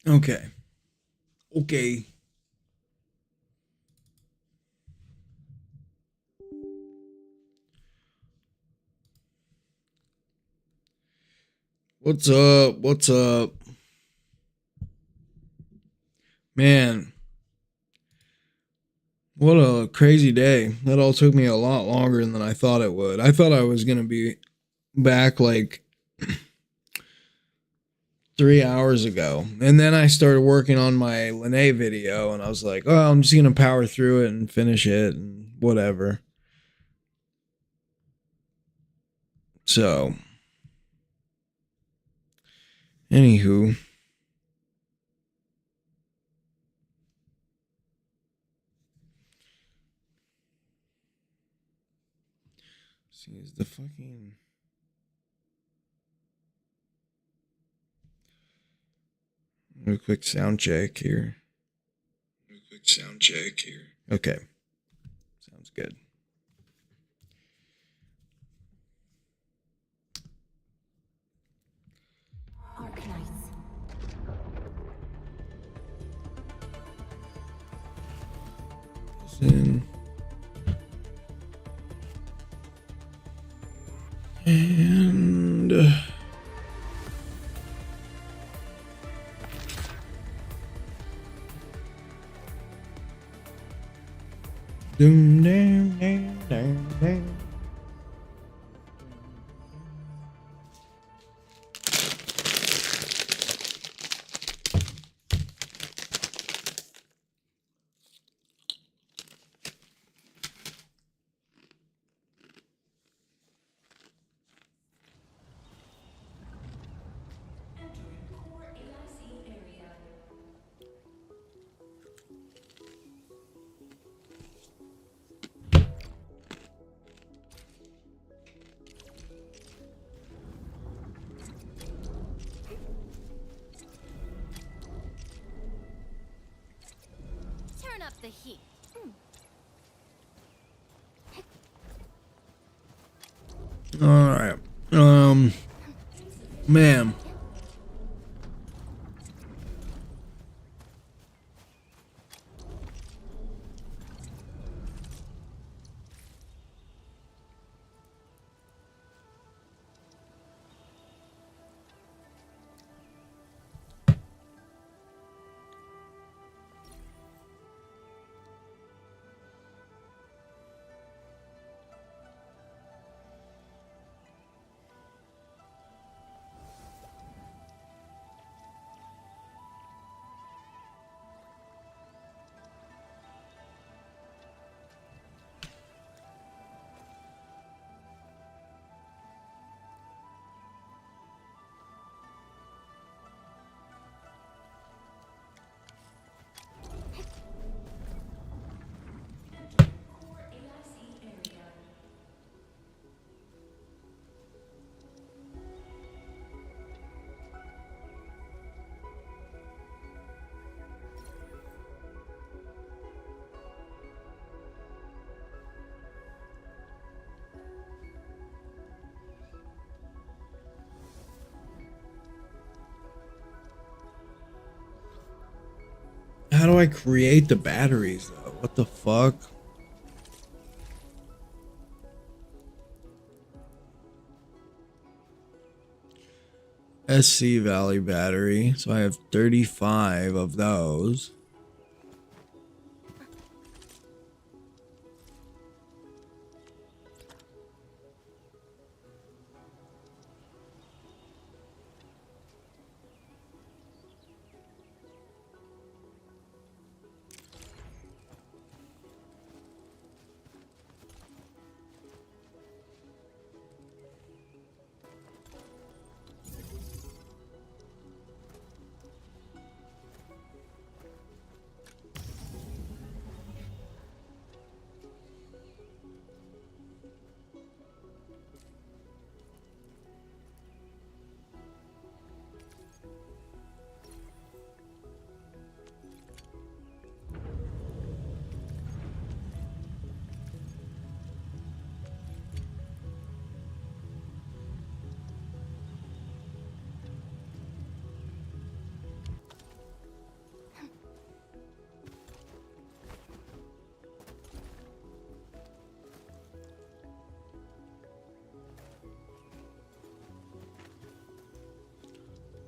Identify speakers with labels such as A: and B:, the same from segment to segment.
A: Okay. Okay. What's up? What's up? Man, what a crazy day. That all took me a lot longer than I thought it would. I thought I was going to be back like 3 hours ago. And then I started working on my Linnea video and I was like, oh, I'm just going to power through it and finish it and whatever. So, anywho. See, is the fucking. A quick sound check here. Okay. Sounds good. In. And doom down down down down.
B: Turn up the heat.
A: All right. Ma'am. How do I create the batteries though? What the fuck? SC Valley battery. So I have 35 of those.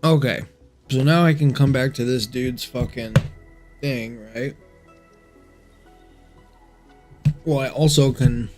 A: Okay. So now I can come back to this dude's fucking thing, right? Well, I also can...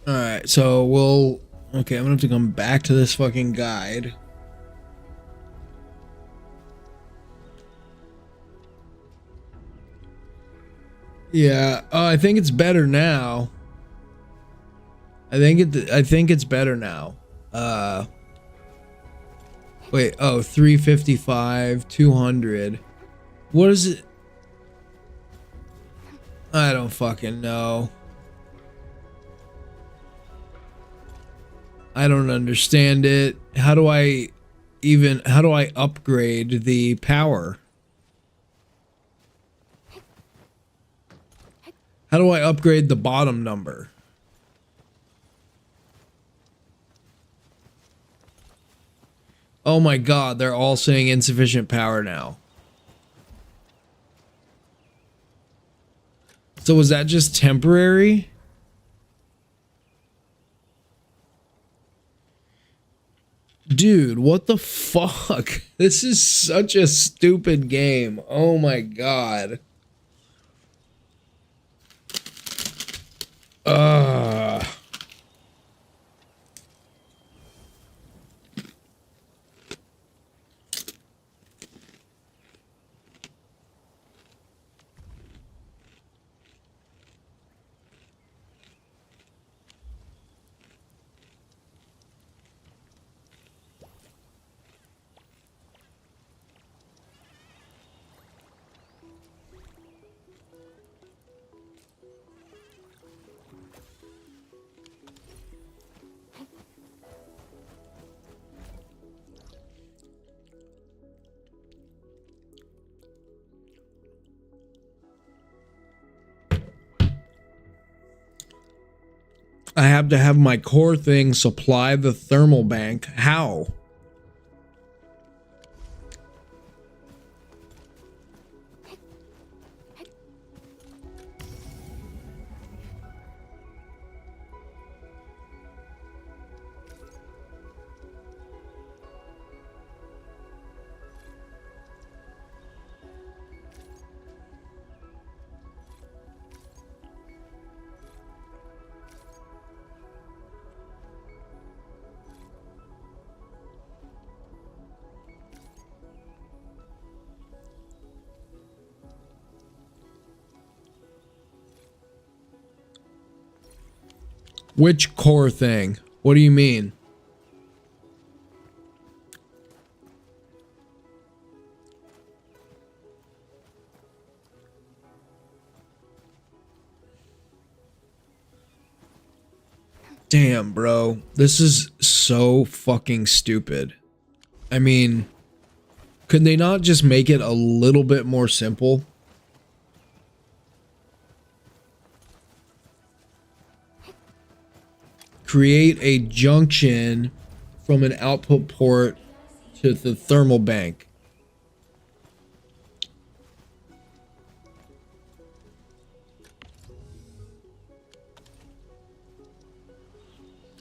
A: Alright, so we'll... Okay, I'm gonna have to come back to this fucking guide. Yeah, I think it's better now. I think it's better now. Wait, 355, 200. What is it? I don't fucking know. I don't understand it. How do I upgrade the power? How do I upgrade the bottom number? Oh my god, they're all saying insufficient power now. So was that just temporary? Dude, what the fuck? This is such a stupid game. Oh my god. Ugh. I have to have my core thing supply the thermal bank. How? Which core thing? What do you mean? Damn, bro. This is so fucking stupid. I mean, could they not just make it a little bit more simple? Create a junction from an output port to the thermal bank.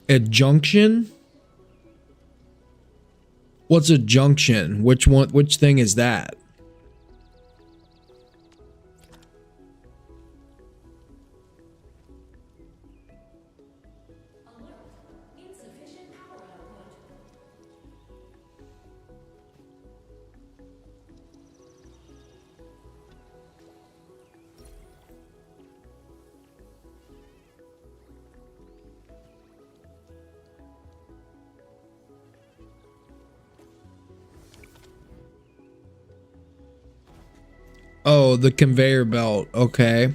A: A junction? What's a junction? Which one? Which thing is that? Oh, the conveyor belt. Okay.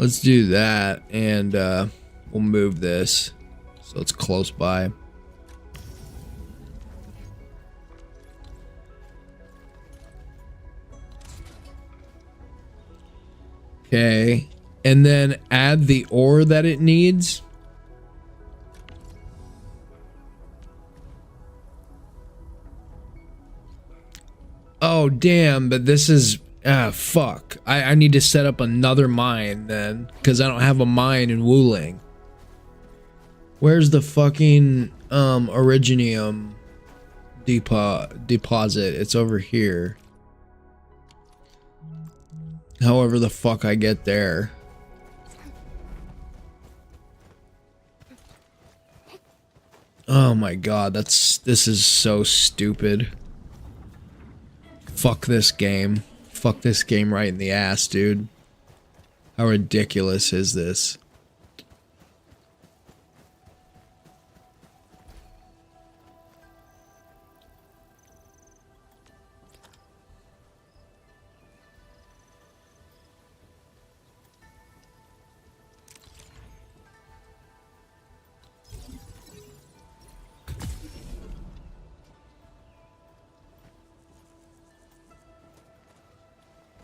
A: Let's do that, and we'll move this so it's close by. Okay, and then add the ore that it needs. Oh, damn, but this is... fuck. I need to set up another mine then, because I don't have a mine in Wuling. Where's the fucking Originium deposit? It's over here. However the fuck I get there. Oh my god, this is so stupid. Fuck this game. Fuck this game right in the ass, dude. How ridiculous is this?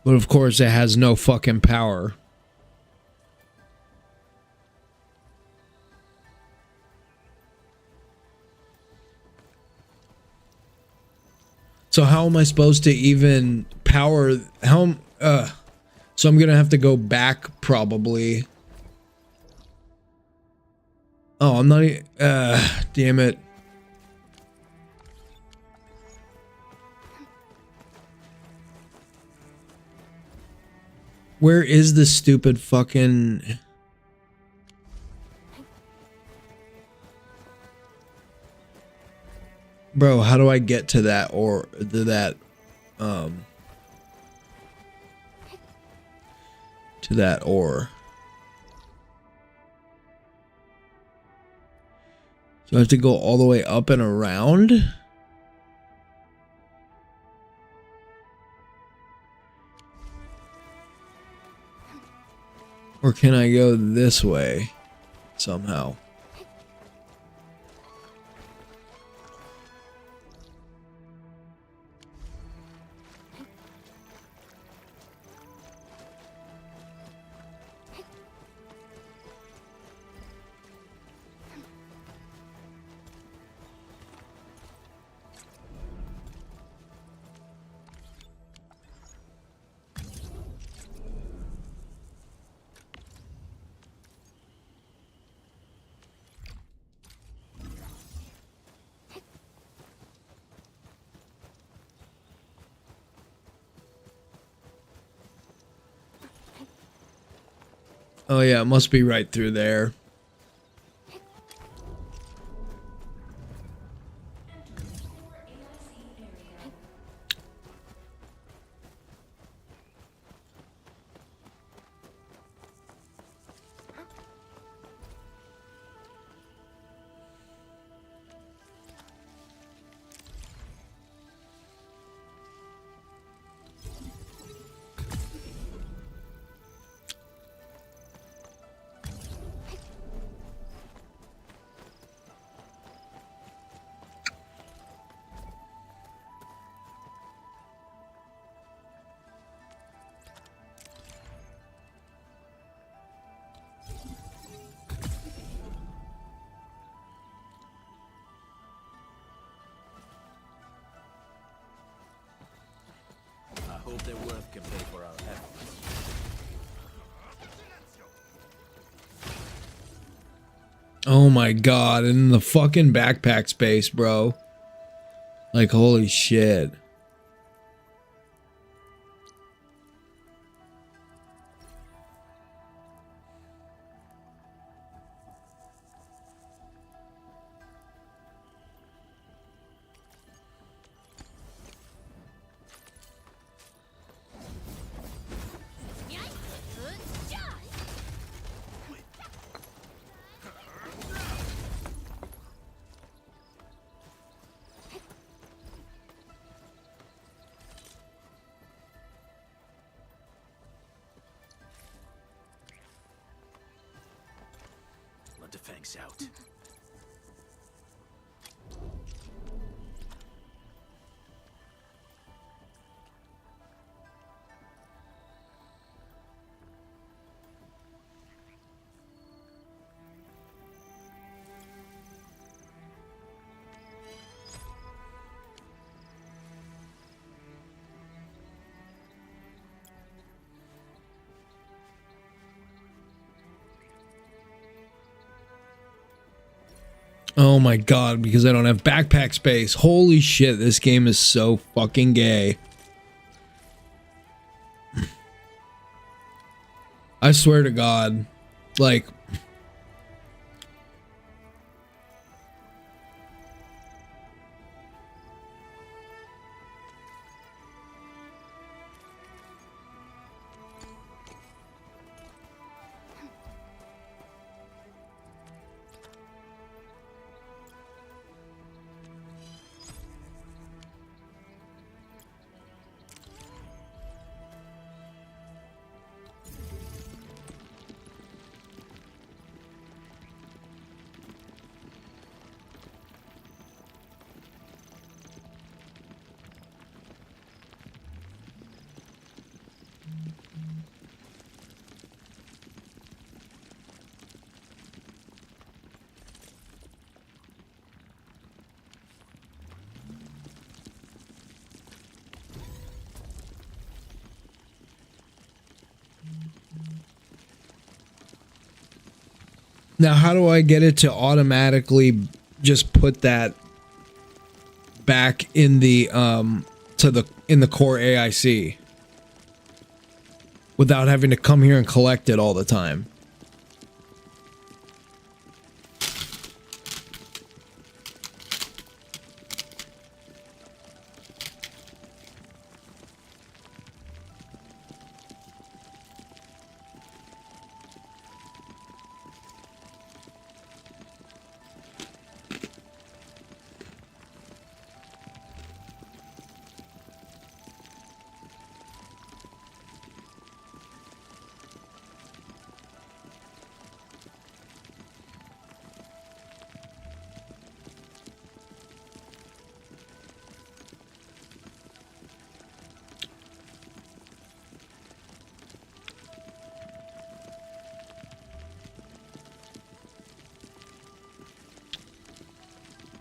A: But of course it has no fucking power. So how am I supposed to even power how so I'm gonna have to go back probably. Oh, I'm not damn it. Where is the stupid fucking... Bro, how do I get to that or to that ore? So I have to go all the way up and around? Or can I go this way somehow? Oh yeah, it must be right through there.
B: Hope their worth can pay for our efforts.
A: Oh my god, and the fucking backpack space, bro. Like, holy shit.
B: want the fangs out.
A: Oh my god, because I don't have backpack space. Holy shit, this game is so fucking gay. I swear to God, like... Now, how do I get it to automatically just put that back in the in the core AIC without having to come here and collect it all the time?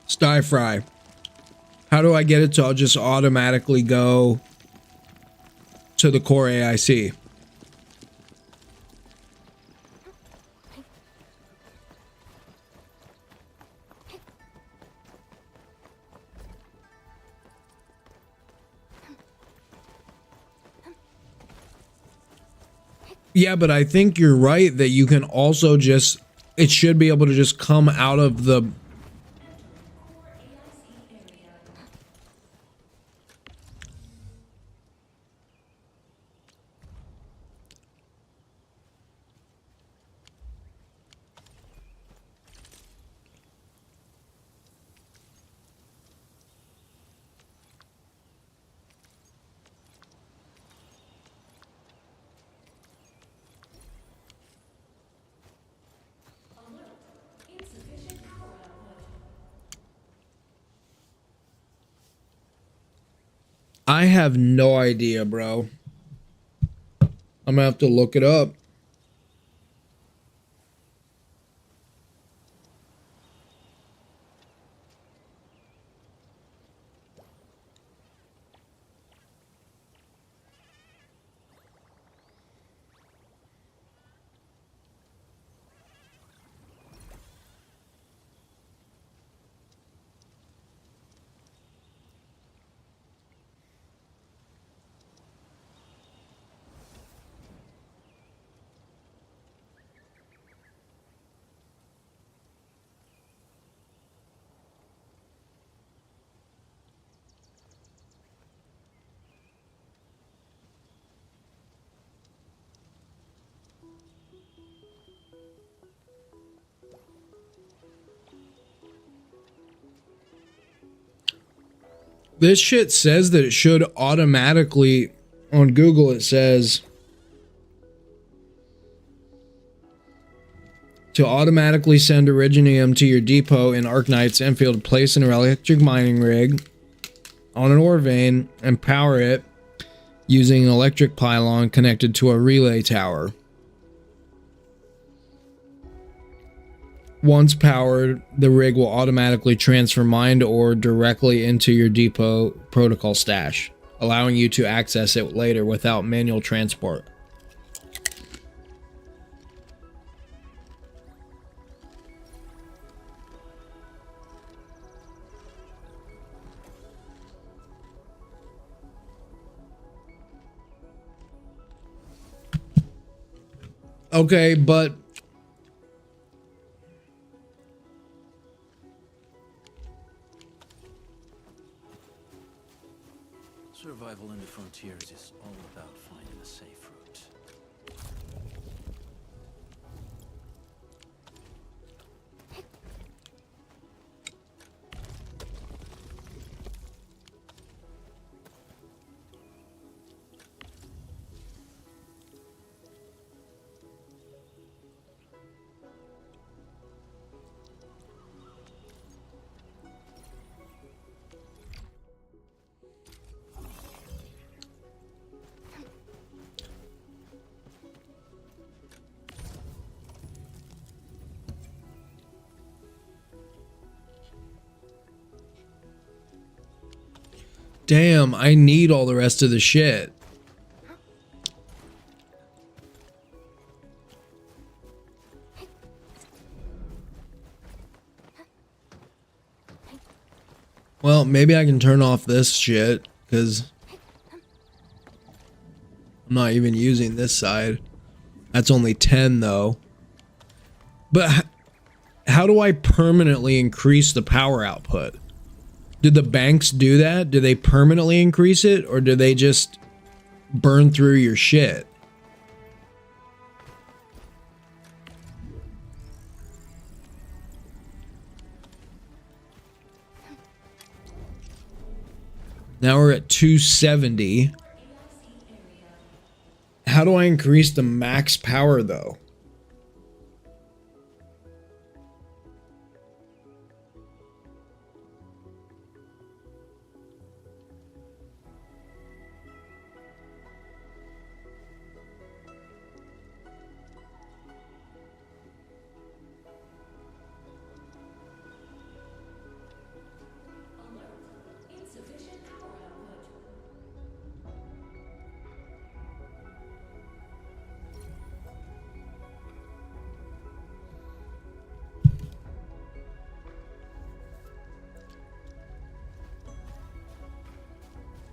A: Stir fry. How do I get it to just automatically go to the core AIC? Yeah, but I think you're right that you can also just, it should be able to just come out of the... I have no idea, bro. I'm gonna have to look it up. This shit says that it should automatically, on Google it says To automatically send Originium to your depot in Arknight's Enfield, place an electric mining rig on an ore vein and power it using an electric pylon connected to a relay tower. Once powered, the rig will automatically transfer mined ore directly into your depot protocol stash, allowing you to access it later without manual transport. Okay, but
B: Survival in the frontiers is all about finding a safe route.
A: damn, I need all the rest of the shit. Well, maybe I can turn off this shit, because I'm not even using this side. That's only 10, though. But how do I permanently increase the power output? Did the banks do that? Do they permanently increase it, or do they just burn through your shit? Now we're at 270. How do I increase the max power, though?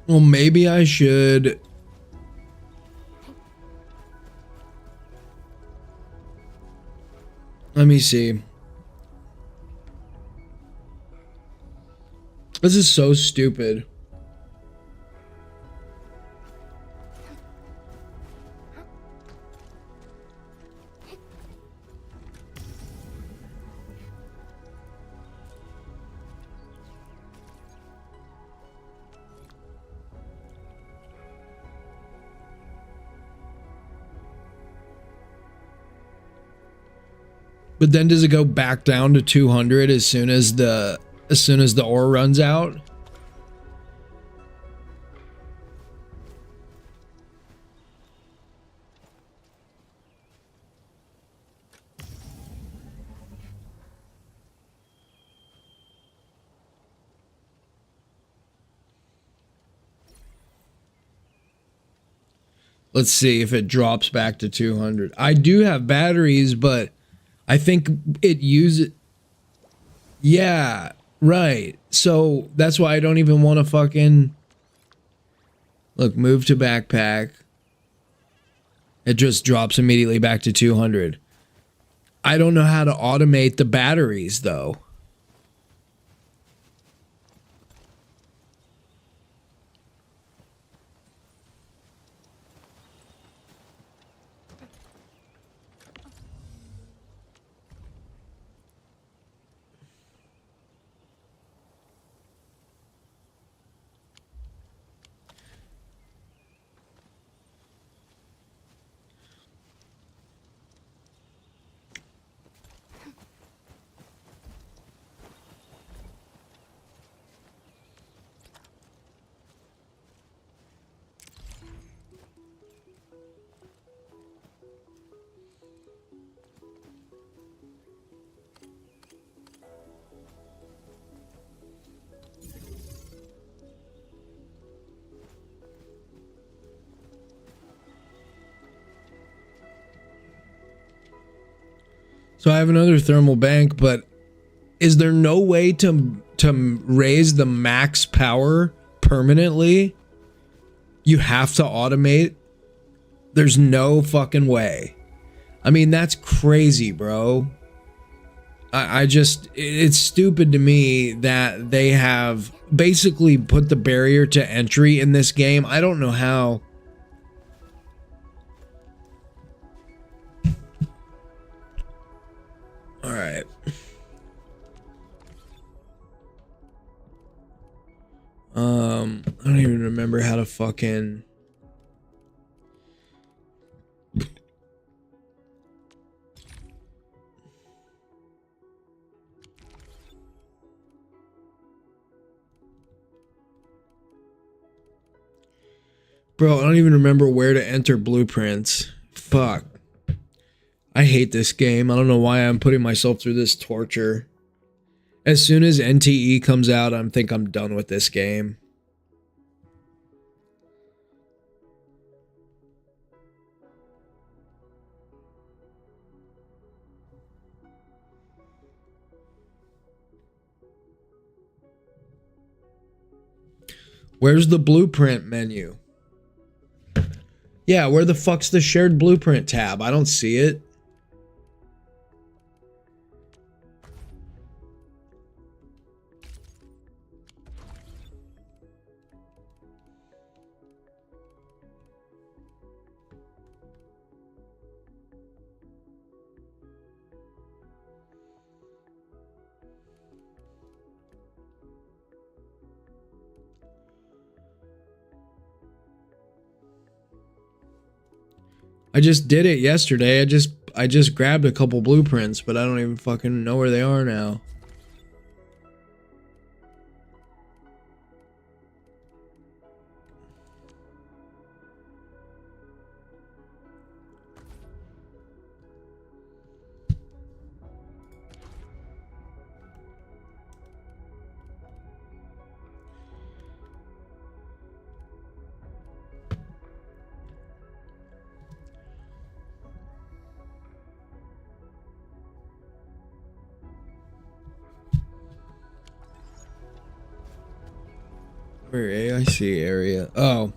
A: Well, maybe I should. Let me see. This is so stupid. But then does it go back down to 200 as soon as the ore runs out? Let's see if it drops back to 200. I do have batteries, but I think it uses. Yeah, right. So that's why I don't even want to fucking. Look, move to backpack. It just drops immediately back to 200. I don't know how to automate the batteries, though. So I have another thermal bank, but is there no way to raise the max power permanently? You have to automate? There's no fucking way. I mean, that's crazy, bro. I just, it's stupid to me that they have basically put the barrier to entry in this game. I don't know how. All right. I don't even remember how to fucking. Bro, I don't even remember where to enter blueprints. Fuck. I hate this game. I don't know why I'm putting myself through this torture. As soon as NTE comes out, I think I'm done with this game. Where's the blueprint menu? Yeah, where the fuck's the shared blueprint tab? I don't see it. I just did it yesterday. I just grabbed a couple blueprints, but I don't even fucking know where they are now. Where AIC area? Oh.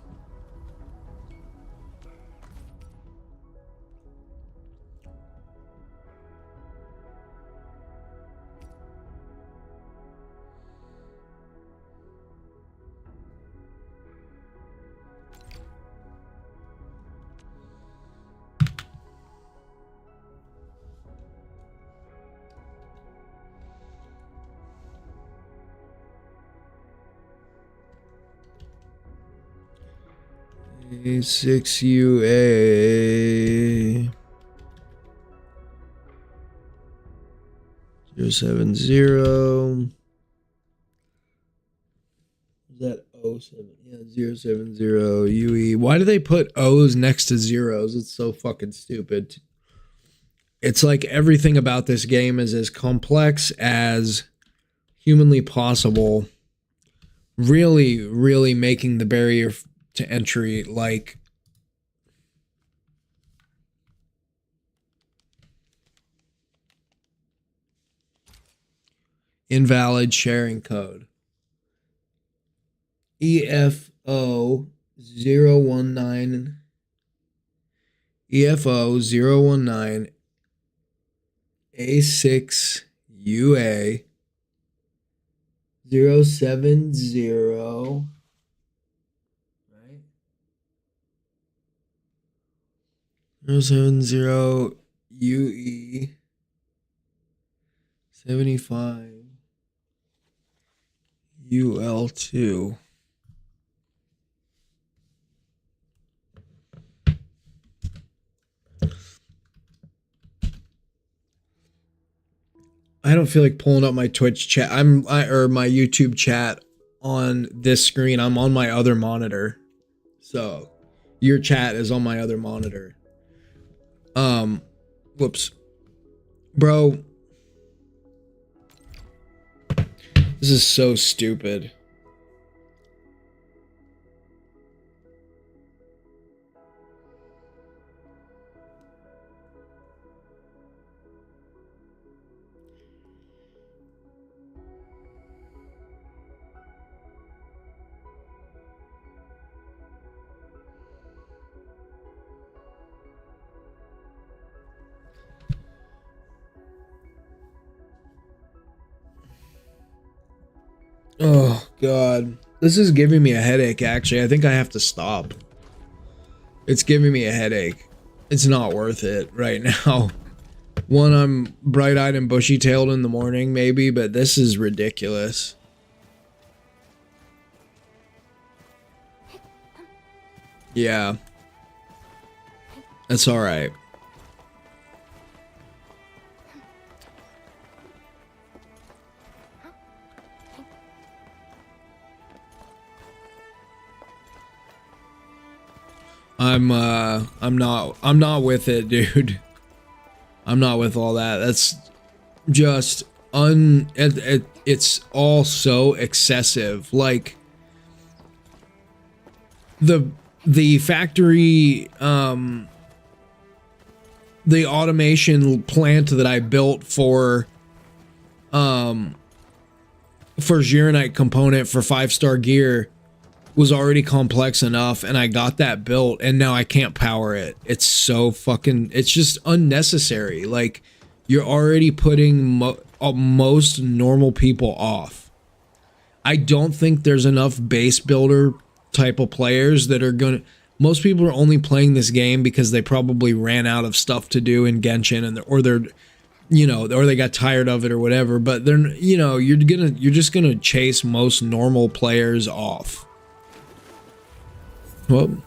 A: A6UA 070. Is that 07? Yeah, 070 UE. Why do they put O's next to zeros? It's so fucking stupid. It's like everything about this game is as complex as humanly possible. Really, really making the barrier to entry like invalid sharing code. EFO 019 EFO 019 A6UA 070, right? 070 UE 75 UL2. I don't feel like pulling up my Twitch chat. Or my YouTube chat on this screen. I'm on my other monitor. So your chat is on my other monitor. Whoops. Bro. This is so stupid. Oh god. This is giving me a headache actually. I think I have to stop. It's giving me a headache. It's not worth it right now. One, I'm bright-eyed and bushy-tailed in the morning maybe, but this is ridiculous. Yeah. That's alright. I'm not with it, dude. I'm not with all that. That's just it's all so excessive. Like the factory the automation plant that I built for Gironite component for 5-star gear was already complex enough, and I got that built, and now I can't power it. It's so fucking, it's just unnecessary. Like, you're already putting most normal people off. I don't think there's enough base builder type of players that are gonna, most people are only playing this game because they probably ran out of stuff to do in Genshin, and or they're, you know, or they got tired of it or whatever, but they're, you know, you're just gonna chase most normal players off. Well,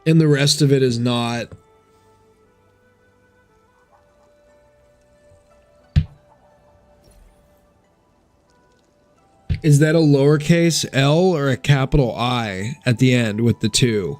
A: and the rest of it is not. Is that a lowercase L or a capital I at the end with the 2?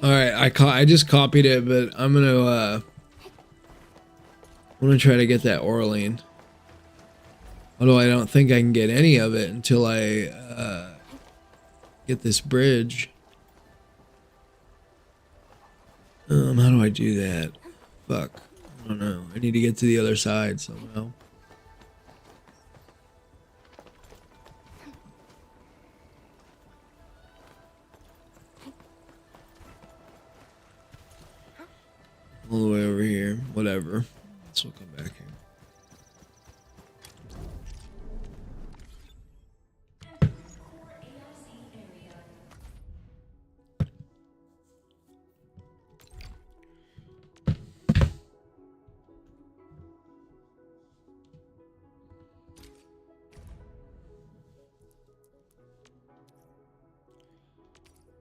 A: All right, I just copied it, but I'm gonna try to get that Orlean. Although I don't think I can get any of it until I get this bridge. How do I do that? Fuck, I don't know. I need to get to the other side somehow. All the way over here. Whatever. Let's come back here.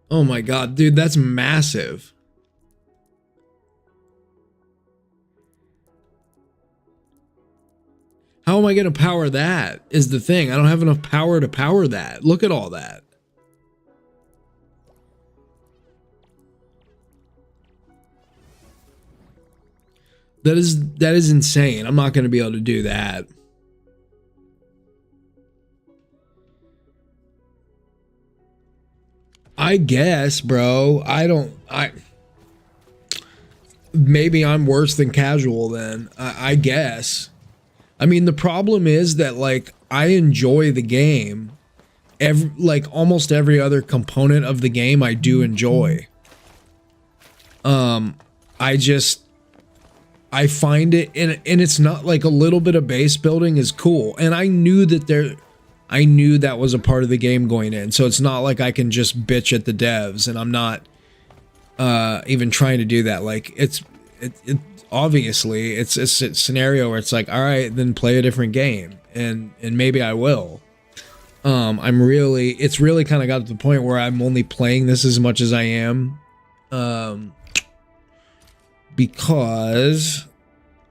A: Oh my god, dude, that's massive. How am I going to power that is the thing. I don't have enough power to power that. Look at all that. That is insane. I'm not going to be able to do that. I guess, bro. Maybe I'm worse than casual then. I guess. I mean, the problem is that, like, I enjoy the game. Like, almost every other component of the game I do enjoy. I find it, and it's not like a little bit of base building is cool. And I knew that was a part of the game going in. So it's not like I can just bitch at the devs, and I'm not even trying to do that. Like, obviously it's a scenario where it's like, all right, then play a different game, and maybe I will. It's really kind of got to the point where I'm only playing this as much as I am, because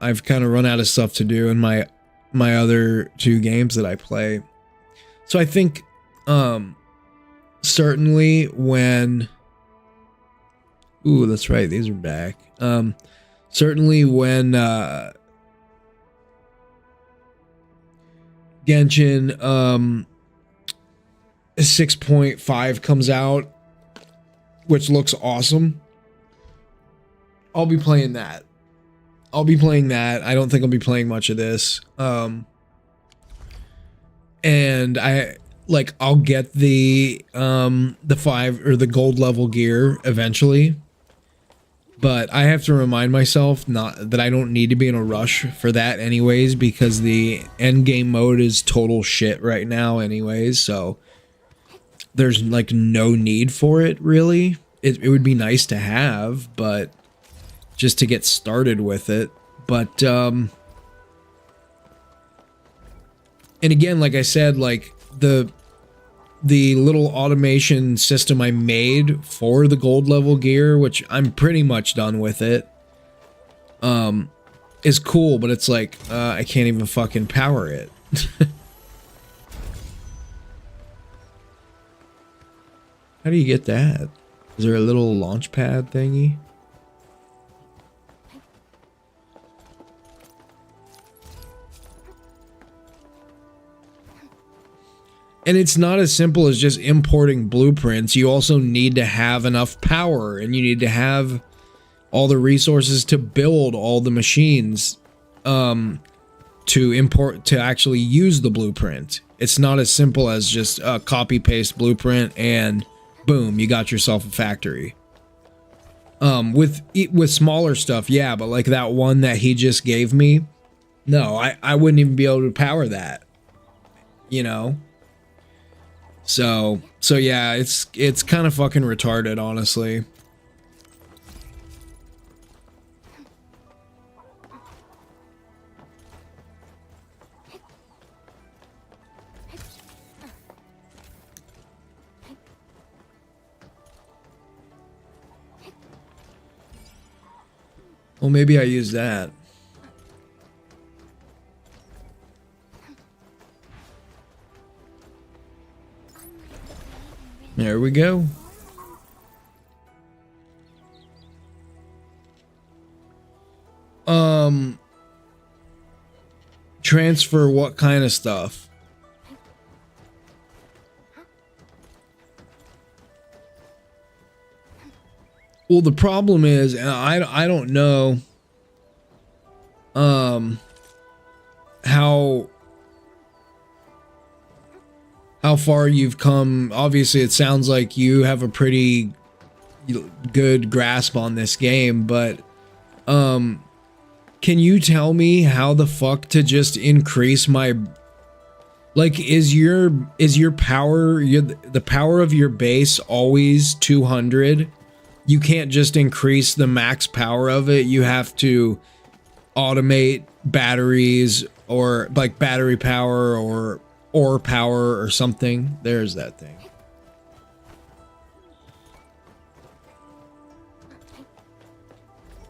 A: I've kind of run out of stuff to do in my other 2 games that I play. So I think certainly when, ooh, that's right, these are back. Certainly when Genshin 6.5 comes out, which looks awesome. I'll be playing that. I don't think I'll be playing much of this. And I'll get the 5 or the gold level gear eventually. But I have to remind myself that I don't need to be in a rush for that anyways, because the end game mode is total shit right now anyways, so there's like no need for it really. It would be nice to have, but just to get started with it. But and again, like I said, like the little automation system I made for the gold level gear, which I'm pretty much done with it, is cool, but it's like, I can't even fucking power it. How do you get that? Is there a little launch pad thingy? And it's not as simple as just importing blueprints. You also need to have enough power, and you need to have all the resources to build all the machines to actually use the blueprint. It's not as simple as just a copy paste blueprint and boom, you got yourself a factory. With smaller stuff, yeah, but like that one that he just gave me, no, I wouldn't even be able to power that, you know? So yeah, it's kind of fucking retarded, honestly. Well, maybe I use that. There we go. Transfer what kind of stuff? Well, the problem is, and I don't know how far you've come. Obviously, it sounds like you have a pretty good grasp on this game, but can you tell me how the fuck to just increase my, like, is your power, the power of your base always 200? You can't just increase the max power of it. You have to automate batteries, or like battery power or ore power or something. There's that thing.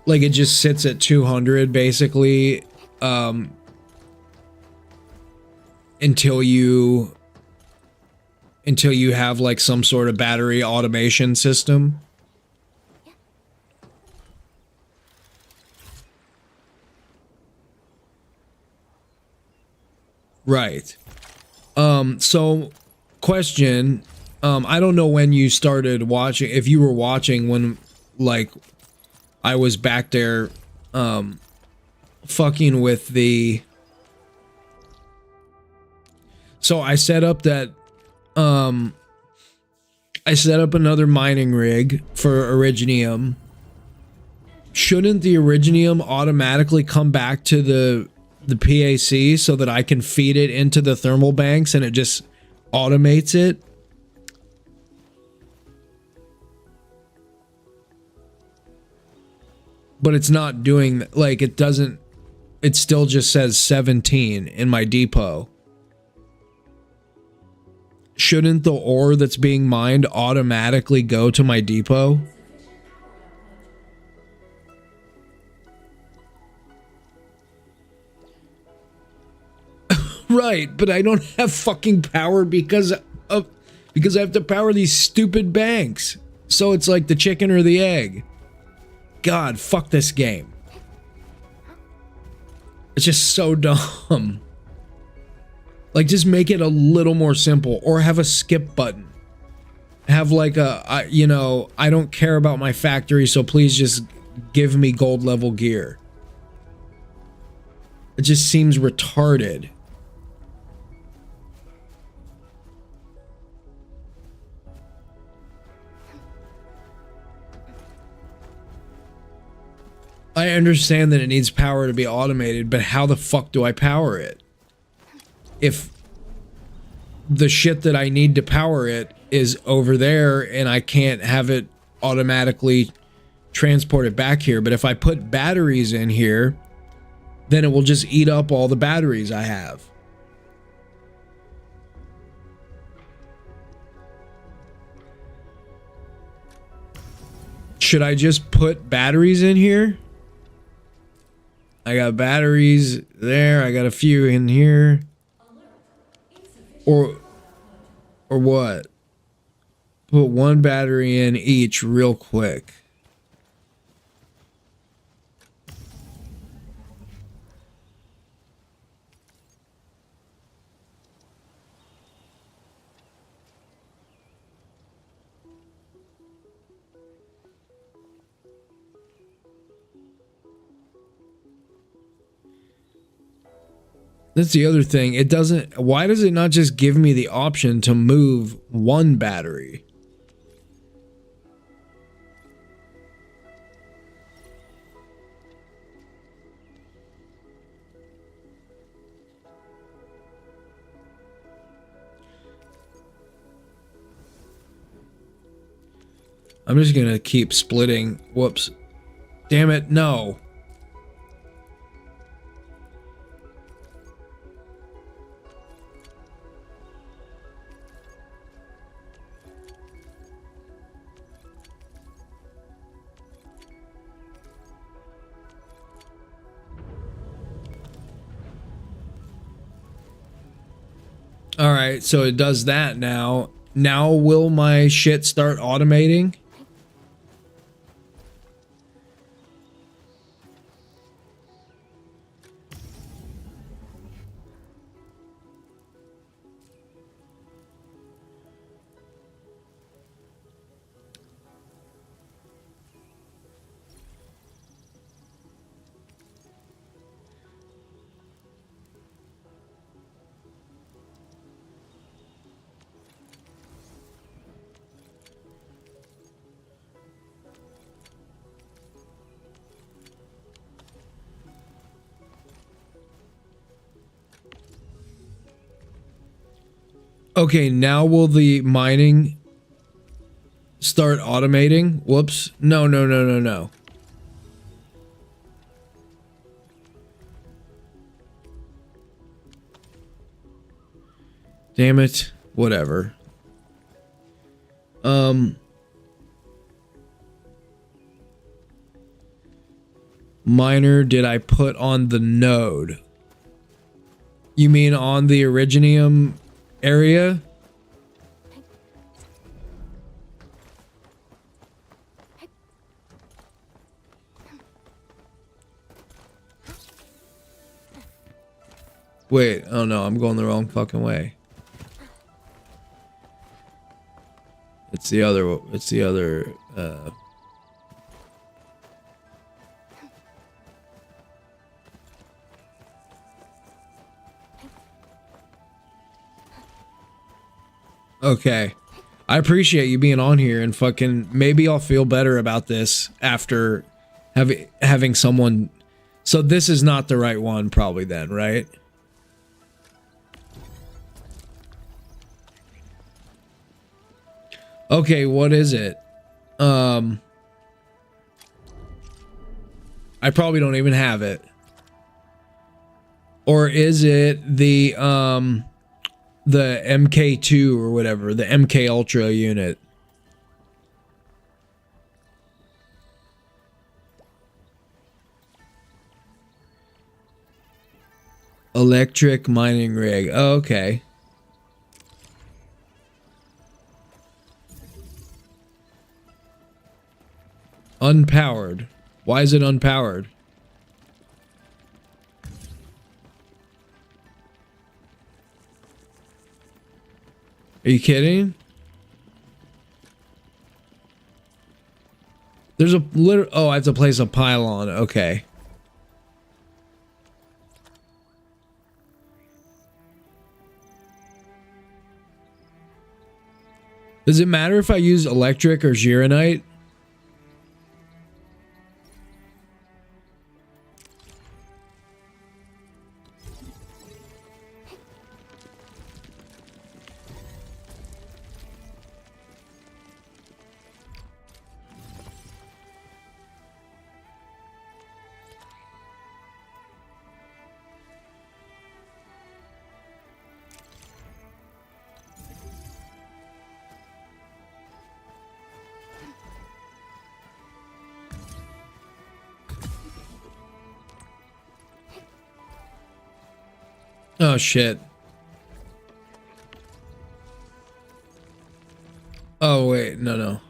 A: Like it just sits at 200 basically until you have like some sort of battery automation system. Right. So question, I don't know when you started watching, if you were watching when like I was back there fucking with the, so I set up that I set up another mining rig for Originium. Shouldn't the Originium automatically come back to the PAC so that I can feed it into the thermal banks and it just automates it? But it's not doing, like, it doesn't, it still just says 17 in my depot. Shouldn't the ore that's being mined automatically go to my depot? Right, but I don't have fucking power because I have to power these stupid banks. So it's like the chicken or the egg. God, fuck this game. It's just so dumb. Like, just make it a little more simple, or have a skip button. Have like you know, I don't care about my factory, so please just give me gold level gear. It just seems retarded. I understand that it needs power to be automated, but how the fuck do I power it? If the shit that I need to power it is over there and I can't have it automatically transported back here, but if I put batteries in here, then it will just eat up all the batteries I have. Should I just put batteries in here? I got batteries there. I got a few in here. Or what? Put one battery in each real quick. That's the other thing. It doesn't. Why does it not just give me the option to move one battery? I'm just gonna keep splitting. Whoops. Damn it, no. All right, so it does that now. Now will my shit start automating? Okay, now will the mining start automating? Whoops. No, no, no, no, no. Damn it. Whatever. Miner did I put on the node? You mean on the Elysium area? Wait, oh no, I'm going the wrong fucking way. It's the other, Okay. I appreciate you being on here and fucking maybe I'll feel better about this after having someone. So this is not the right one probably then, right? Okay, what is it? I probably don't even have it. Or is it the MK2 or whatever, the MK Ultra unit? Electric mining rig. Oh, okay. Unpowered. Why is it unpowered? Are you kidding? There's a oh, I have to place a pylon. Okay. Does it matter if I use electric or Gironite? Oh shit. Oh wait, no.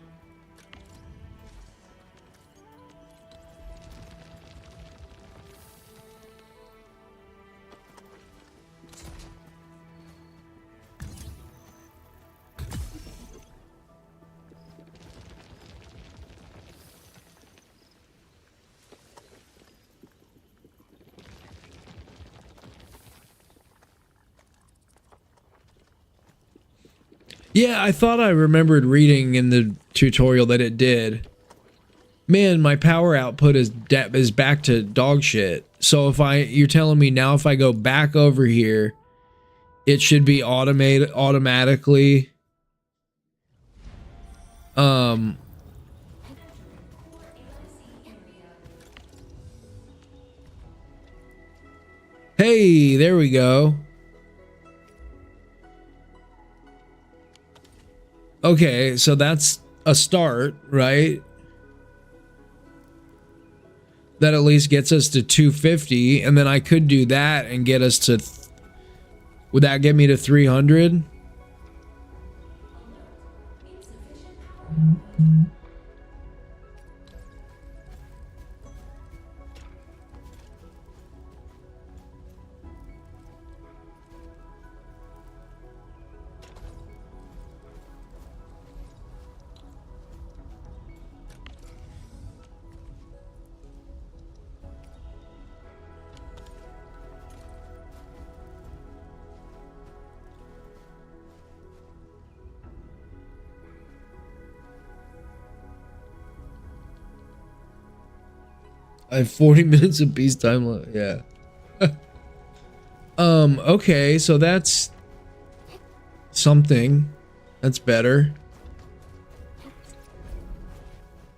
A: Yeah, I thought I remembered reading in the tutorial that it did. Man, my power output is back to dog shit. So if you're telling me now if I go back over here, it should be automatically. Hey, there we go. Okay, so that's a start, right? That at least gets us to 250, and then I could do that and get us to... Would that get me to 300? I have 40 minutes of peacetime left. Yeah. Okay, so that's something. That's better.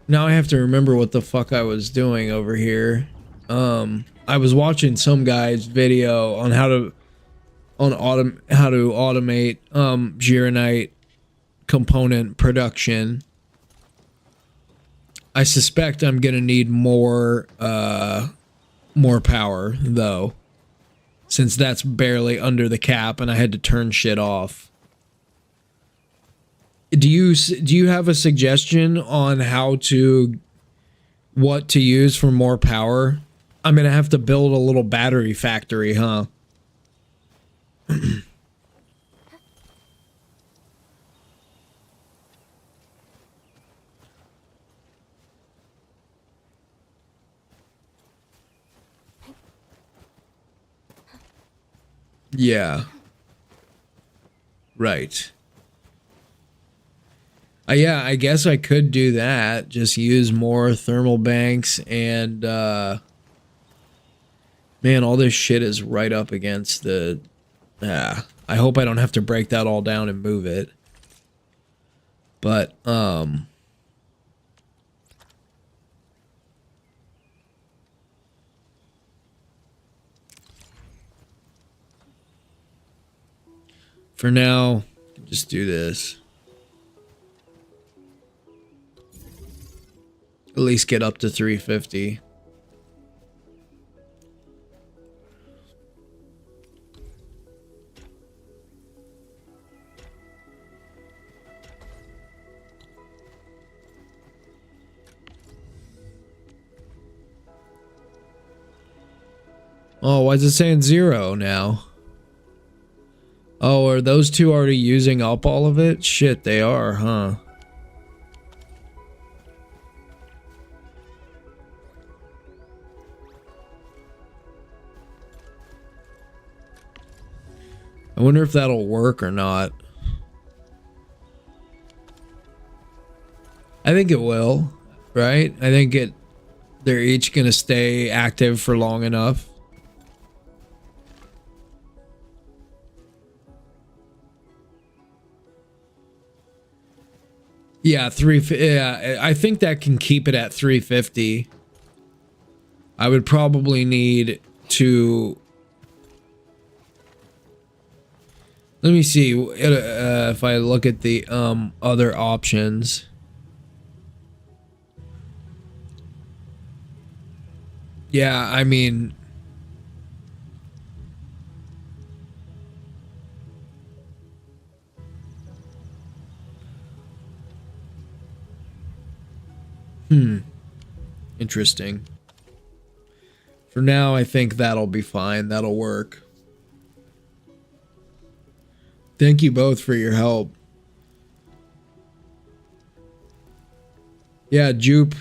A: Now I have to remember what the fuck I was doing over here. I was watching some guy's video on how to automate Gironite component production. I suspect I'm gonna need more power though, since that's barely under the cap and I had to turn shit off. Do you have a suggestion on what to use for more power? I'm gonna have to build a little battery factory, huh? Yeah. Right. Yeah, I guess I could do that. Just use more thermal banks and man, all this shit is right up against the... I hope I don't have to break that all down and move it. But, for now, just do this. At least get up to 350. Oh, why is it saying 0 now? Oh, are those two already using up all of it? Shit, they are, huh? I wonder if that'll work or not. I think it will, right? I think they're each gonna stay active for long enough. Yeah, yeah, I think that can keep it at 350. I would probably need to. Let me see if I look at the other options. Yeah, I mean, interesting. For now, I think that'll be fine. That'll work. Thank you both for your help. Yeah, Jupe,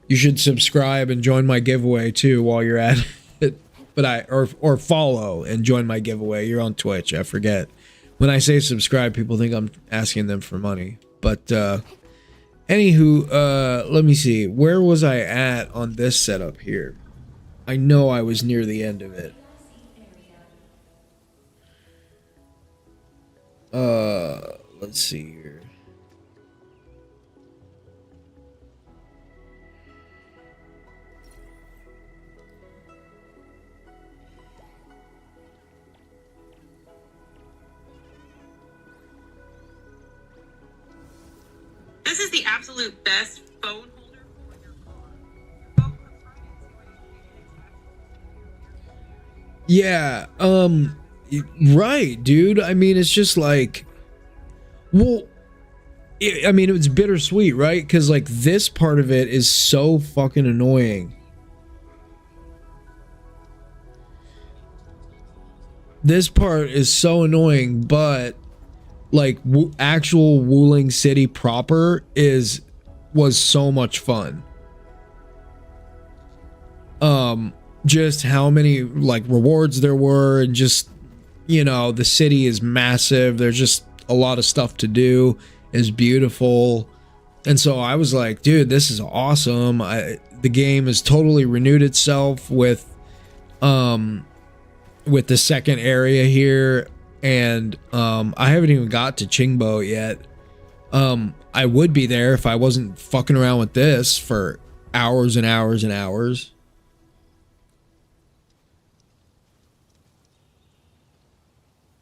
A: you should subscribe and join my giveaway too while you're at it. But or follow and join my giveaway. You're on Twitch. I forget. When I say subscribe, people think I'm asking them for money. But anywho, let me see. Where was I at on this setup here? I know I was near the end of it. Let's see here.
C: This is the absolute best phone holder for your car.
A: Yeah, right, dude. I mean, it's just like, well, I mean, it was bittersweet, right? Because like this part of it is so fucking annoying. This part is so annoying, but like actual Wuling City proper was so much fun. Just how many like rewards there were, and just, you know, the city is massive. There's just a lot of stuff to do. It's beautiful. And so I was like, dude, this is awesome. The game has totally renewed itself with the second area here, and I haven't even got to Qingbo yet. I would be there if I wasn't fucking around with this for hours and hours and hours.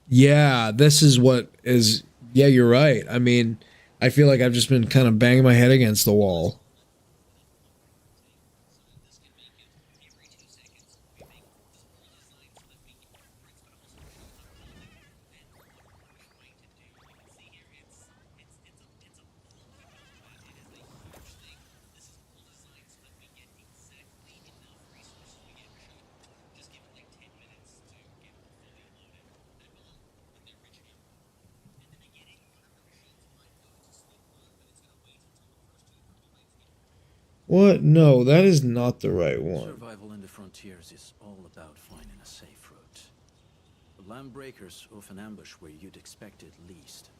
A: Yeah, this is what is. Yeah, you're right. I mean, I feel like I've just been kind of banging my head against the wall. What? No, that is not the right one.
B: Survival in the frontiers is all about finding a safe route. The land breakers often ambush where you'd expect it least,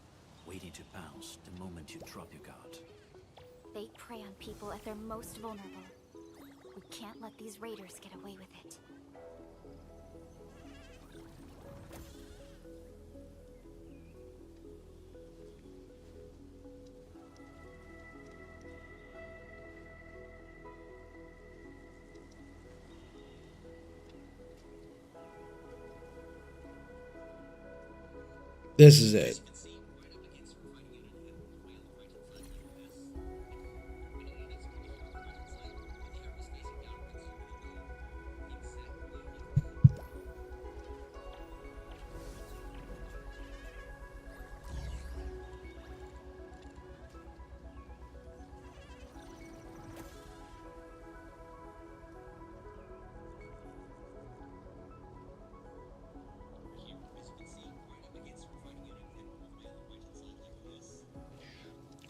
B: waiting to pounce the moment you drop your guard.
D: They prey on people at their most vulnerable. We can't let these raiders get away with it.
A: This is it.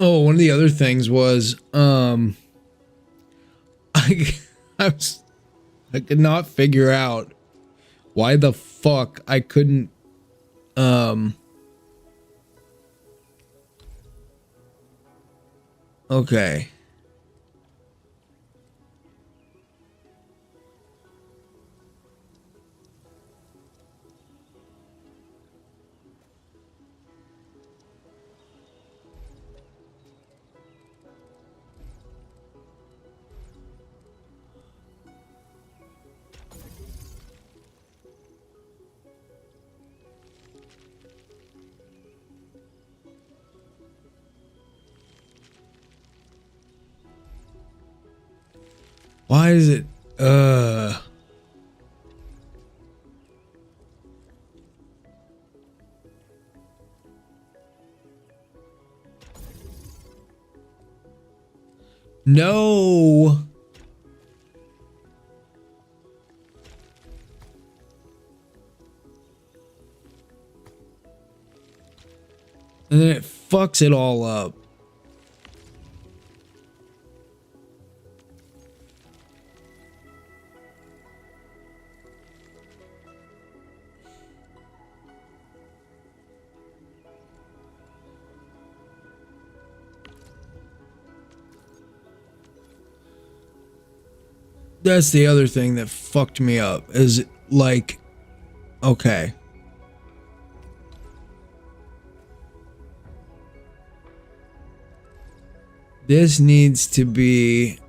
A: Oh, one of the other things was I I could not figure out why the fuck I couldn't okay. Why is it no. And then it fucks it all up. That's the other thing that fucked me up is like, okay. This needs to be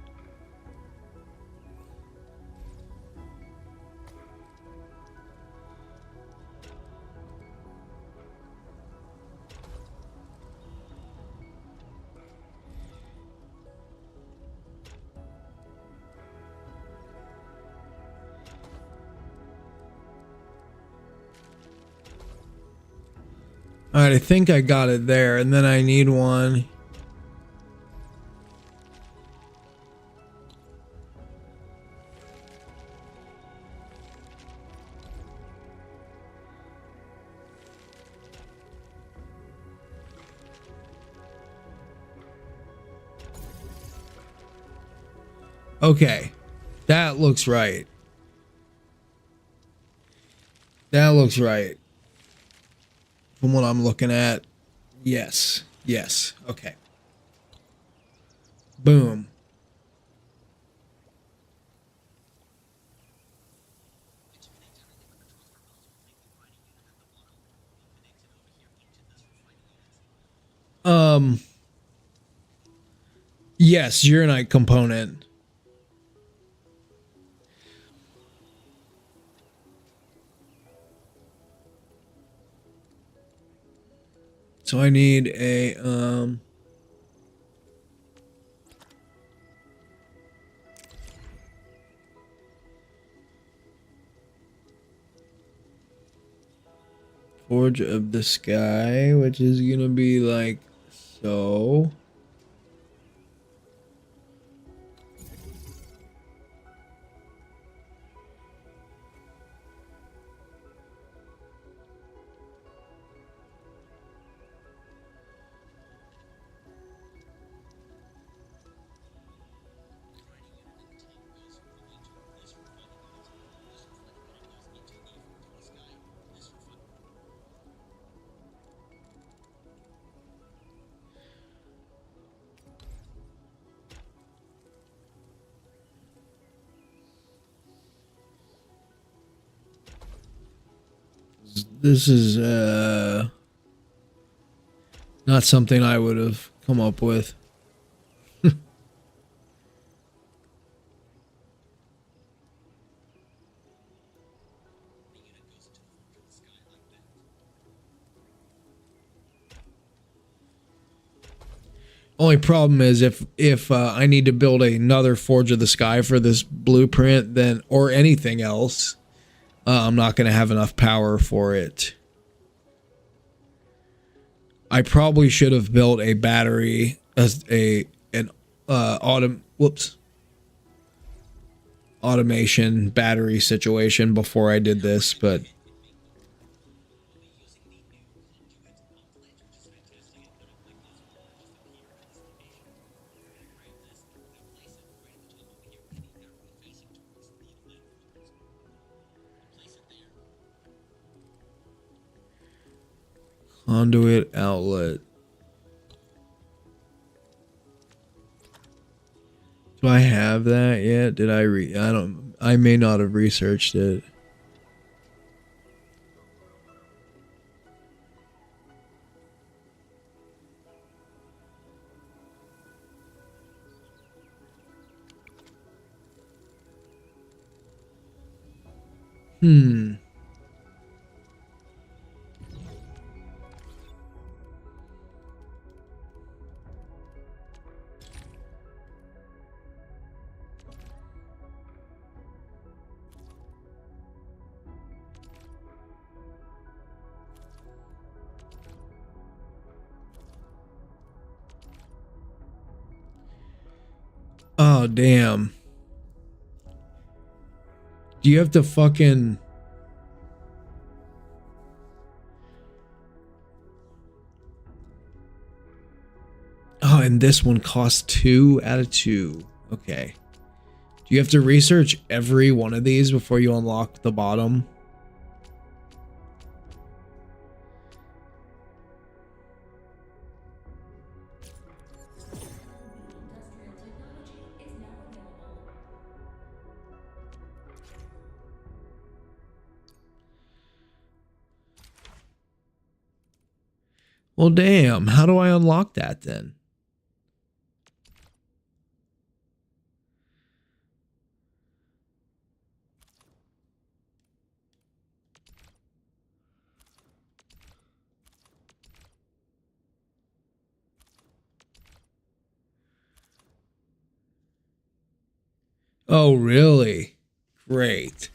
A: all right, I think I got it there, and then I need one. Okay, that looks right. That looks right. From what I'm looking at, yes, yes, okay. Boom. Yes, uranite component. So I need a Forge of the Sky, which is gonna be like so. This is not something I would have come up with. Only problem is if I need to build another Forge of the Sky for this blueprint, then or anything else, I'm not going to have enough power for it. I probably should have built a battery as an automation battery situation before I did this, but Conduit outlet. Do I have that yet? Did I may not have researched it. Oh, damn. Do you have to fucking... Oh, and this one costs 2 out of 2. Okay. Do you have to research every one of these before you unlock the bottom? Well, damn. How do I unlock that then? Oh, really? Great.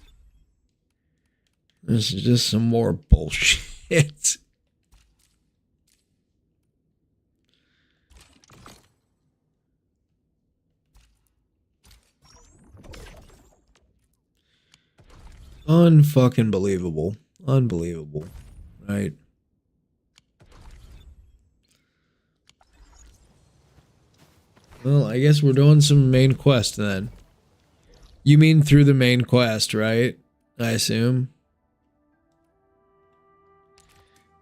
A: This is just some more bullshit. Unfucking believable. Unbelievable. Right? Well, I guess we're doing some main quest then. You mean through the main quest, right? I assume.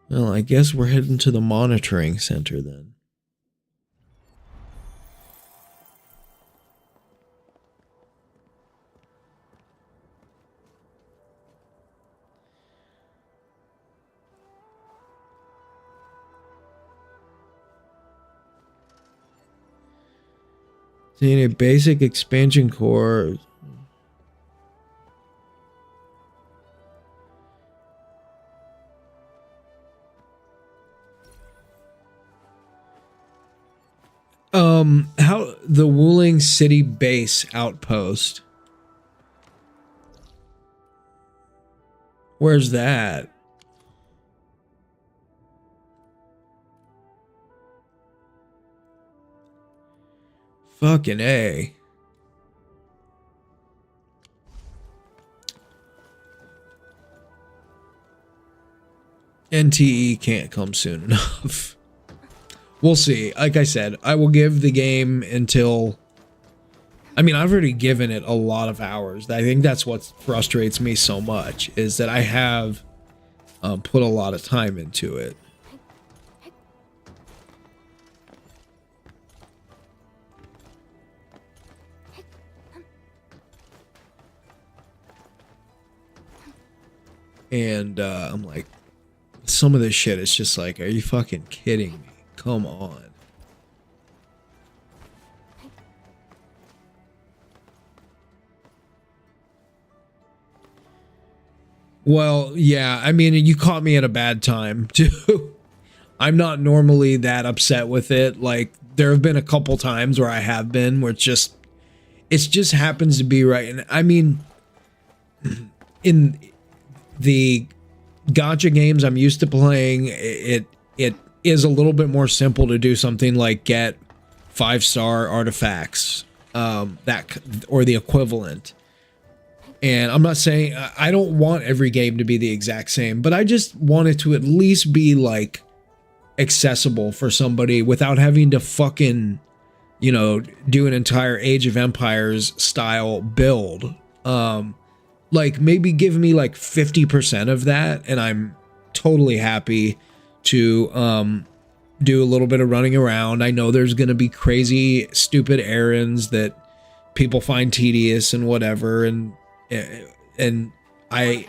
A: Well, I guess we're heading to the monitoring center then. Seeing a basic expansion core. How the Wuling City base outpost. Where's that? Fucking A. NTE can't come soon enough. We'll see. Like I said, I will give the game until... I mean, I've already given it a lot of hours. I think that's what frustrates me so much, is that I have put a lot of time into it. And I'm like, some of this shit is just like, are you fucking kidding me? Come on. Well, yeah, I mean, you caught me at a bad time, too. I'm not normally that upset with it. Like, there have been a couple times where I have been, where it just happens to be right. And I mean, in the gacha games I'm used to playing, it is a little bit more simple to do something like get 5-star artifacts, that or the equivalent. And I'm not saying I don't want every game to be the exact same, but I just want it to at least be like accessible for somebody without having to fucking, you know, do an entire Age of Empires style build. Like maybe give me like 50% of that and I'm totally happy to do a little bit of running around. I know there's going to be crazy, stupid errands that people find tedious and whatever, and I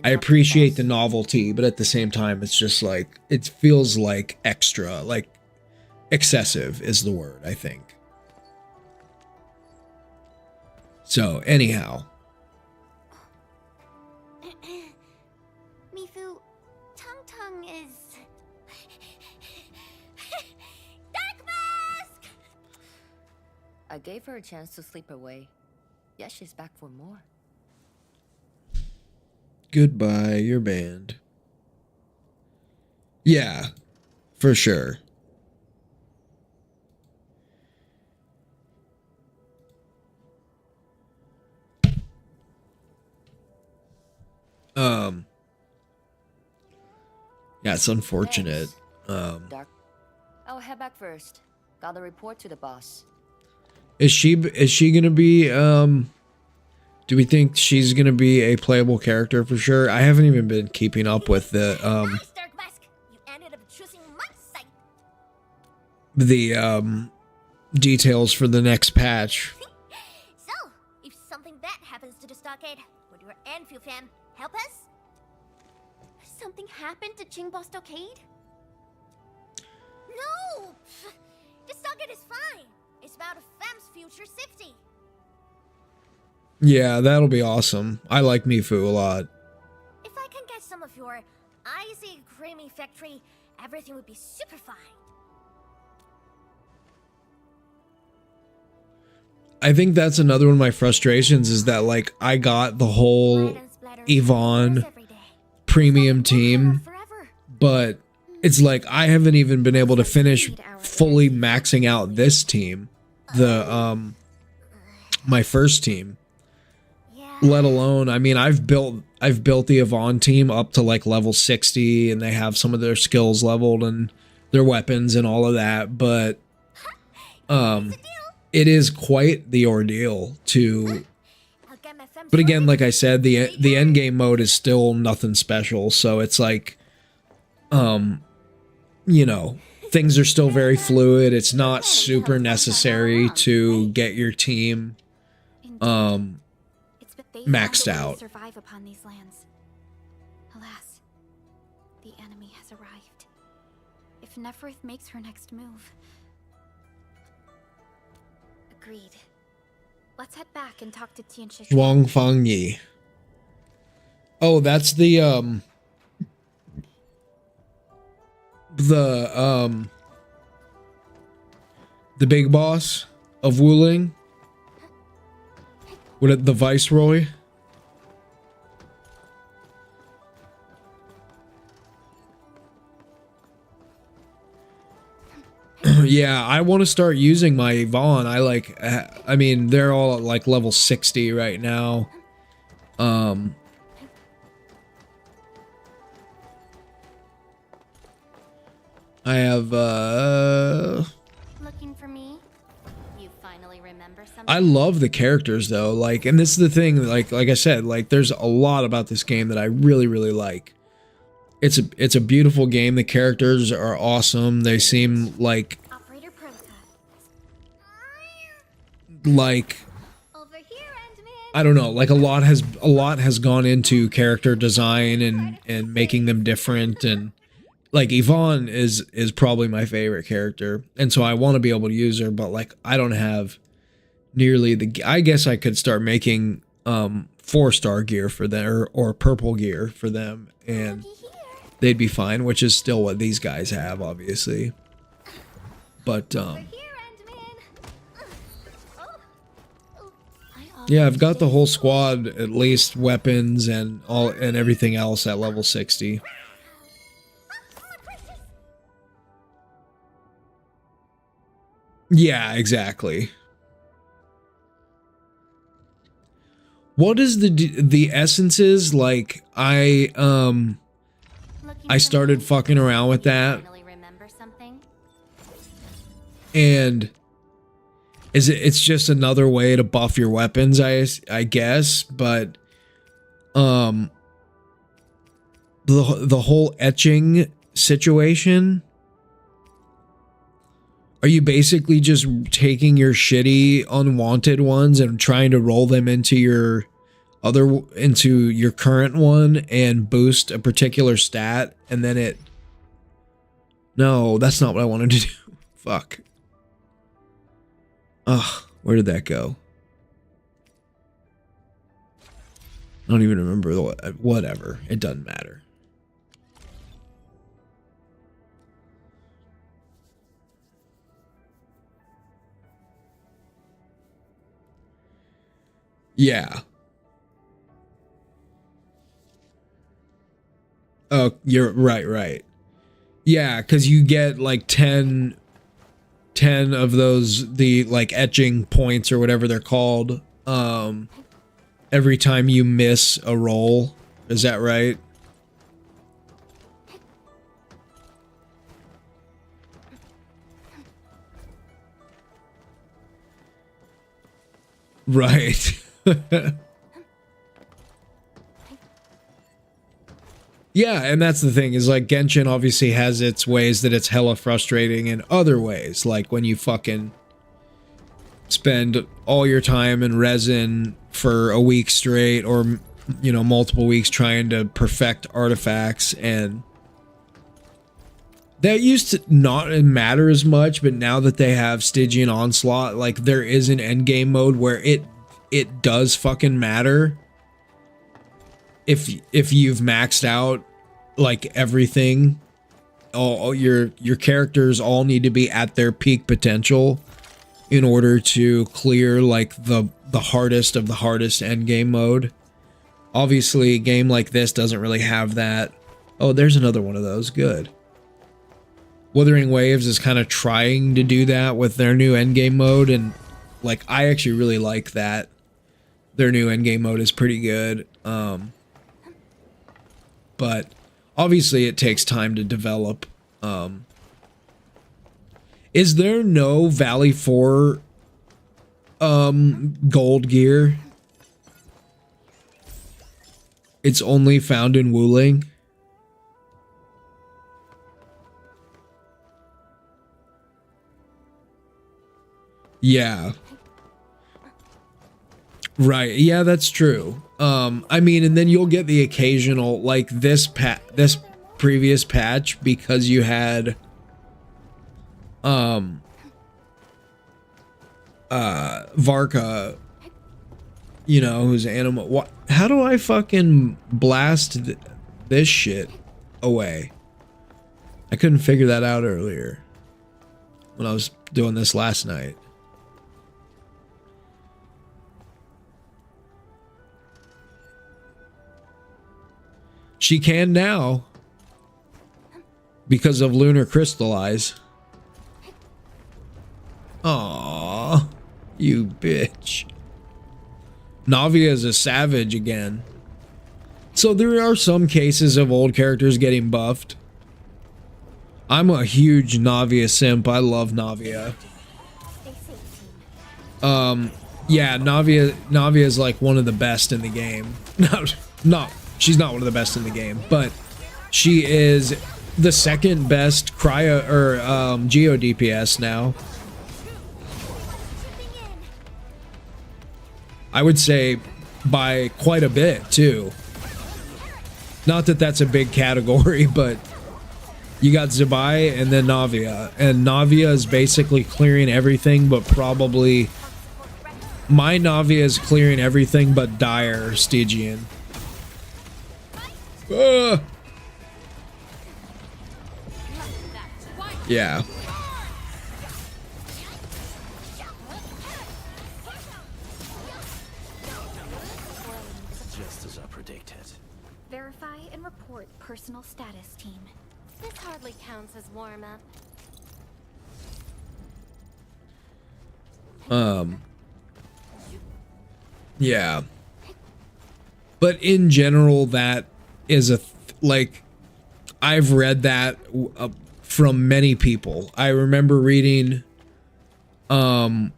A: appreciate the novelty, but at the same time, it's just like, it feels like extra, like excessive is the word, I think. So anyhow,
D: Mifu, Tung Tung is Dark Mask.
E: I gave her a chance to sleep away. Yes, she's back for more.
A: goodbye, you're banned. Yeah, for sure. Yeah, it's unfortunate.
E: Dark. I'll head back first. Gotta report to the boss.
A: Is she gonna be do we think she's gonna be a playable character for sure? I haven't even been keeping up with the
D: Nice, Dark Mask. You ended up choosing my side.
A: the details for the next patch.
D: So, if something bad happens to the stockade, would your Anfield fam help us? Something happened to Qingbo Stockade? No! The stockade is fine. It's about a fam's future safety.
A: Yeah, that'll be awesome. I like Mifu a lot.
D: If I can get some of your icy creamy factory, everything would be super fine.
A: I think that's another one of my frustrations is that like I got the whole Yvonne premium team, but it's like I haven't even been able to finish fully maxing out this team, the my first team, let alone, I mean, I've built the Yvonne team up to like level 60 and they have some of their skills leveled and their weapons and all of that, but it is quite the ordeal to. But again, like I said, the end game mode is still nothing special, so it's like, you know, things are still very fluid. It's not super necessary to get your team maxed out.
D: Survive upon these lands. Alas, the enemy has arrived. If Neferth makes her next move. Agreed. Let's head back and talk to Tian Shi.
A: Zhuang Fang Yi. Oh, that's the big boss of Wuling. What, the Viceroy? Yeah, I want to start using my Yvonne. I mean, they're all at like level 60 right now. I have
D: Looking for me? You finally remember something?
A: I love the characters though, like, and this is the thing, like I said, like there's a lot about this game that I really like. It's a beautiful game. The characters are awesome. They seem like
D: Operator Prototype. Over here, Ant-Man.
A: I don't know, like a lot has gone into character design and making them different, and like Yvonne is probably my favorite character, and so I want to be able to use her, but like I don't have nearly the. I guess I could start making 4-star gear for them or purple gear for them, and they'd be fine, which is still what these guys have, obviously. But yeah, I've got the whole squad, at least weapons and all and everything else at level 60. Yeah, exactly. What is the essences like? I started fucking around with that, and it's just another way to buff your weapons, I guess, but the whole etching situation? Are you basically just taking your shitty unwanted ones and trying to roll them into your current one and boost a particular stat and then it... No, that's not what I wanted to do. Fuck. Ugh, where did that go? I don't even remember whatever. It doesn't matter. Yeah. Oh, you're right. Yeah, because you get like 10 of those, the like etching points or whatever they're called, every time you miss a roll. Is that right? Right. Yeah, and that's the thing, is like Genshin obviously has its ways that it's hella frustrating in other ways, like when you fucking spend all your time in resin for a week straight, or, you know, multiple weeks trying to perfect artifacts, and that used to not matter as much, but now that they have Stygian Onslaught, like there is an endgame mode where it does fucking matter if you've maxed out like everything. All your characters all need to be at their peak potential in order to clear like the hardest of the hardest endgame mode. Obviously a game like this doesn't really have that. Oh, there's another one of those. Good. Wuthering Waves is kind of trying to do that with their new endgame mode, and like I actually really like that. Their new endgame mode is pretty good. But obviously it takes time to develop. Is there no Valley 4 gold gear? It's only found in Wuling? Yeah. Right. Yeah, that's true. I mean, and then you'll get the occasional, like this previous patch, because you had Varka, you know, who's animal. How do I fucking blast this shit away? I couldn't figure that out earlier when I was doing this last night. She can now because of Lunar Crystallize. Aww, you bitch. Navia is a savage again. So there are some cases of old characters getting buffed. I'm a huge Navia simp. I love Navia. Yeah, Navia is like one of the best in the game. No, she's not one of the best in the game, but she is the second best cryo or geo DPS now. I would say by quite a bit too. Not that that's a big category, but you got Zabai and then Navia, and Navia is basically clearing everything, but probably my Navia is clearing everything but Dire Stygian. Yeah.
B: Just as I predicted.
F: Verify and report personal status, team.
D: This hardly counts as warm-up.
A: Yeah. But in general, that is like, I've read that from many people. I remember reading someone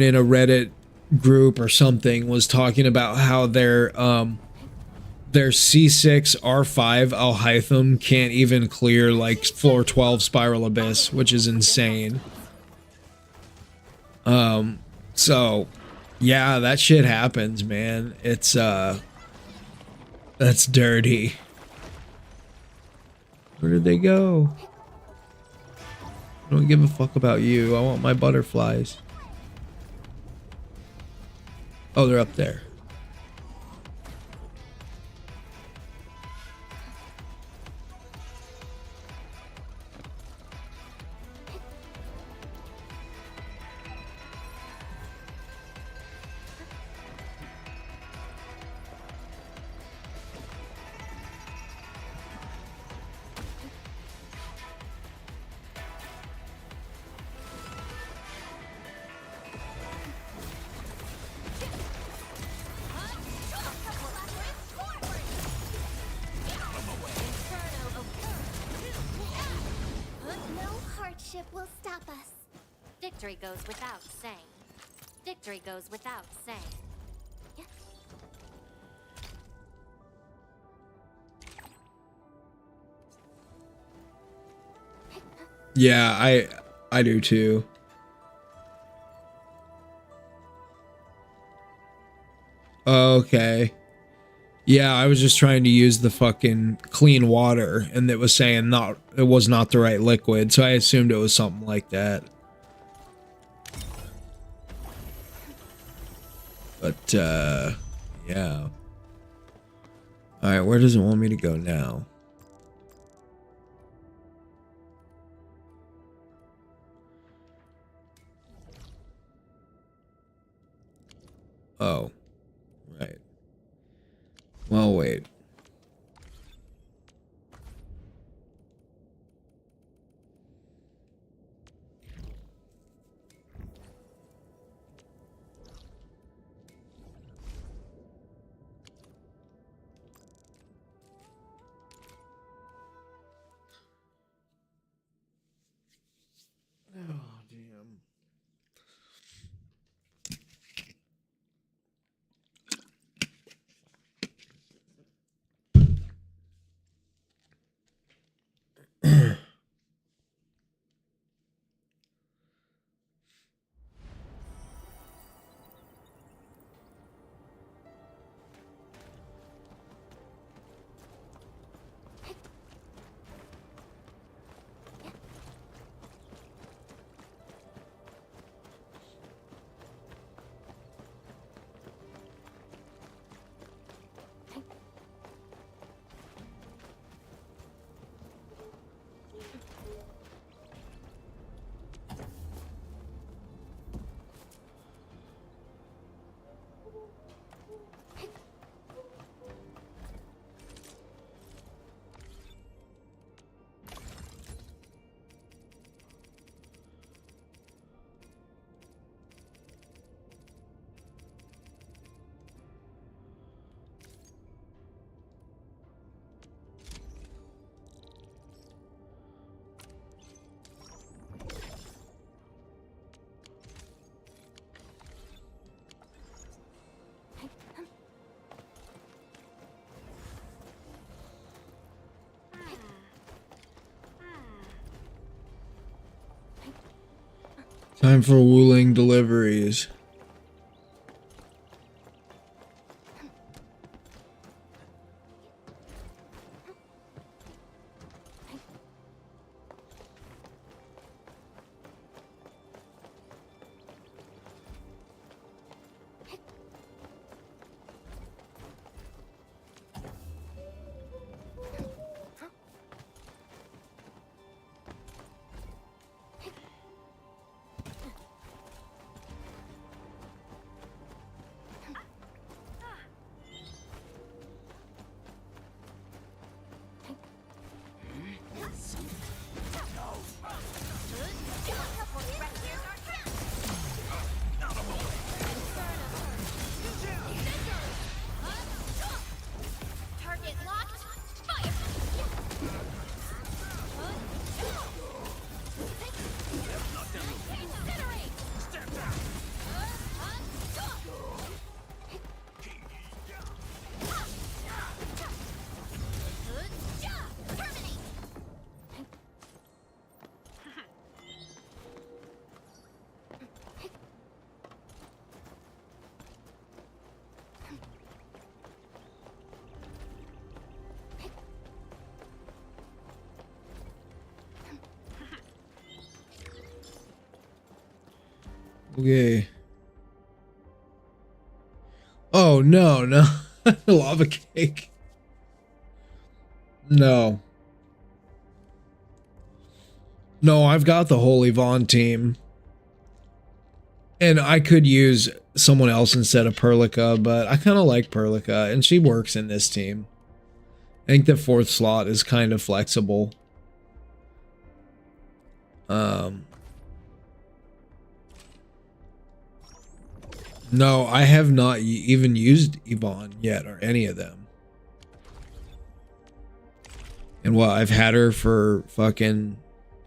A: in a Reddit group or something was talking about how their their C6 R5 Alhytham can't even clear like floor 12 Spiral Abyss, which is insane. So yeah, that shit happens, man. It's that's dirty. Where did they go? I don't give a fuck about you. I want my butterflies. Oh, they're up there.
D: No hardship will stop us.
G: Victory goes without saying. Victory goes without saying.
A: Yeah, I do too. Okay. Yeah, I was just trying to use the fucking clean water and it was saying it was not the right liquid, so I assumed it was something like that. But yeah. Alright, where does it want me to go now? Oh. Right. Well, wait. Oh, damn. Time for Wuling deliveries. Okay. Oh, no, no. Lava cake. No. No, I've got the Holy Vaughn team. And I could use someone else instead of Perlica, but I kind of like Perlica, and she works in this team. I think the fourth slot is kind of flexible. No, I have not even used Yvonne yet, or any of them. And what, I've had her for fucking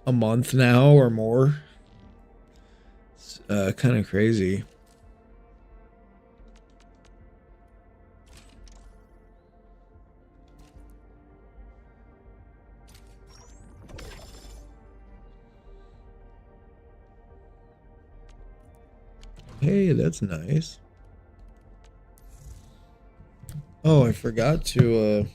A: a month now or more. It's kind of crazy. Hey, that's nice. Oh, I forgot to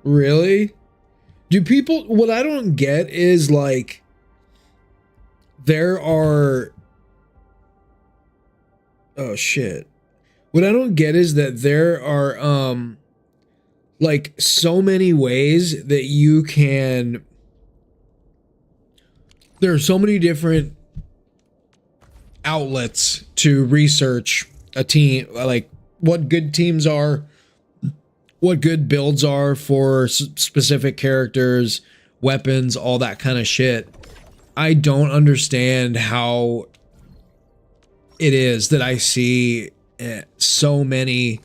A: Really? Do people, what I don't get is like there are, oh shit. What I don't get is that there are like so many ways that you can, there are so many different outlets to research a team, like what good teams are, what good builds are for specific characters, weapons, all that kind of shit. I don't understand how it is that I see so many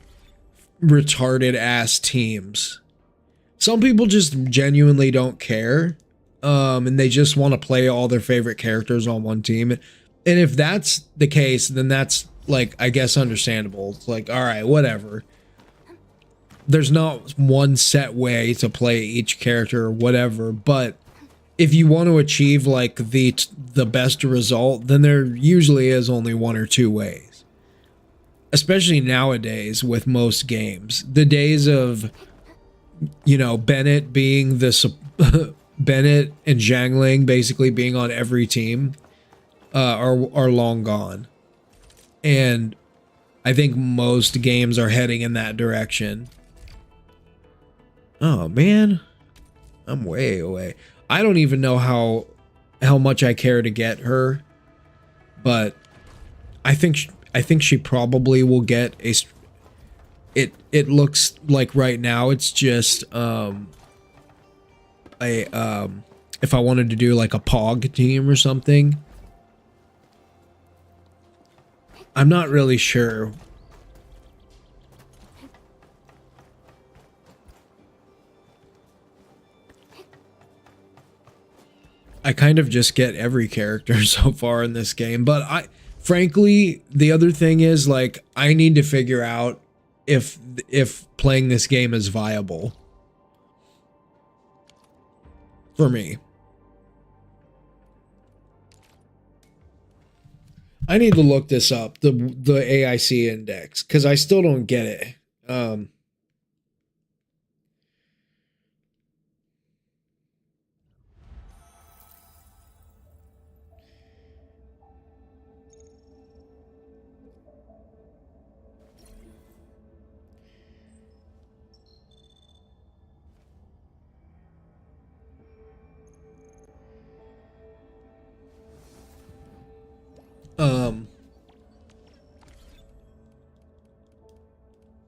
A: retarded ass teams. Some people just genuinely don't care, and they just want to play all their favorite characters on one team. And if that's the case, then that's like, I guess, understandable. It's like, all right, whatever. There's not one set way to play each character or whatever, but if you want to achieve like the best result, then there usually is only one or two ways. Especially nowadays with most games. The days of, you know, Bennett being the Bennett and Zhangling basically being on every team are long gone. And I think most games are heading in that direction. Oh man, I'm way away. I don't even know how much I care to get her, but I think she probably will get a. It looks like right now it's just if I wanted to do like a Pog team or something. I'm not really sure. I kind of just get every character so far in this game, but frankly, the other thing is like I need to figure out if playing this game is viable for me. I need to look this up, the AIC index, because I still don't get it.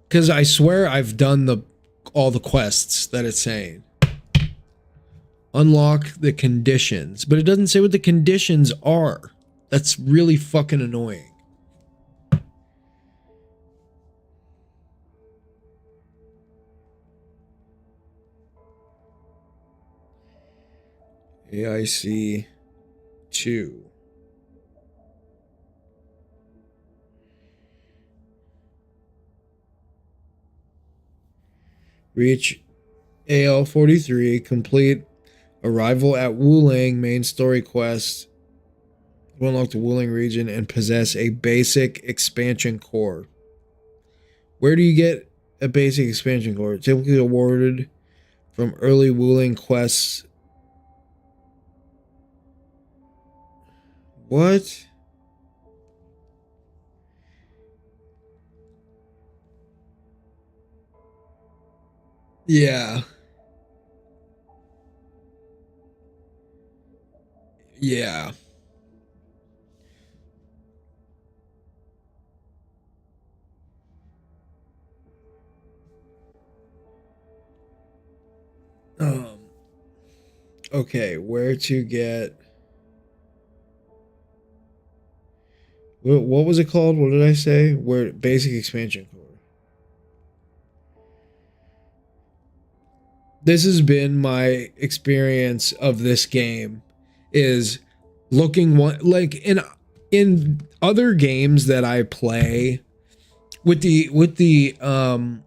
A: Because I swear I've done all the quests that it's saying. Unlock the conditions, but it doesn't say what the conditions are. That's really fucking annoying. AIC 2. Reach AL 43, complete arrival at Wuling main story quest, unlock the Wuling region and possess a basic expansion core. Where do you get a basic expansion core? Typically awarded from early Wuling quests. What? Yeah. Yeah. Um, okay, where to get... What was it called? What did I say? Where basic expansion core. This has been my experience of this game, is looking one like in other games that I play, with the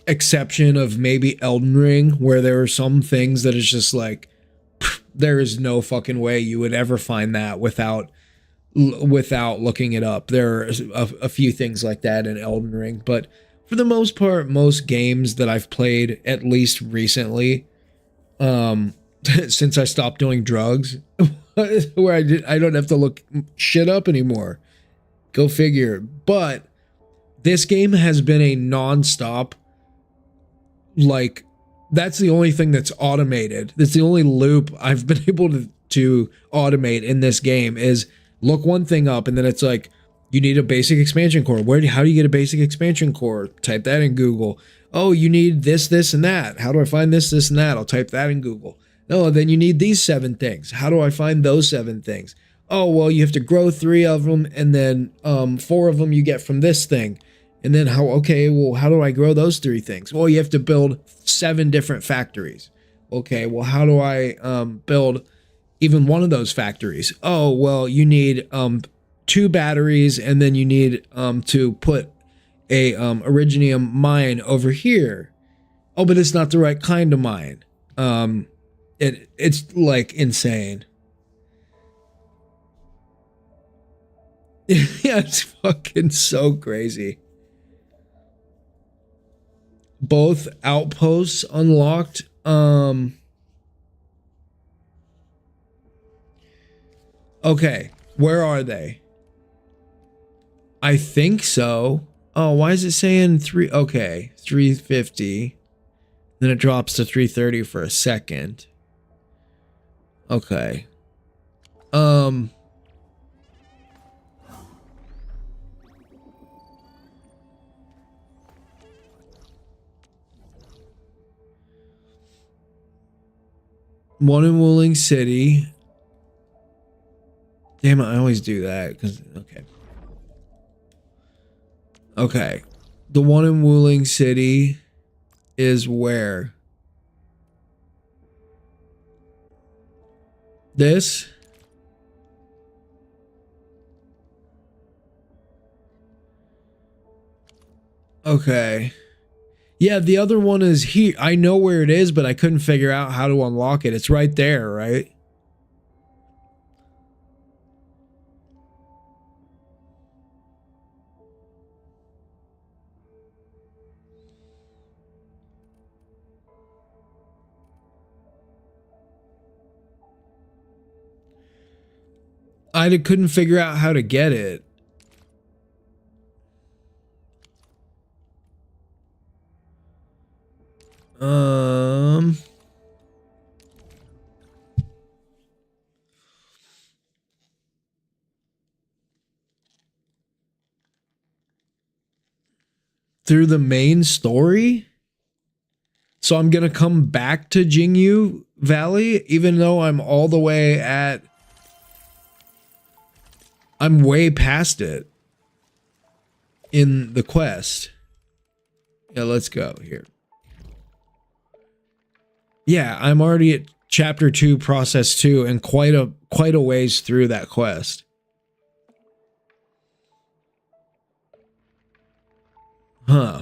A: exception of maybe Elden Ring, where there are some things that is just like, there is no fucking way you would ever find that without looking it up. There are a few things like that in Elden Ring, but for the most part, most games that I've played, at least recently, since I stopped doing drugs, where I don't have to look shit up anymore. Go figure. But this game has been a non-stop, like, that's the only thing that's automated. That's the only loop I've been able to automate in this game, is look one thing up and then it's like, you need a basic expansion core. How do you get a basic expansion core? Type that in Google. Oh, you need this, this, and that. How do I find this, this, and that? I'll type that in Google. Oh, then you need these 7 things. How do I find those 7 things? Oh, well, you have to grow 3 of them, and then 4 of them you get from this thing. And then how do I grow those 3 things? Well, you have to build 7 different factories. Okay, well, how do I build even one of those factories? Oh, well, you need 2 batteries, and then you need to put a Iridium mine over here. Oh, but it's not the right kind of mine. It's like insane. Yeah, it's fucking so crazy. Both outposts unlocked. Okay, where are they? I think so. Oh, why is it saying 3? Okay, 350. Then it drops to 330 for a second. Okay. One in Wuling City. Damn it, I always do that. Okay. Okay. The one in Wuling City is where? This? Okay. Yeah, the other one is here. I know where it is, but I couldn't figure out how to unlock it. It's right there, right? I couldn't figure out how to get it. Through the main story? So I'm gonna come back to Jingyu Valley, even though I'm all the way at... I'm way past it in the quest. Yeah, let's go here. Yeah, I'm already at chapter 2, process 2, and quite a ways through that quest. Huh.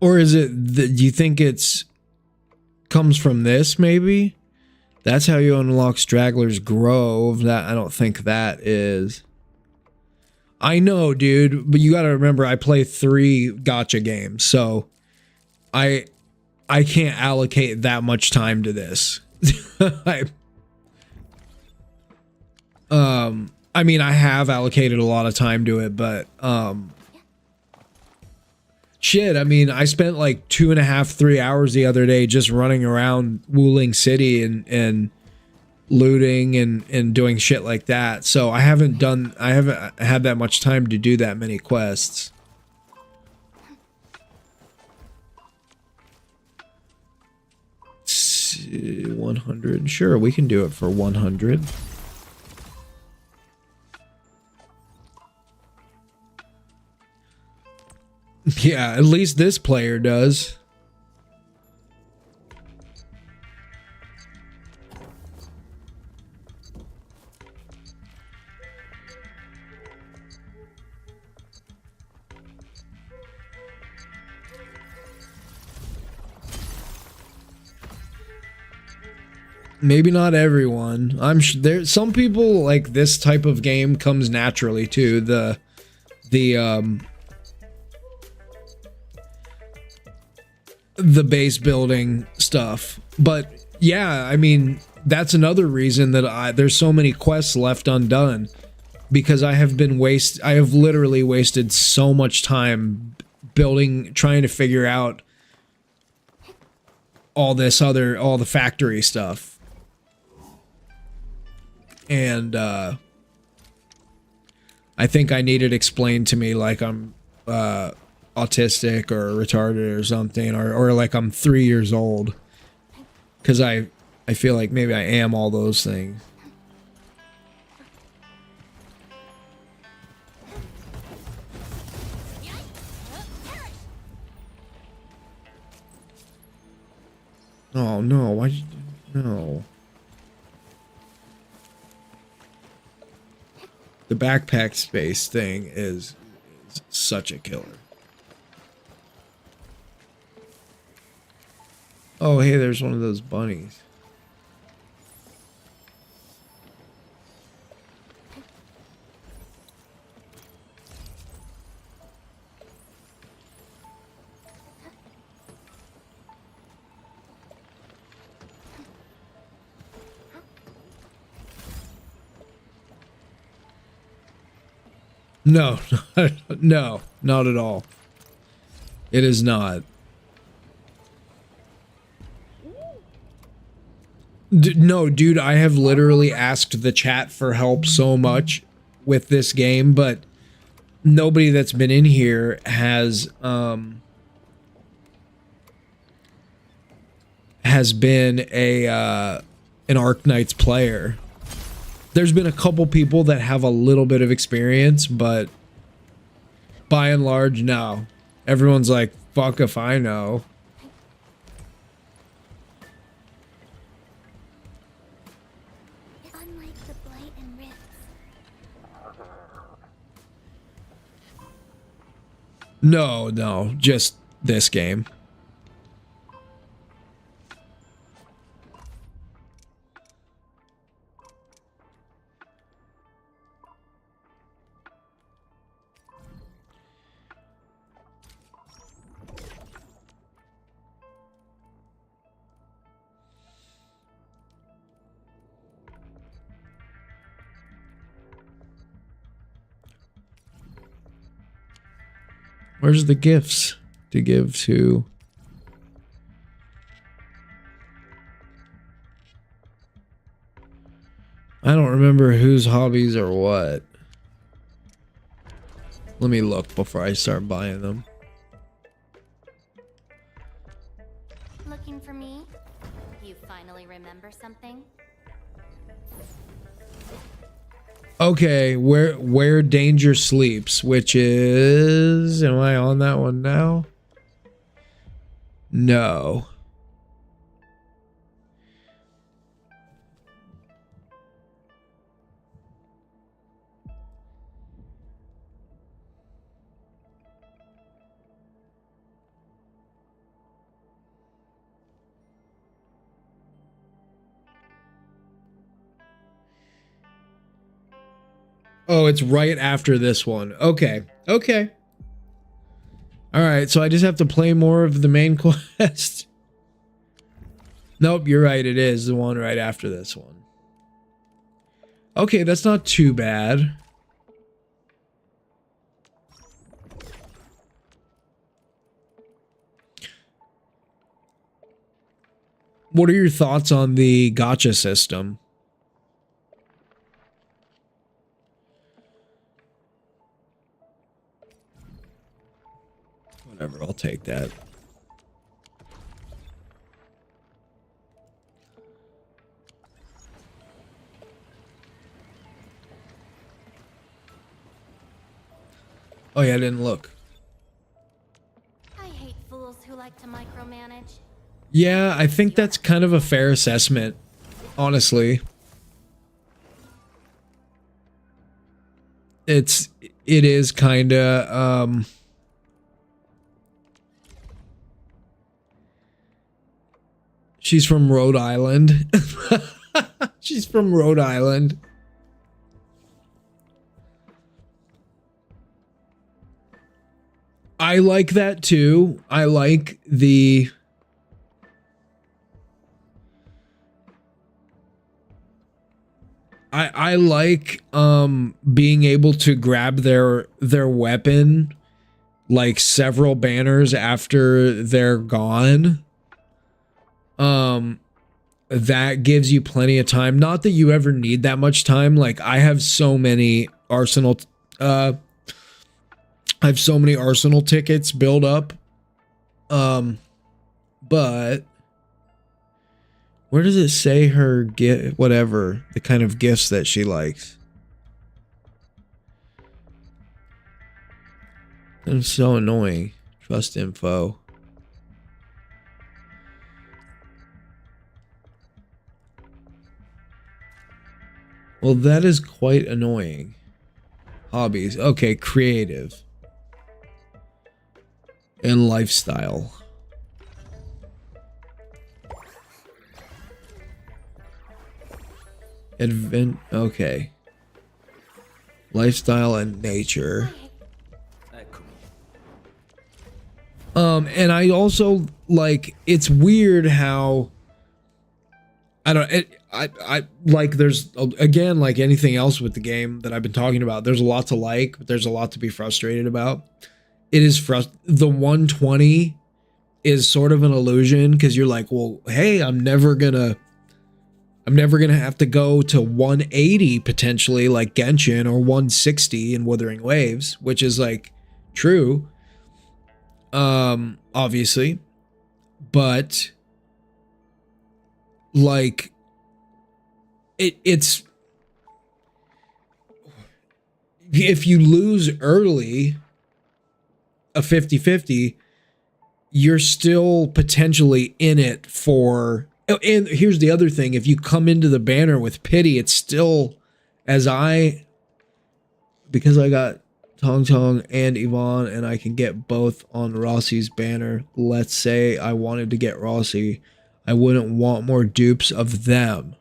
A: Or is it that you think it's comes from this maybe? That's how you unlock Straggler's Grove. That I don't think that is. I know, dude, but you got to remember I play 3 gacha games, so I can't allocate that much time to this. I mean, I have allocated a lot of time to it, but shit, I mean, I spent like 2.5, 3 hours the other day just running around Wuling City and looting and doing shit like that. So I haven't had that much time to do that many quests. Let's see, 100. Sure, we can do it for 100. Yeah, at least this player does. Maybe not everyone. I'm sure there some people like this type of game comes naturally too. The base building stuff. But yeah, I mean, that's another reason that there's so many quests left undone, because I have literally wasted so much time trying to figure out all the factory stuff. And I think I need it explained to me like I'm autistic or retarded or something, or like I'm 3 years old, because I feel like maybe I am all those things. Oh no, why'd you no. The backpack space thing is such a killer. Oh, hey, there's one of those bunnies. No, no, not at all. It is not. No, dude, I have literally asked the chat for help so much with this game, but nobody that's been in here has been an Arknights player. There's been a couple people that have a little bit of experience, but by and large, no. Everyone's like, fuck if I know.
D: Unlike the blight and rifts.
A: No, just this game. Where's the gifts to give to? I don't remember whose hobbies are what. Let me look before I start buying them.
G: Looking for me? You finally remember something?
A: Okay, where danger sleeps, which is, am I on that one now? No. Oh, it's right after this one. Okay. Okay. All right, so I just have to play more of the main quest. Nope, you're right. It is the one right after this one. Okay, that's not too bad. What are your thoughts on the gacha system? Whatever, I'll take that. Oh yeah, I didn't look.
G: I hate fools who like to micromanage.
A: Yeah, I think that's kind of a fair assessment, honestly. It is kind of she's from Rhode Island. She's from Rhode Island. I like that too. I like the I like being able to grab their weapon like several banners after they're gone. That gives you plenty of time. Not that you ever need that much time. Like I have so many Arsenal tickets build up. But where does it say her get whatever the kind of gifts that she likes? It's so annoying. Trust info. Well, that is quite annoying. Hobbies. Okay, creative. And lifestyle. Okay. Lifestyle and nature. And I also like it's weird how I like there's again like anything else with the game that I've been talking about, there's a lot to like, but there's a lot to be frustrated about. It is the 120 is sort of an illusion because you're like, well, hey, I'm never gonna have to go to 180 potentially like Genshin or 160 in Wuthering Waves, which is like true. Obviously, but like it's if you lose early a 50-50, you're still potentially in it for. And here's the other thing, if you come into the banner with pity, it's still, because I got Tong Tong and Yvonne and I can get both on Rossi's banner. Let's say I wanted to get Rossi, I wouldn't want more dupes of them.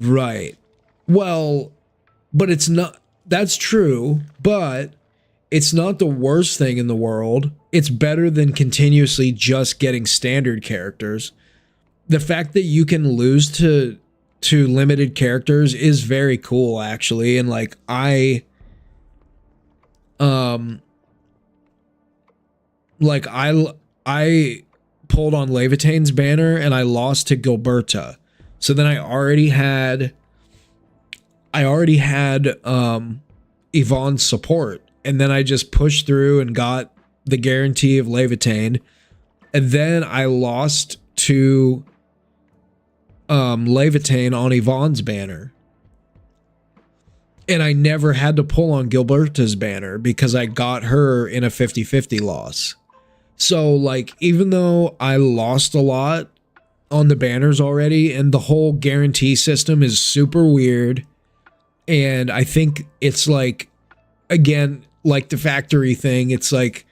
A: Right. Well, but it's not, that's true, but it's not the worst thing in the world. It's better than continuously just getting standard characters. The fact that you can lose to limited characters is very cool, actually. And like I pulled on Levitane's banner and I lost to Gilberta. So then I already had Yvonne's support, and then I just pushed through and got the guarantee of Levitane, and then I lost to Levitane on Yvonne's banner. And I never had to pull on Gilberta's banner because I got her in a 50-50 loss. So like, even though I lost a lot on the banners already, and the whole guarantee system is super weird, and I think it's like, again, like the factory thing, it's like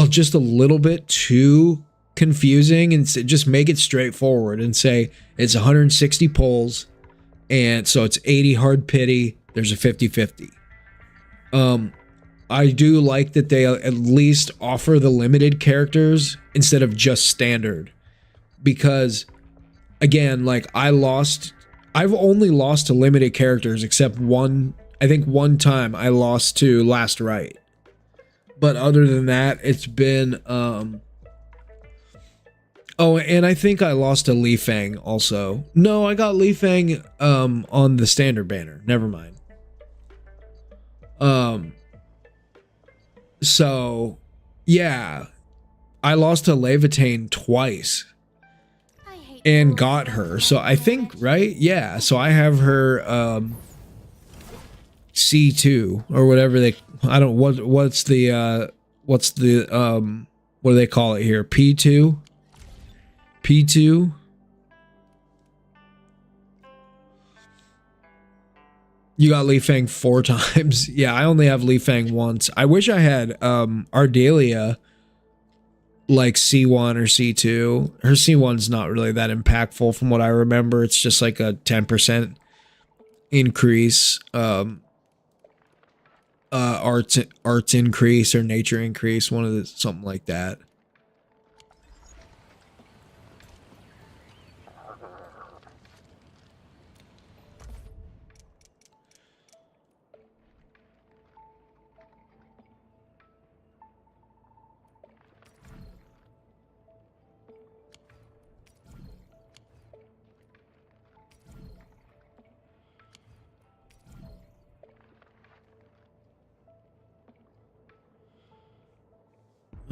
A: just a little bit too confusing, and just make it straightforward and say it's 160 pulls, and so it's 80 hard pity there's a 50-50. I do like that they at least offer the limited characters instead of just standard, because again, like I've only lost to limited characters except one. I think one time I lost to Last Rite, but other than that, it's been oh, and I think I lost to Li Fang also. No, I got Li Fang on the standard banner. Never mind. So yeah, I lost to Levitane twice and got her. So I think, right? Yeah, so I have her C2 or whatever what's the what do they call it here? P2? P2? You got Li Fang 4 times. Yeah, I only have Li Fang once. I wish I had Ardelia like C1 or C2. Her C1's not really that impactful from what I remember. It's just like a 10% increase, arts increase or nature increase, something like that.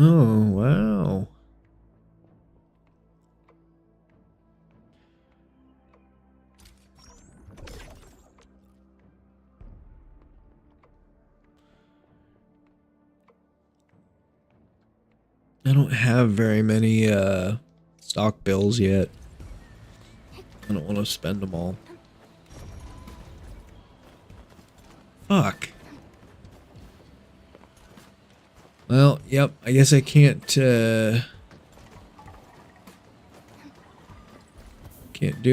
A: Oh, wow. I don't have very many stock bills yet. I don't want to spend them all. Fuck. Well, yep, I guess I can't do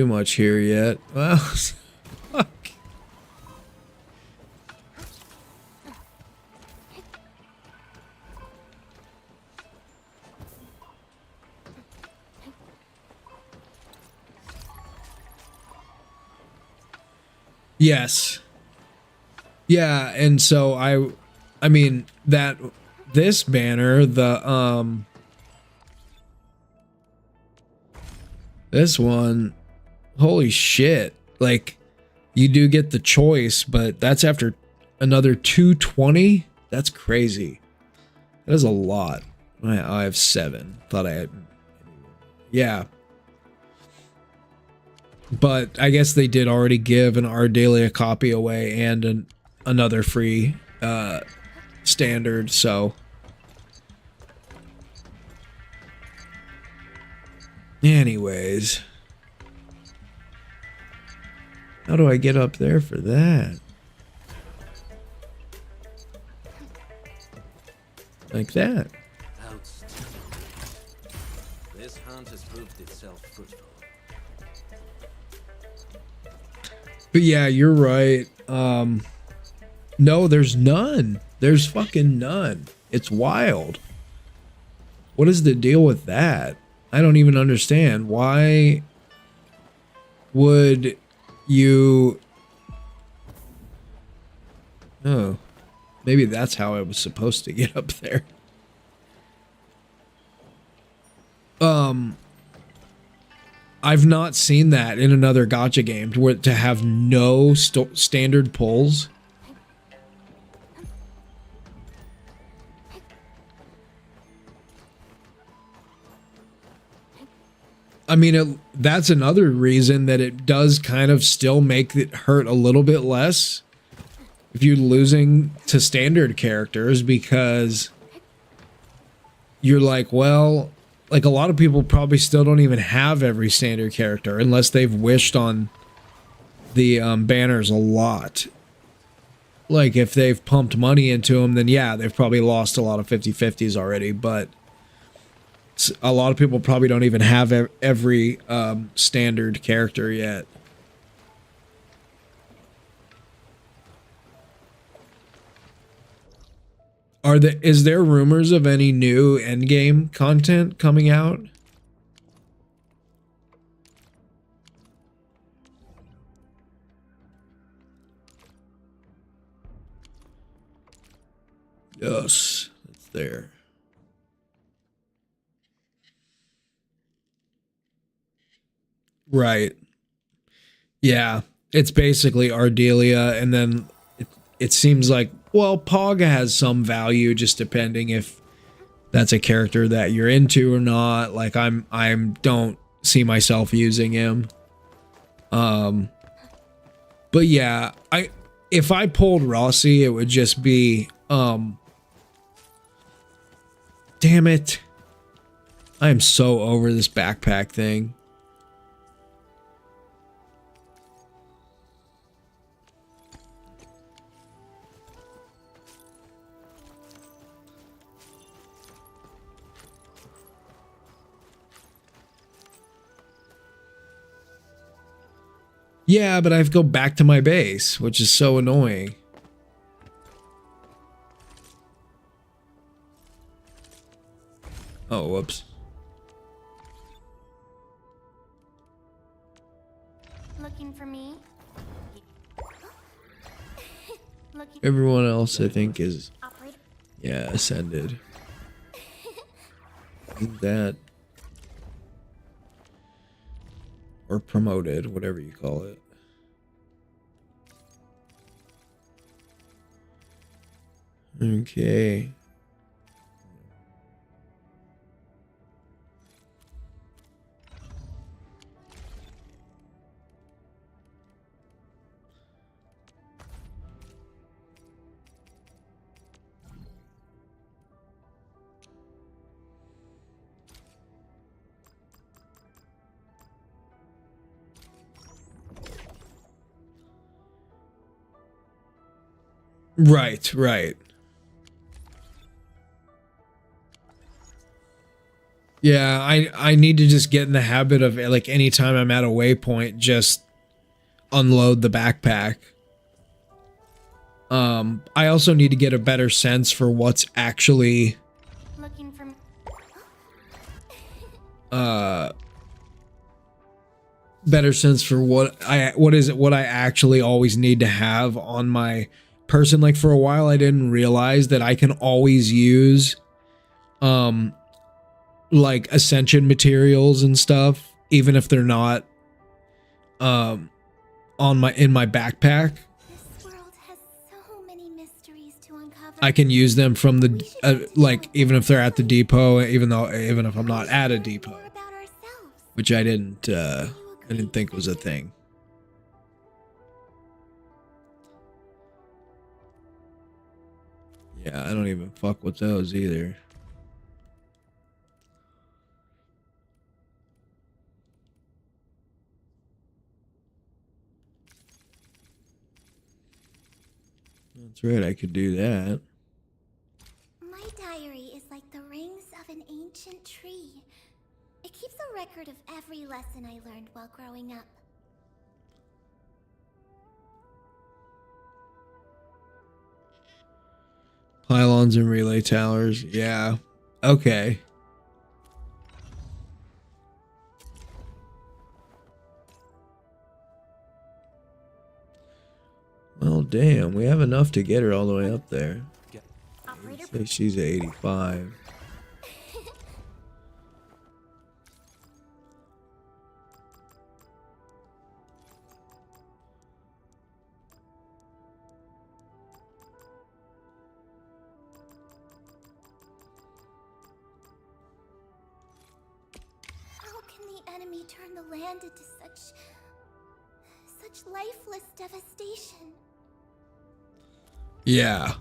A: much here yet. Well, fuck. Yes. Yeah, and so I mean that this banner, this one, holy shit, like you do get the choice, but that's after another 220. That's crazy. That is a lot. I have 7. Thought I had, yeah, but I guess they did already give an Ardelia copy away and another free standard, so anyways, how do I get up there for that? Like that.
B: This hunt has proved itself fruitful.
A: But yeah, you're right. No, there's none. There's fucking none. It's wild. What is the deal with that? I don't even understand. Why would you... Oh, maybe that's how I was supposed to get up there. I've not seen that in another gacha game to have no standard pulls. I mean, that's another reason that it does kind of still make it hurt a little bit less if you're losing to standard characters, because you're like, well, like a lot of people probably still don't even have every standard character unless they've wished on the banners a lot. Like if they've pumped money into them, then yeah, they've probably lost a lot of 50-50s already, but a lot of people probably don't even have every standard character yet. Is there rumors of any new endgame content coming out? Yes, it's there. Right. Yeah, it's basically Ardelia, and then it seems like, well, Pog has some value, just depending if that's a character that you're into or not. Like I'm don't see myself using him. But yeah, if I pulled Rossi, it would just be damn it. I am so over this backpack thing. Yeah, but I have to go back to my base, which is so annoying. Oh, whoops.
G: Looking for me? Looking.
A: Everyone else, I think, is,
D: Operator.
A: yeah, ascended. Isn't that? Or promoted, whatever you call it. Okay. Right, right. Yeah, I need to just get in the habit of, like, anytime I'm at a waypoint, just unload the backpack. I also need to get a better sense for what's actually
G: Looking for me.
A: better sense for what I actually always need to have on my person. Like, for a while I didn't realize that I can always use like ascension materials and stuff, even if they're not in my backpack.
D: This world has so many mysteries to uncover.
A: I can use them from the like, even if they're at the depot, even if I'm not at a depot,
D: More about ourselves.
A: which I didn't think was a thing. Yeah, I don't even fuck with those either. That's right, I could do that.
D: My diary is like the rings of an ancient tree. It keeps a record of every lesson I learned while growing up.
A: Pylons and relay towers. Yeah. Okay. Well, damn. We have enough to get her all the way up there.
D: Operator.
A: Say she's at 85.
D: How can the enemy turn the land into such lifeless devastation?
A: Yeah.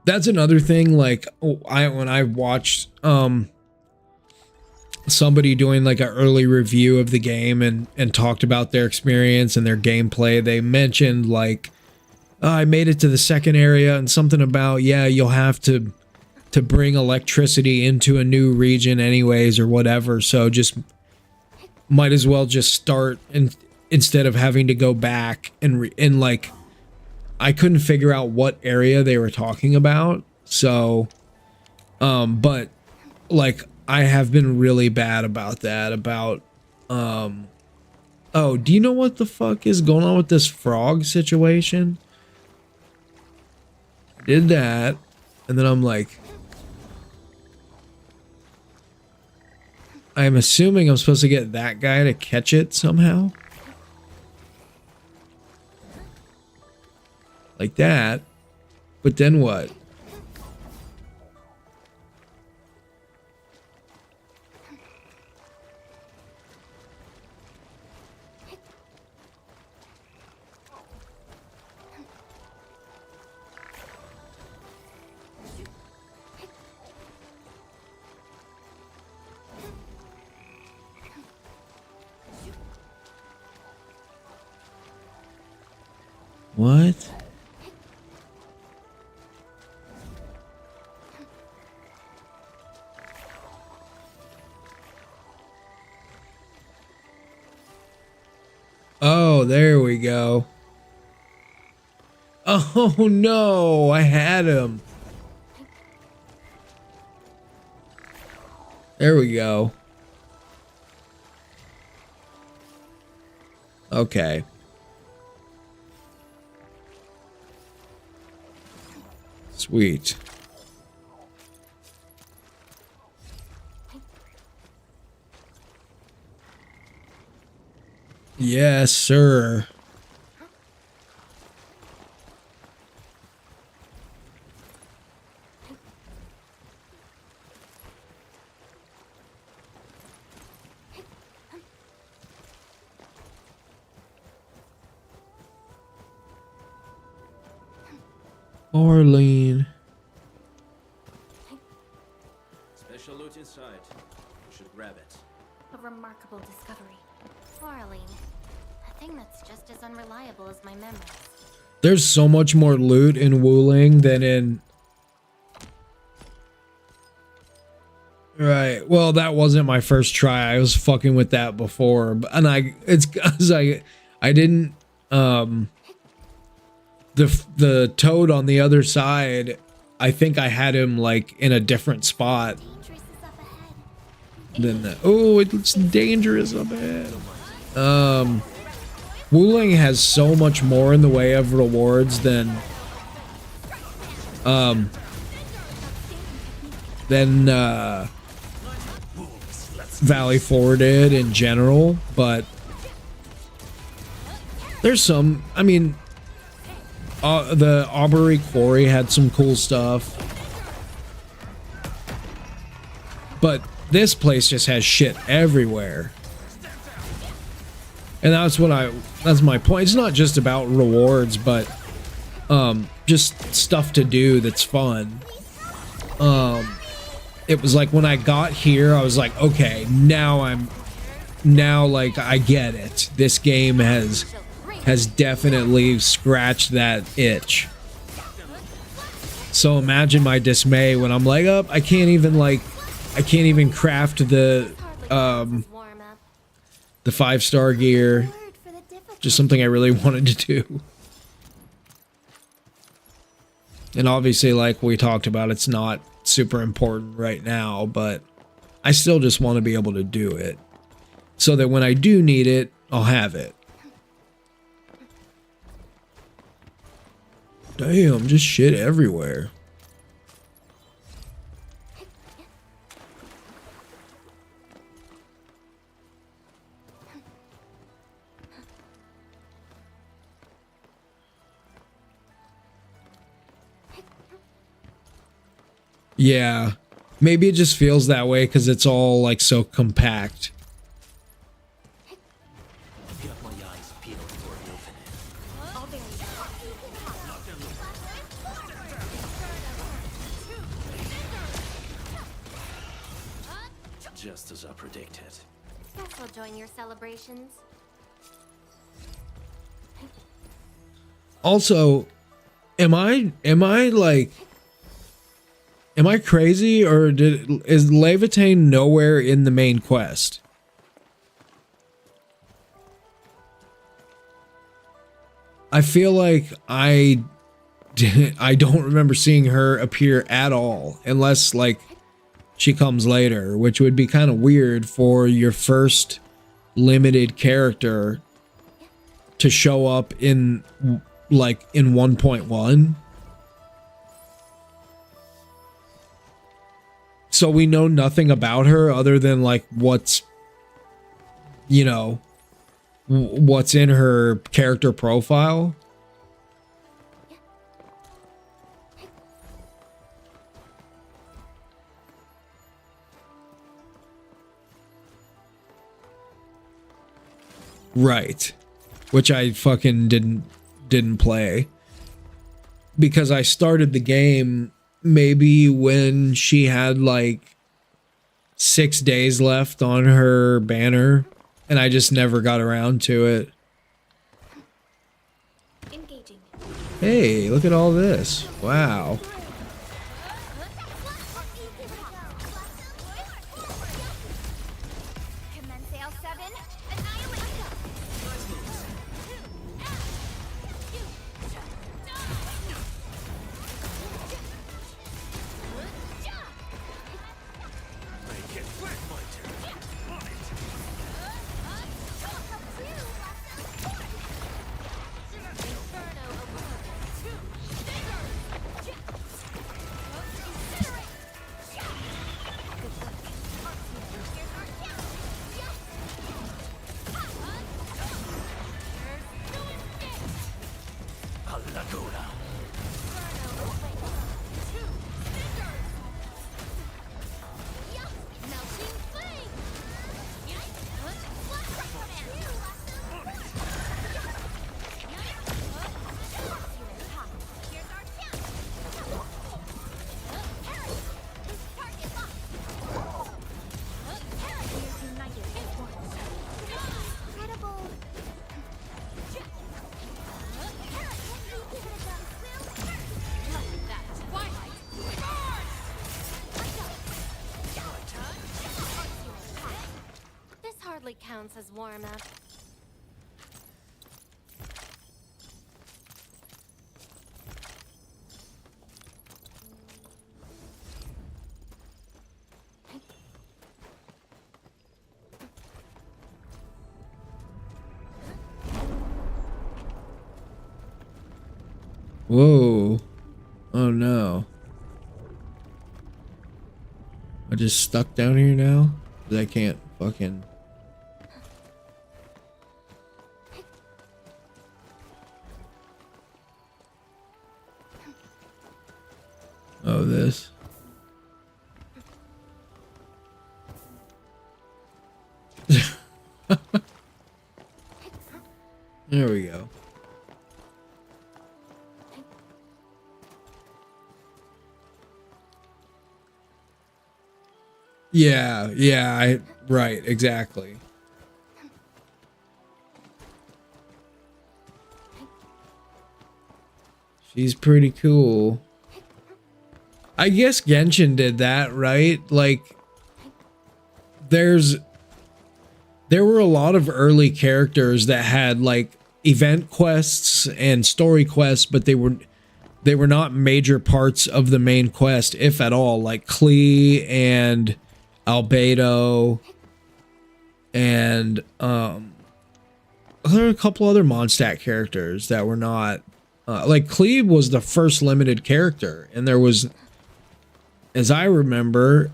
A: That's another thing, like, when I watched somebody doing like an early review of the game and talked about their experience and their gameplay, they mentioned like, I made it to the second area, and something about, yeah, you'll have to bring electricity into a new region anyways or whatever, so just might as well just start instead of having to go back and like, I couldn't figure out what area they were talking about, So, but like I have been really bad about that. Oh, do you know what the fuck is going on with this frog situation? Did that, and then I'm like, I'm assuming I'm supposed to get that guy to catch it somehow. Like that. But then what? What? Oh, there we go. Oh no, I had him. There we go. Okay. Sweet. Yes, sir. Orlean.
B: Special loot inside. You should grab it.
F: A remarkable discovery.
G: Orlean. A thing that's just as unreliable as my memories.
A: There's so much more loot in Wuling than in... Right. Well, that wasn't my first try. I was fucking with that before. And it's because I didn't... The toad on the other side, I think I had him like in a different spot than that. Oh, it's dangerous up ahead. Wuling has so much more in the way of rewards than Valley 4 did in general, but there's some, I mean, the Aubrey Quarry had some cool stuff, but this place just has shit everywhere. And that's my point. It's not just about rewards, but just stuff to do that's fun. It was like when I got here, I was like, okay, now like I get it. This game has definitely scratched that itch. So imagine my dismay when I'm like, oh, I can't even craft the 5-star gear. Just something I really wanted to do. And obviously, like we talked about, it's not super important right now, but I still just want to be able to do it so that when I do need it, I'll have it. Damn, just shit everywhere. Yeah, maybe it just feels that way because it's all like so compact.
B: Just as I predicted.
G: Guess I'll join your celebrations.
A: Also, am I crazy, or is Levitain nowhere in the main quest? I feel like I I don't remember seeing her appear at all, unless like she comes later, which would be kind of weird for your first limited character to show up in like in 1.1. So we know nothing about her other than like what's, you know, what's in her character profile. Right. Which I fucking didn't play. Because I started the game maybe when she had like 6 days left on her banner, and I just never got around to it.
F: Engaging.
A: Hey, look at all this. Wow.
D: Commence L7, annihilation.
G: This hardly counts as warm-up.
A: Whoa. Oh no. I just stuck down here now? 'Cause I can't fucking... Oh, this. There we go. Yeah, right, exactly. She's pretty cool. I guess Genshin did that, right? Like, there were a lot of early characters that had like event quests and story quests, but they were not major parts of the main quest, if at all, like Klee and Albedo, and there are a couple other Mondstadt characters that were not like Klee was the first limited character, and there was, as I remember,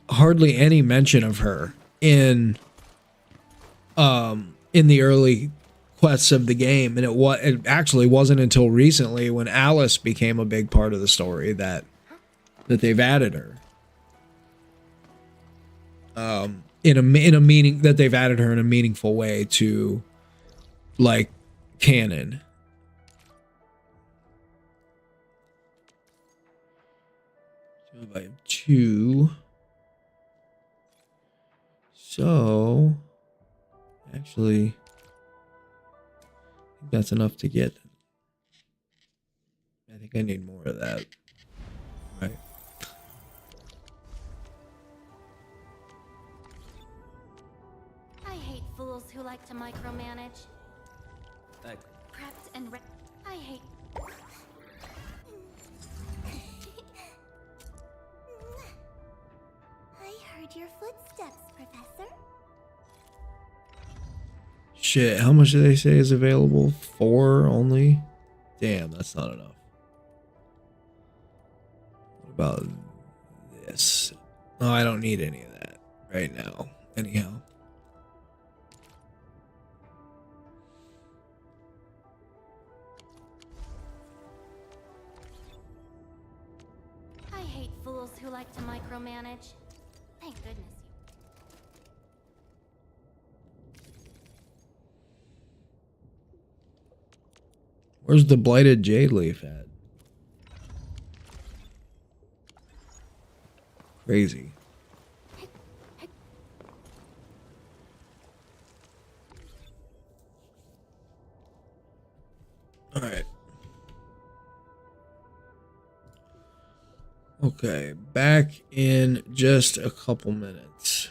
A: hardly any mention of her in the early quests of the game, and it actually wasn't until recently when Alice became a big part of the story that they've added her. In a meaning that they've added her in a meaningful way to like canon. So I have 2. So actually, I think that's enough to get. I think I need more of that. Right.
G: I hate fools who like to micromanage.
F: Prepped and ready.
G: I hate.
D: I heard your footsteps, Professor.
A: Shit, how much do they say is available? 4 only? Damn, that's not enough. What about this? Oh, I don't need any of that right now. Anyhow.
G: I hate fools who like to micromanage. Thank goodness you.
A: Where's the blighted jade leaf at? Crazy. All right. Okay, back in just a couple minutes.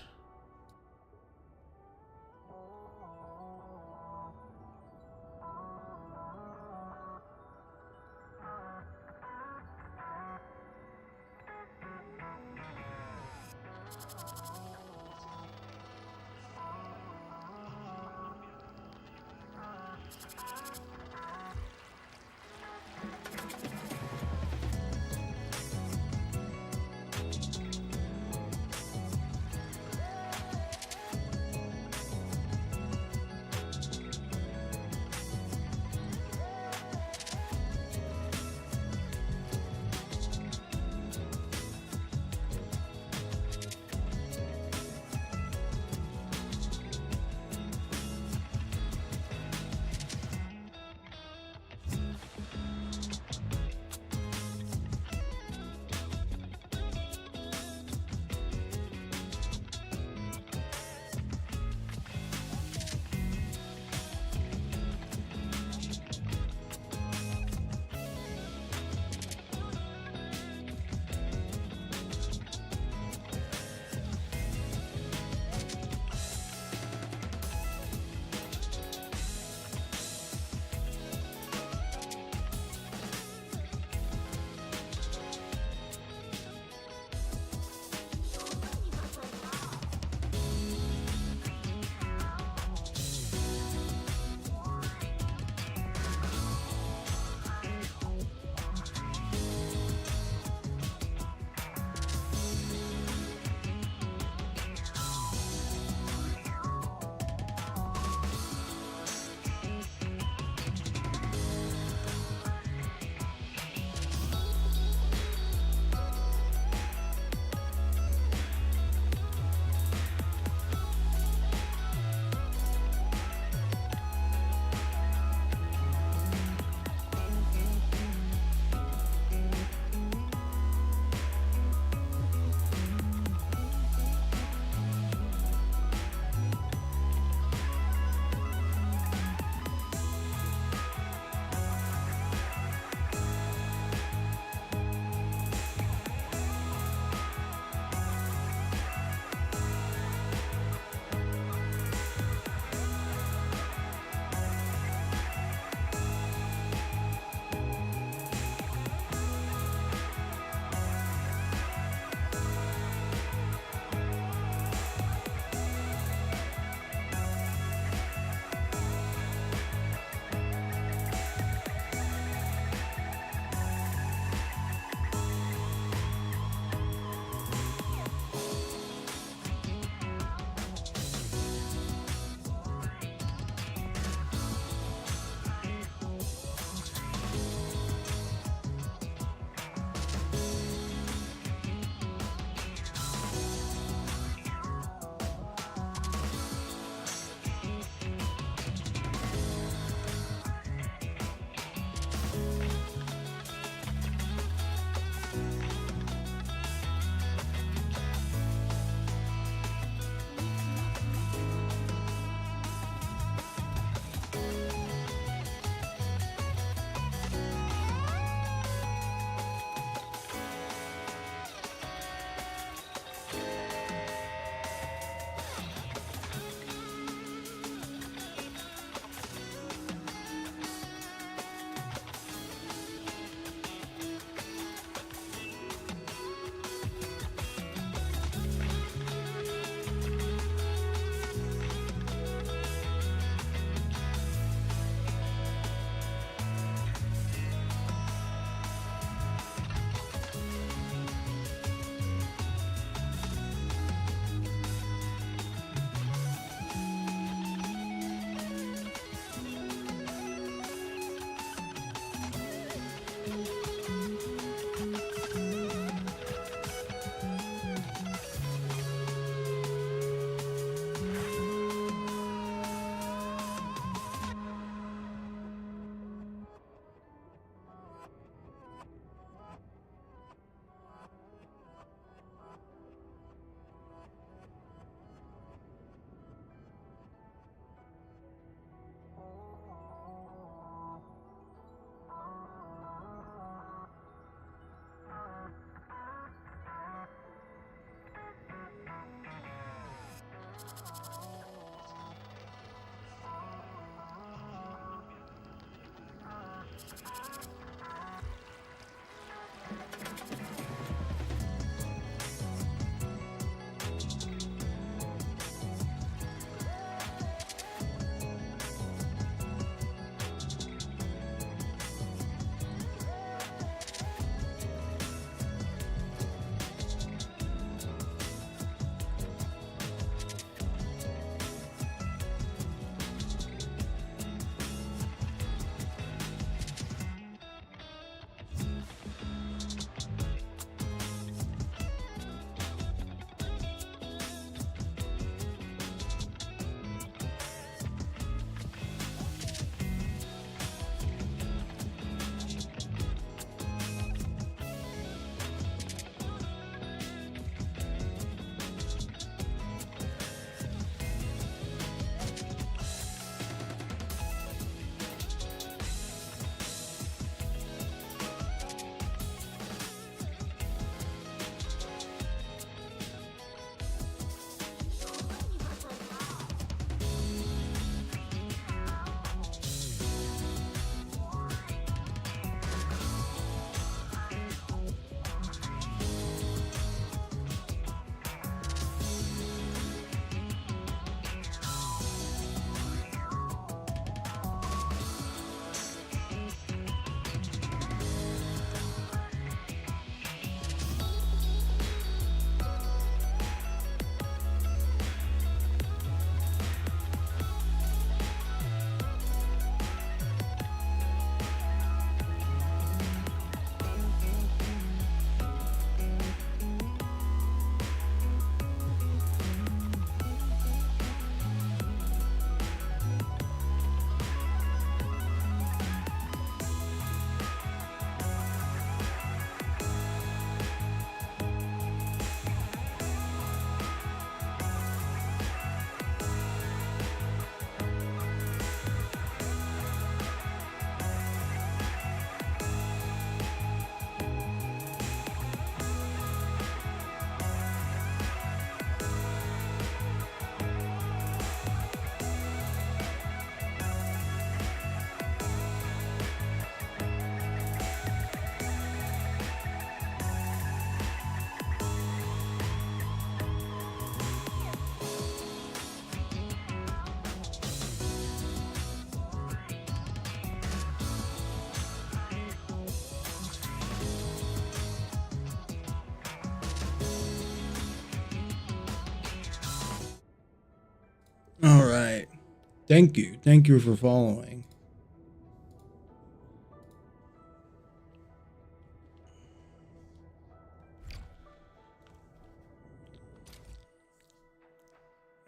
A: Thank you. Thank you for following.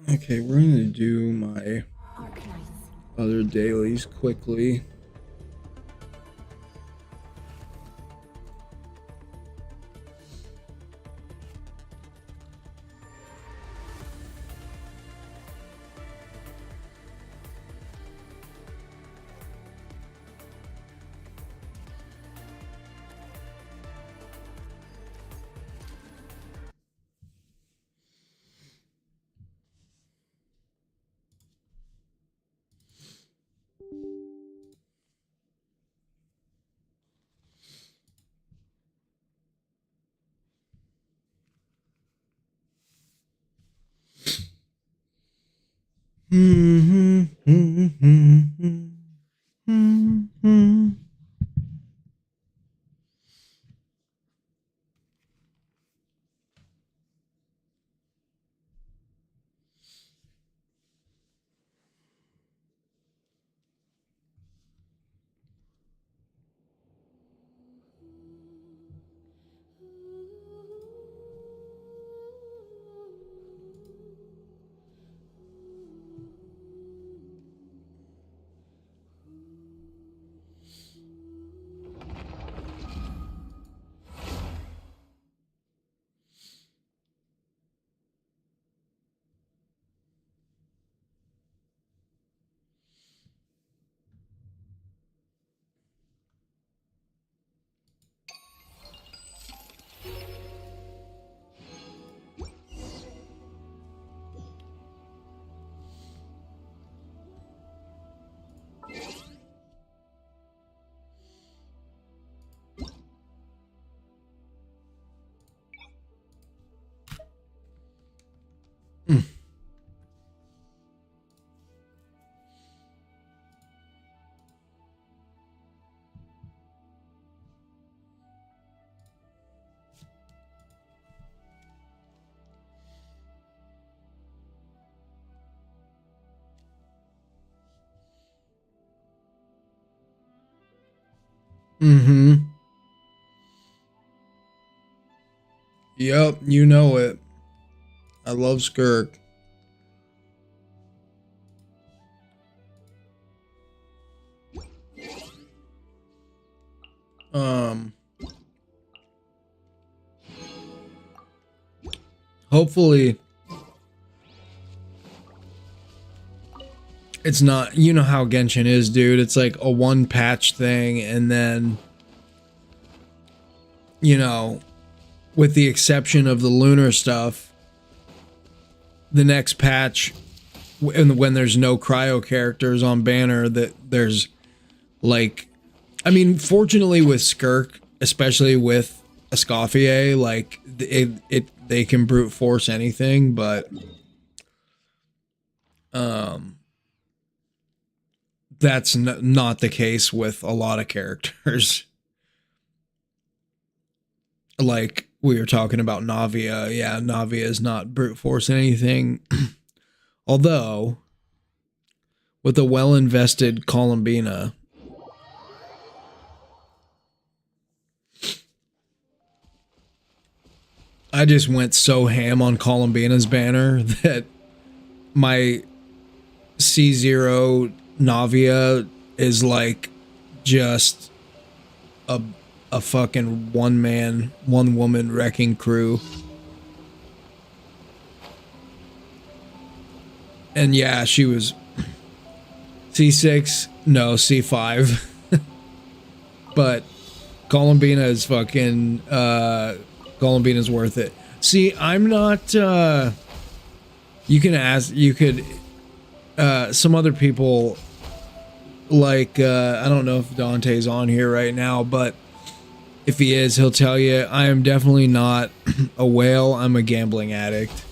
A: Okay, we're gonna do my other dailies quickly. Mm-hmm. Yep, you know it. I love Skirk. Hopefully it's not, you know how Genshin is, dude. It's like a one patch thing, and then, you know, with the exception of the lunar stuff, the next patch, when there's no cryo characters on banner, that there's like, I mean, fortunately with Skirk, especially with Escoffier, like they can brute force anything, but that's not the case with a lot of characters. Like we were talking about Navia. Yeah, Navia is not brute force anything. Although, with a well-invested Columbina, I just went so ham on Columbina's banner that my C0 Navia is like just a fucking one woman wrecking crew. And yeah, she was C6, no, C5. But Columbina is fucking Columbina's worth it. See, I'm not you could some other people, like I don't know if Dante's on here right now, but if he is, he'll tell you I am definitely not a whale. I'm a gambling addict.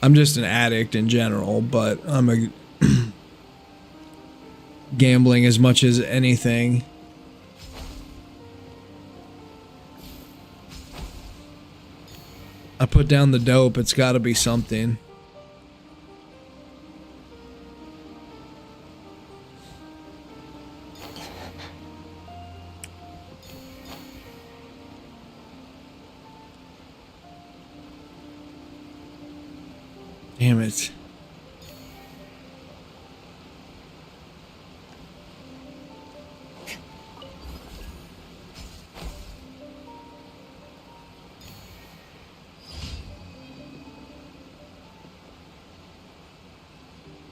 A: I'm just an addict in general, but I'm a gambling as much as anything. I put down the dope, it's got to be something. Damn it.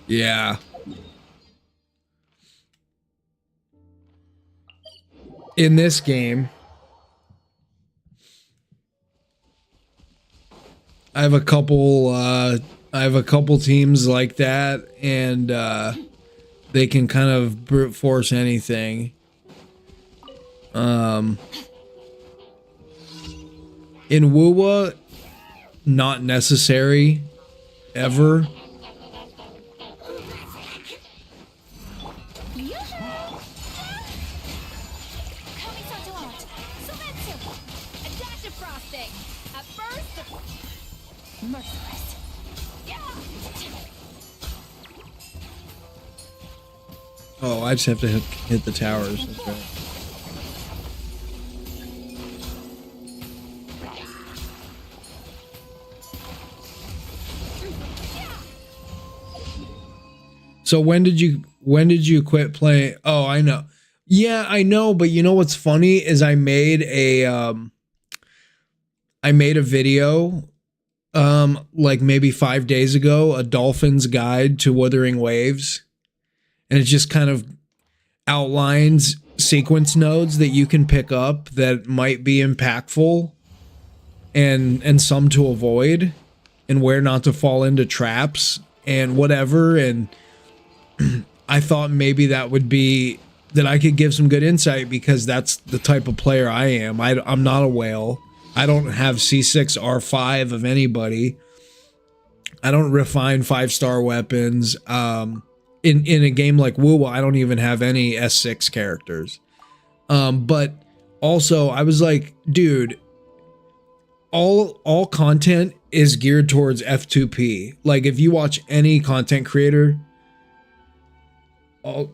A: Yeah. In this game, I have a couple teams like that, and they can kind of brute force anything. In Wuwa, not necessary ever. Oh, I just have to hit the towers. That's right. So when did you quit playing? Oh, I know. Yeah, I know, but you know what's funny is I made a video like maybe 5 days ago, a dolphin's guide to wuthering waves. And it just kind of outlines sequence nodes that you can pick up that might be impactful and some to avoid and where not to fall into traps and whatever. And I thought maybe that would be that I could give some good insight because that's the type of player I am. I'm not a whale. I don't have C6 R5 of anybody. I don't refine 5-star weapons. In a game like Wuwa, I don't even have any S6 characters. But also I was like, dude, all content is geared towards F2P. Like if you watch any content creator, yeah,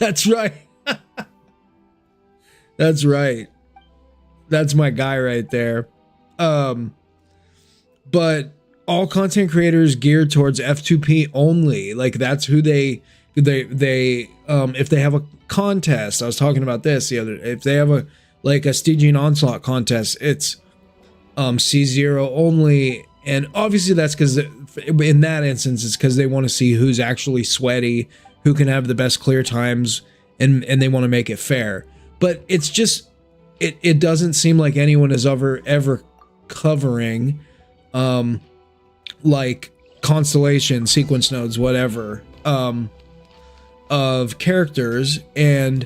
A: that's right. That's right. That's my guy right there. But all content creators geared towards F2P only. Like that's who they if they have a contest, I was talking about this the other, if they have a Stygian Onslaught contest, it's C0 only. And obviously that's because in that instance, it's because they want to see who's actually sweaty, who can have the best clear times, and they want to make it fair. But it's just, it doesn't seem like anyone is ever covering like constellation, sequence nodes, whatever, of characters. And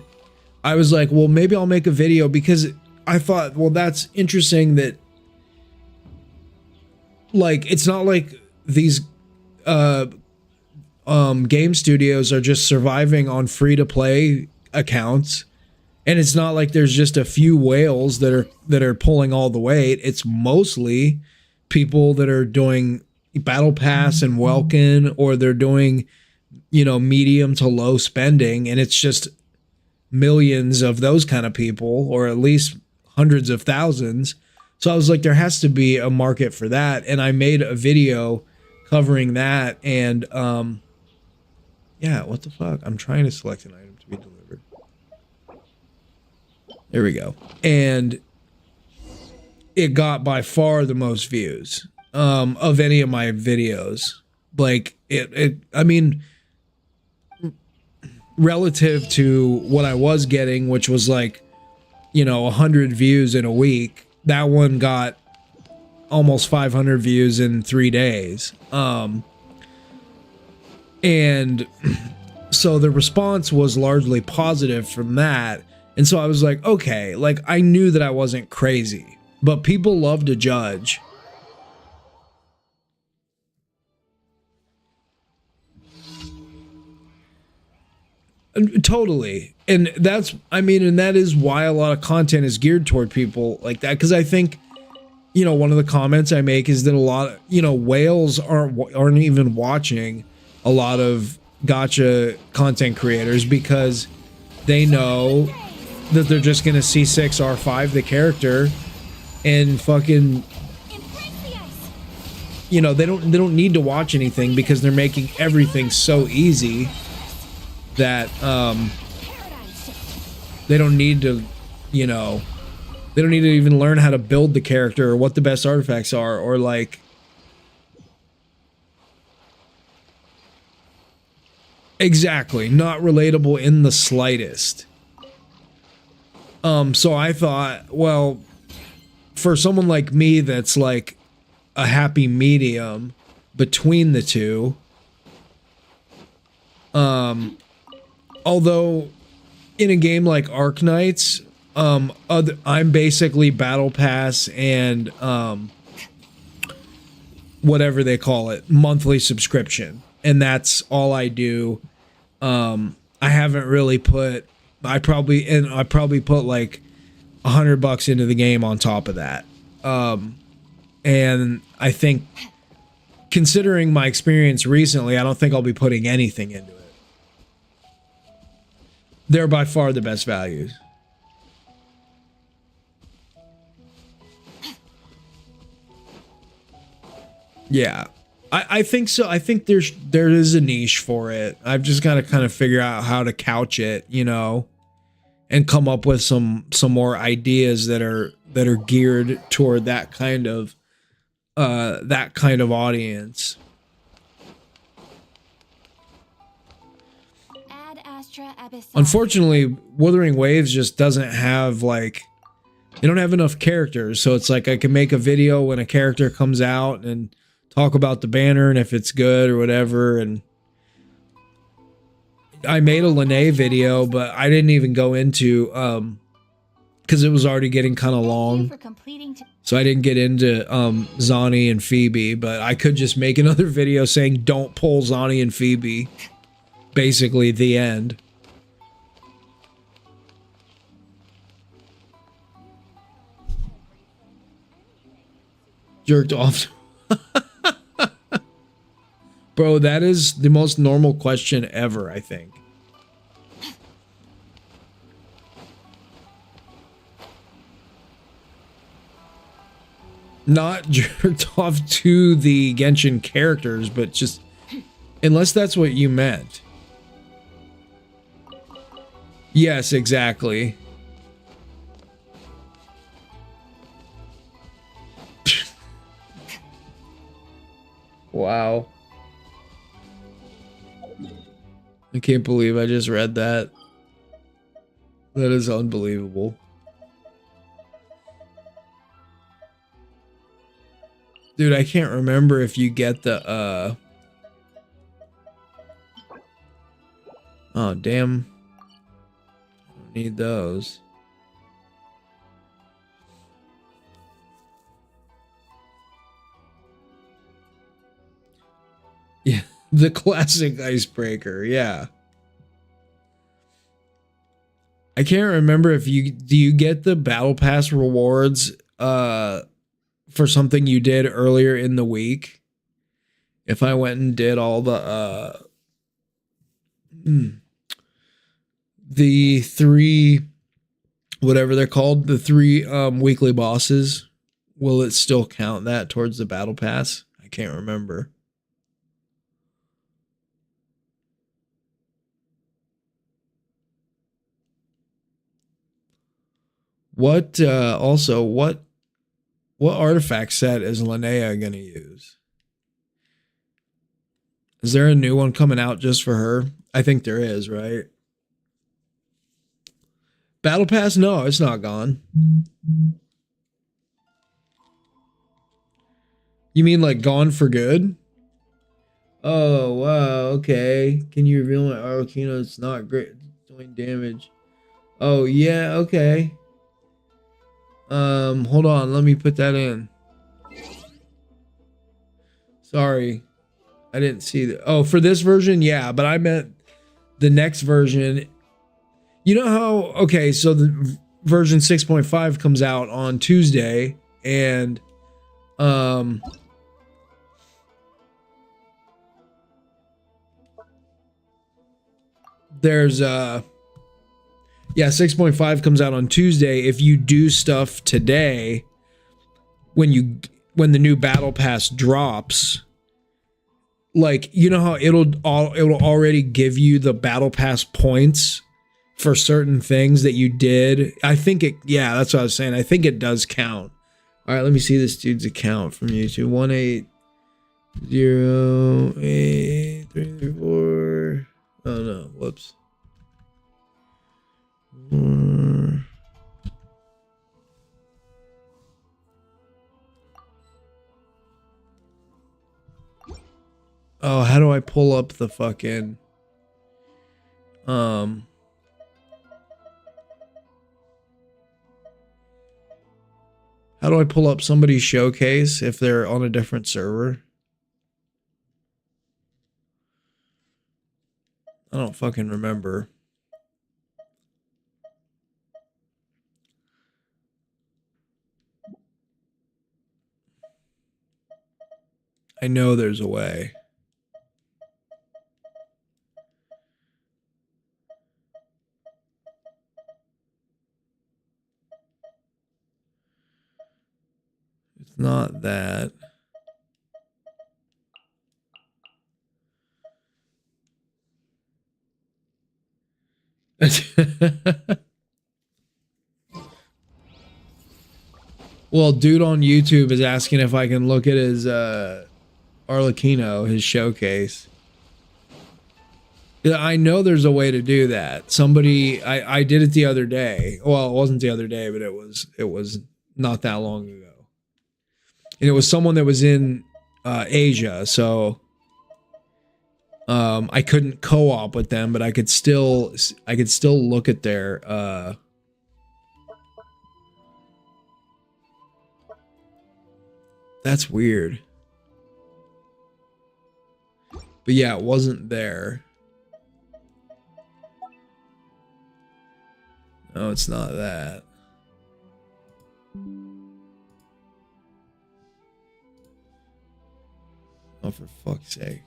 A: I was like, well, maybe I'll make a video because I thought, well, that's interesting that like, it's not like these game studios are just surviving on free-to-play accounts, and it's not like there's just a few whales that are pulling all the weight. It's mostly people that are doing Battle Pass and Welkin, or they're doing, you know, medium to low spending, and it's just millions of those kind of people, or at least hundreds of thousands. So I was like, there has to be a market for that, and I made a video covering that. And yeah, what the fuck? I'm trying to select an item to be delivered. There we go. And it got by far the most views of any of my videos. Like I mean, relative to what I was getting, which was like, you know, 100 views in a week, that one got almost 500 views in 3 days. And so the response was largely positive from that. And so I was like, okay, like I knew that I wasn't crazy, but people love to judge. Totally. And that's, I mean, and that is why a lot of content is geared toward people like that. Cause I think, you know, one of the comments I make is that a lot of, you know, whales aren't even watching a lot of gacha content creators because they know that they're just going to C6 R5 the character and fucking, you know, they don't need to watch anything because they're making everything so easy that they don't need to, you know, they don't need to even learn how to build the character or what the best artifacts are, or like exactly, not relatable in the slightest. So I thought, well, for someone like me that's like a happy medium between the two, although in a game like Arknights, I'm basically Battle Pass and whatever they call it, monthly subscription, and that's all I do. I haven't really put, I probably put like $100 into the game on top of that. And I think, considering my experience recently, I don't think I'll be putting anything into it. They're by far the best values. Yeah, I think so. I think there is a niche for it. I've just got to kind of figure out how to couch it, you know, and come up with some more ideas that are geared toward that kind of audience.
F: Ad Astra Abyssal.
A: Unfortunately, Wuthering Waves just doesn't have, like, they don't have enough characters, so it's like I can make a video when a character comes out and talk about the banner and if it's good or whatever. And I made a Linnea video, but I didn't even go into because it was already getting kind of long, so I didn't get into Zani and Phoebe. But I could just make another video saying don't pull Zani and Phoebe, basically the end. Jerked off. Bro, that is the most normal question ever, I think. Not jerked off to the Genshin characters, but just, unless that's what you meant. Yes, exactly. Wow. I can't believe I just read that. That is unbelievable. Dude, I can't remember if you get the, oh, damn. I don't need those. Yeah, the classic icebreaker, yeah. I can't remember if do you get the Battle Pass rewards for something you did earlier in the week? If I went and did all the 3, whatever they're called, the 3 weekly bosses, will it still count that towards the Battle Pass? I can't remember. What also what artifact set is Linnea gonna use? Is there a new one coming out just for her? I think there is, right? Battle Pass? No, it's not gone. You mean like gone for good? Oh wow, okay. Can you reveal my Arlecchino? It's not great. It's doing damage. Oh yeah, okay. Hold on, let me put that in. Sorry. I didn't see that. Oh, for this version, yeah, but I meant the next version. You know how, okay, so the version 6.5 comes out on Tuesday, and there's yeah, 6.5 comes out on Tuesday. If you do stuff today, when you when the new battle pass drops, like, you know how it'll already give you the battle pass points for certain things that you did. I think it, yeah, that's what I was saying. I think it does count. All right, let me see this dude's account from YouTube. 1808334. Oh no, whoops. Oh, how do I pull up the fucking how do I pull up somebody's showcase if they're on a different server? I don't fucking remember. I know there's a way. It's not that. Well, dude on YouTube is asking if I can look at his Arlecchino, his showcase. Yeah, I know there's a way to do that. Somebody, I did it the other day. Well, it wasn't the other day, but it was not that long ago. And it was someone that was in Asia, so I couldn't co-op with them, but I could still look at their that's weird. But yeah, it wasn't there. No, it's not that. Oh, for fuck's sake.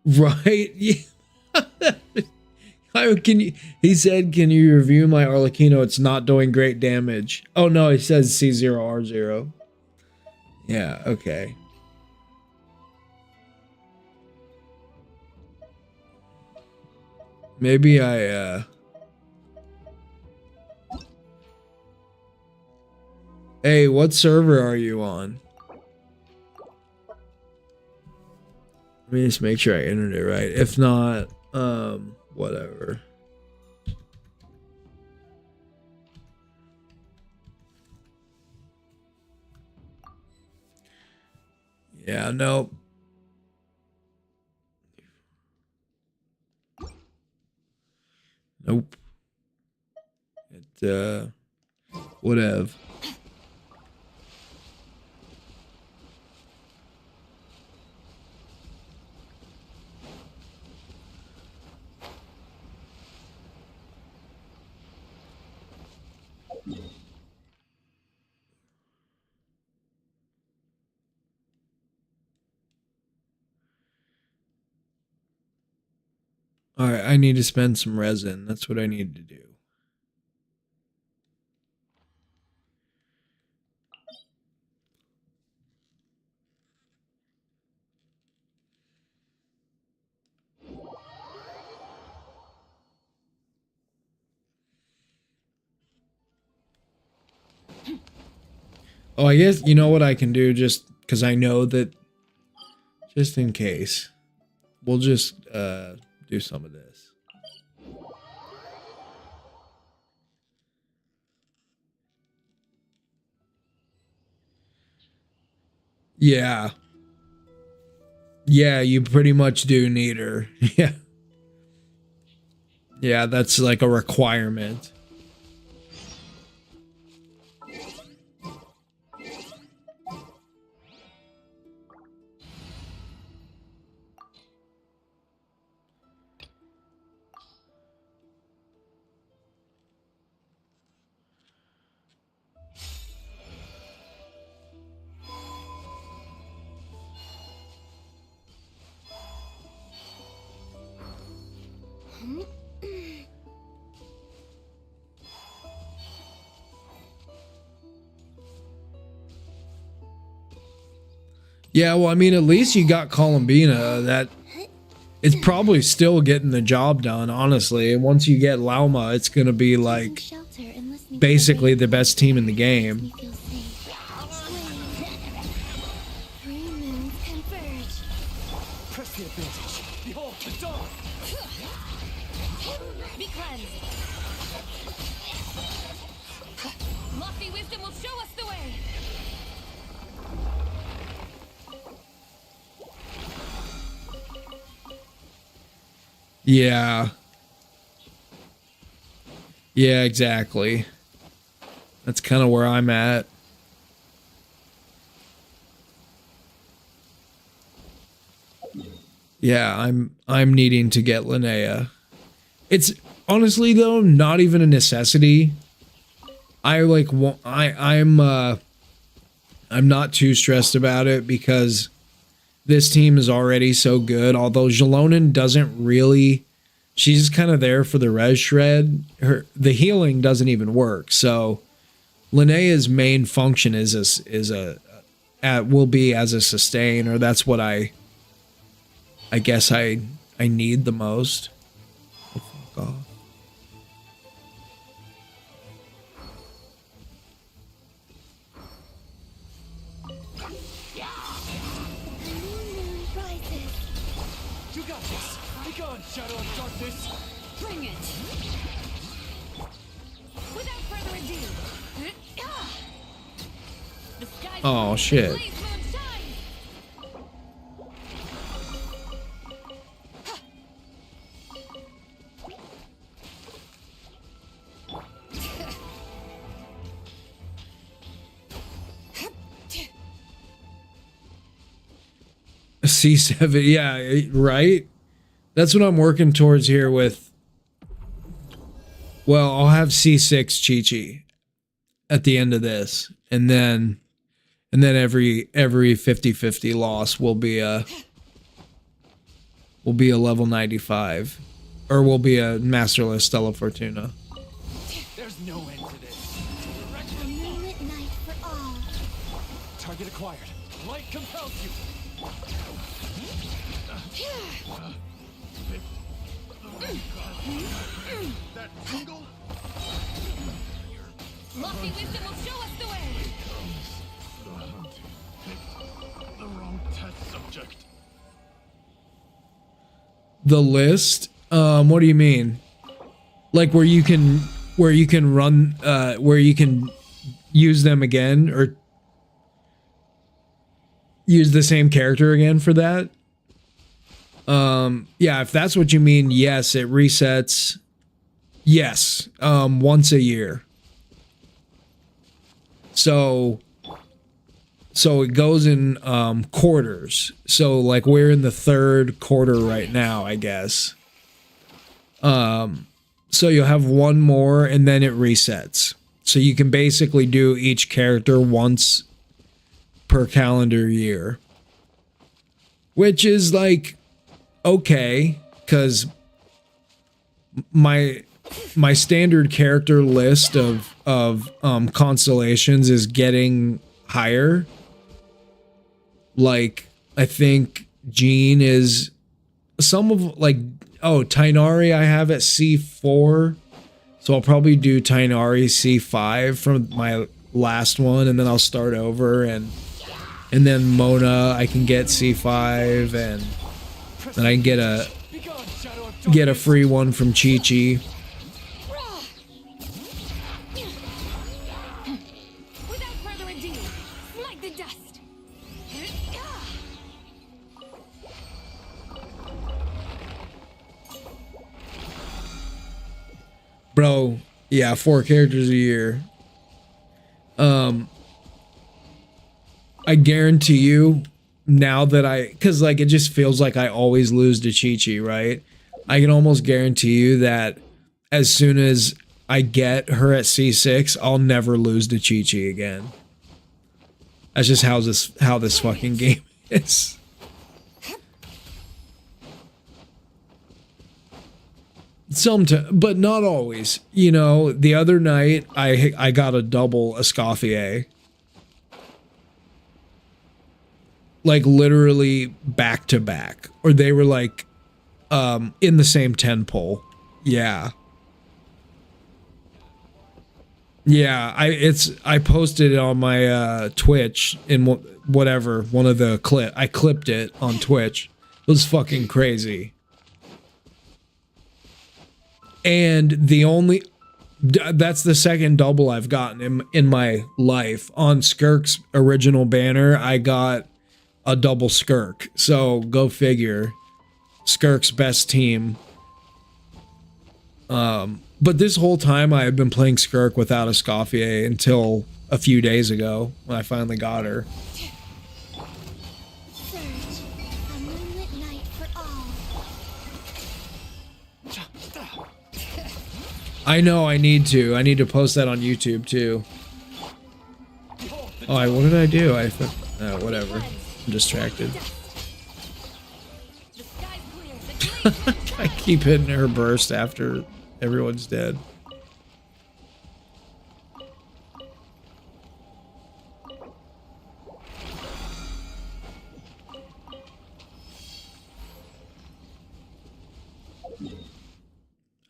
A: Right? Yeah. Can you, he said, can you review my Arlecchino? It's not doing great damage. Oh no, he says C0R0. Yeah, okay. Maybe I Hey, what server are you on? Let me just make sure I entered it right. If not, whatever. Yeah, nope. Nope. It, whatever. All right, I need to spend some resin. That's what I need to do. Oh, I guess you know what I can do, just because I know that, just in case, we'll just do some of this. Yeah. Yeah, you pretty much do need her. Yeah. Yeah, that's like a requirement. Yeah, well, I mean, at least you got Columbina. That it's probably still getting the job done, honestly. And once you get Lauma, it's gonna be like basically the best team in the game.
H: Press the advantage. Behold the dawn.
G: Be cleansed. Lofty wisdom will show us the way.
A: Yeah. Yeah, exactly. That's kind of where I'm at. Yeah, I'm needing to get Linnea. It's honestly though not even a necessity. I'm not too stressed about it because this team is already so good. Although Jalonen doesn't really, she's kind of there for the res shred. The healing doesn't even work. So Linnea's main function will be as a sustain, or that's what I guess I need the most. Oh, fuck off.
H: You got this. Be gone, shadow of darkness.
G: Bring it. Without further ado. The skies
A: Oh shit.
G: blaze moon shine.
A: C7, yeah, right? That's what I'm working towards here with. Well, I'll have C6 Chi-Chi at the end of this. And then every 50-50 loss will be a level 95. Or will be a Masterless Stella Fortuna.
H: There's no end to this.
D: Moonlit night for all.
H: Target acquired. Light compels you. That tingle?
G: Lofty wisdom will show us the way.
H: The wrong test subject.
A: The list? What do you mean? Like where you can run where you can use them again or use the same character again for that? Yeah, if that's what you mean, yes, it resets. Yes, once a year. So it goes in quarters. So like we're in the third quarter right now, I guess. So you'll have one more and then it resets. So you can basically do each character once per calendar year. Which is like okay, because my standard character list of constellations is getting higher. Like I think Jean is some of like Tainari I have at C4, so I'll probably do Tainari C5 from my last one, and then I'll start over, and then Mona I can get C5, and then I can get a free one from Chi-Chi.
G: Without further ado, smite the dust.
A: Bro, yeah, 4 characters a year. I guarantee you now that because like it just feels like I always lose to Chi-Chi, right? I can almost guarantee you that as soon as I get her at C6, I'll never lose to Chi-Chi again. That's just how this fucking game is. Sometimes, but not always. You know, the other night I got a double Escoffier. like literally back to back, or they were like in the same 10 pole. Yeah. Yeah, I posted it on my Twitch in whatever, one of the I clipped it on Twitch. It was fucking crazy. And that's the second double I've gotten in my life. On Skirk's original banner, I got a double Skirk. So go figure. Skirk's best team. But this whole time I had been playing Skirk without a Escoffier until a few days ago when I finally got her.
D: Surge, a moonlit night for all.
A: I know I need to post that on YouTube too. Oh, what did I do? Whatever. I'm distracted. I keep hitting her burst after everyone's dead.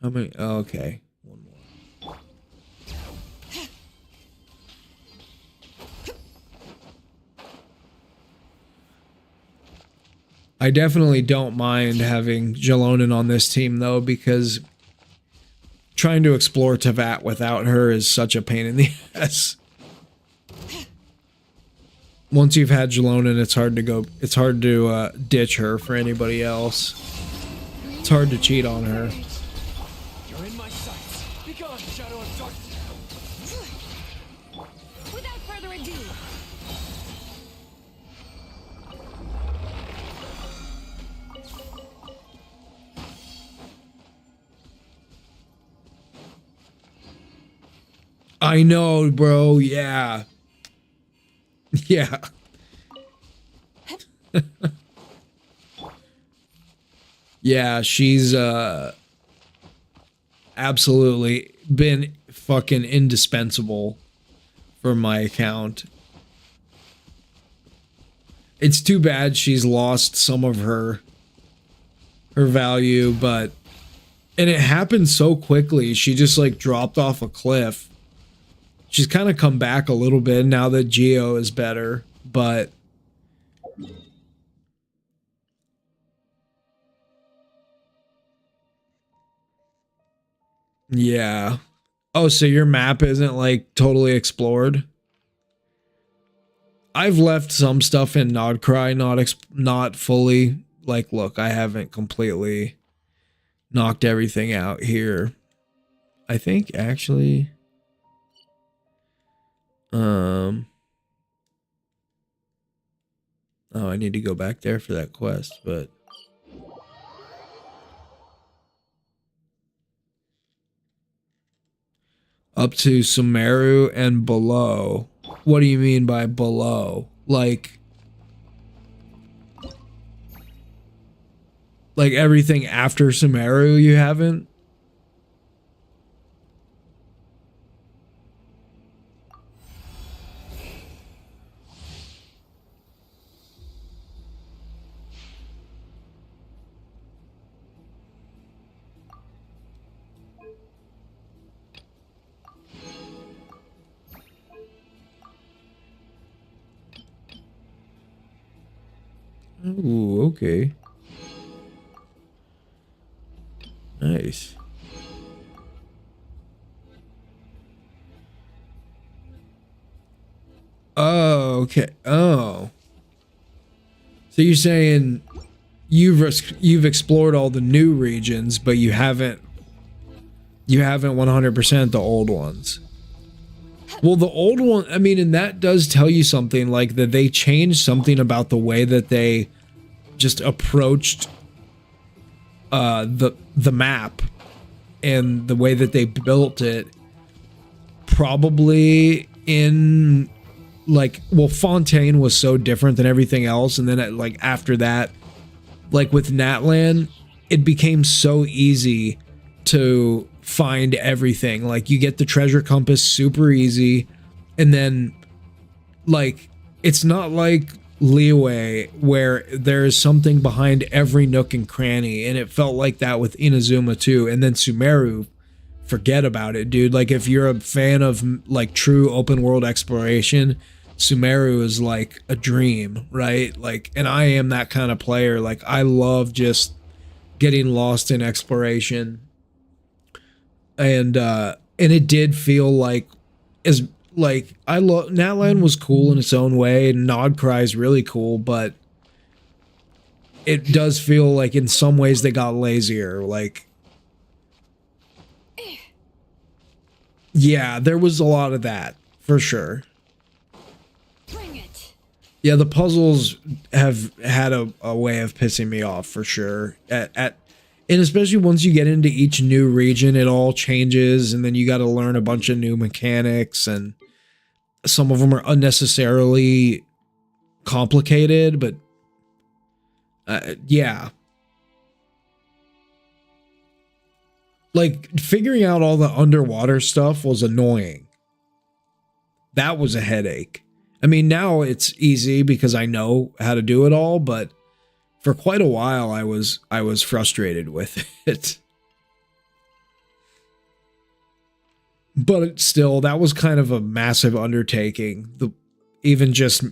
A: How many? Oh, okay. One more. I definitely don't mind having Jalonen on this team though, because trying to explore Tavat without her is such a pain in the ass. Once you've had Jalonen, it's hard to ditch her for anybody else. It's hard to cheat on her.
H: You're in my sights. Be gone, shadow of darkness.
F: Without further ado,
A: I know, bro. Yeah. Yeah. Yeah, she's absolutely been fucking indispensable for my account. It's too bad she's lost some of her value, and it happened so quickly. She just like dropped off a cliff. She's kind of come back a little bit now that Geo is better, but yeah. Oh, so your map isn't like totally explored? I've left some stuff in Nodcry, not fully. Like, look, I haven't completely knocked everything out here. I think actually oh, I need to go back there for that quest, but up to Sumeru and below. What do you mean by below? Like everything after Sumeru you haven't? Ooh, okay. Nice. Oh, okay. Oh. So you're saying you've explored all the new regions, but you haven't 100% the old ones. Well, the old one, I mean, and that does tell you something, like that they changed something about the way that they just approached the map and the way that they built it. Probably in like, well, Fontaine was so different than everything else, and then like after that, like with Natlan, it became so easy to find everything. Like you get the treasure compass super easy, and then like it's not like leeway where there is something behind every nook and cranny, and it felt like that with Inazuma too. And then Sumeru, forget about it, dude. Like, if you're a fan of like true open world exploration, Sumeru is like a dream, right? Like, and I am that kind of player. Like, I love just getting lost in exploration. And it did feel like, as like, I love Natlan was cool in its own way, and Nod Cry is really cool, but it does feel like in some ways they got lazier. Like, yeah, there was a lot of that for sure.
E: Bring it.
A: Yeah, the puzzles have had a way of pissing me off for sure. And especially once you get into each new region, it all changes, and then you got to learn a bunch of new mechanics, and some of them are unnecessarily complicated, but yeah. Like, figuring out all the underwater stuff was annoying. That was a headache. I mean, now it's easy because I know how to do it all, but for quite a while I was frustrated with it. But still, that was kind of a massive undertaking. Even just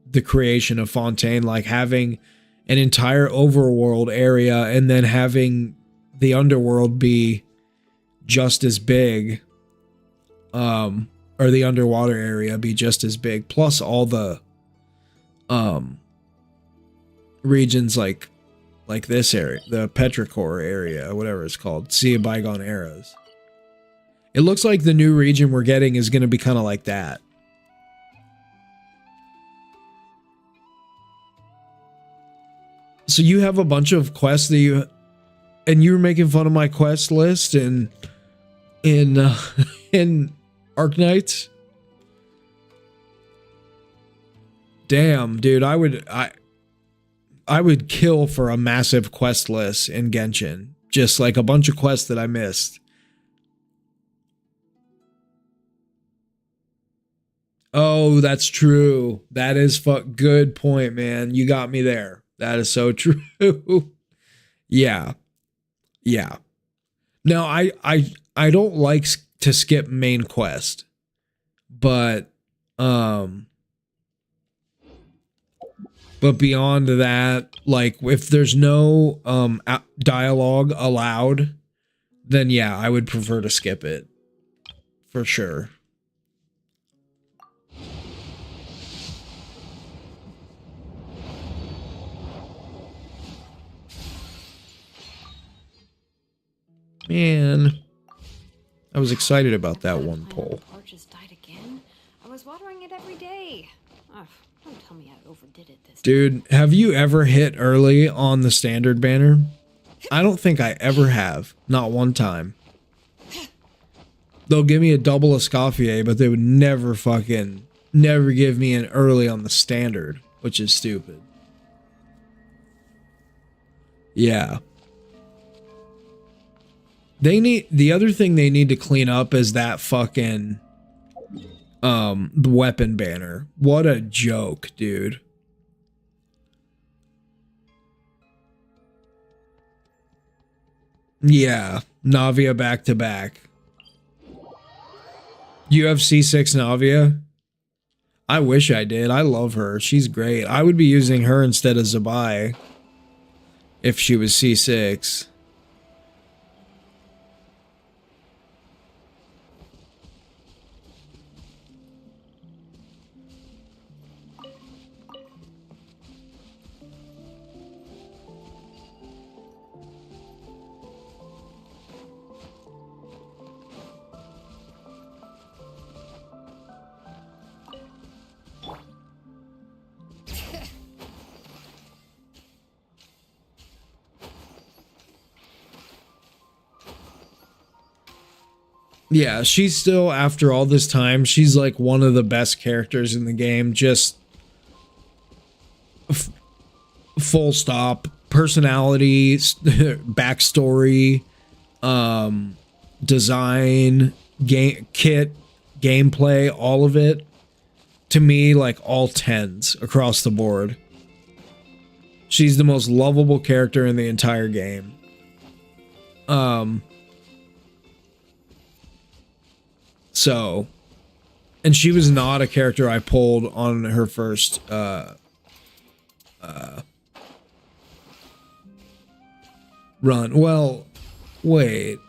A: the creation of Fontaine, like having an entire overworld area and then having the underworld be just as big, or the underwater area be just as big, plus all the regions like this area, the Petrichor area, whatever it's called, Sea of Bygone Eras. It looks like the new region we're getting is going to be kind of like that. So you have a bunch of quests that you were making fun of my quest list in Arknights. Damn, dude, I would kill for a massive quest list in Genshin. Just like a bunch of quests that I missed. Oh, that's true. That is good point, man. You got me there. That is so true. Yeah. Yeah. Now, I don't like to skip main quest, but beyond that, like, if there's no dialogue allowed, then yeah, I would prefer to skip it for sure. Man, I was excited about that one poll.
E: Just died again. I was watering it every day. Oh, don't tell me I overdid it this
A: Dude, have you ever hit early on the standard banner? I don't think I ever have. Not one time. They'll give me a double Escoffier, but they would never give me an early on the standard, which is stupid. Yeah. The other thing they need to clean up is that fucking weapon banner. What a joke, dude. Yeah, Navia back to back. You have C6 Navia? I wish I did. I love her. She's great. I would be using her instead of Zabai if she was C6. Yeah, she's still, after all this time, she's like one of the best characters in the game. Just full stop. Personality, backstory, design, gameplay, all of it. to me, like all 10s across the board. She's the most lovable character in the entire game. So, and she was not a character I pulled on her first run. Well, wait.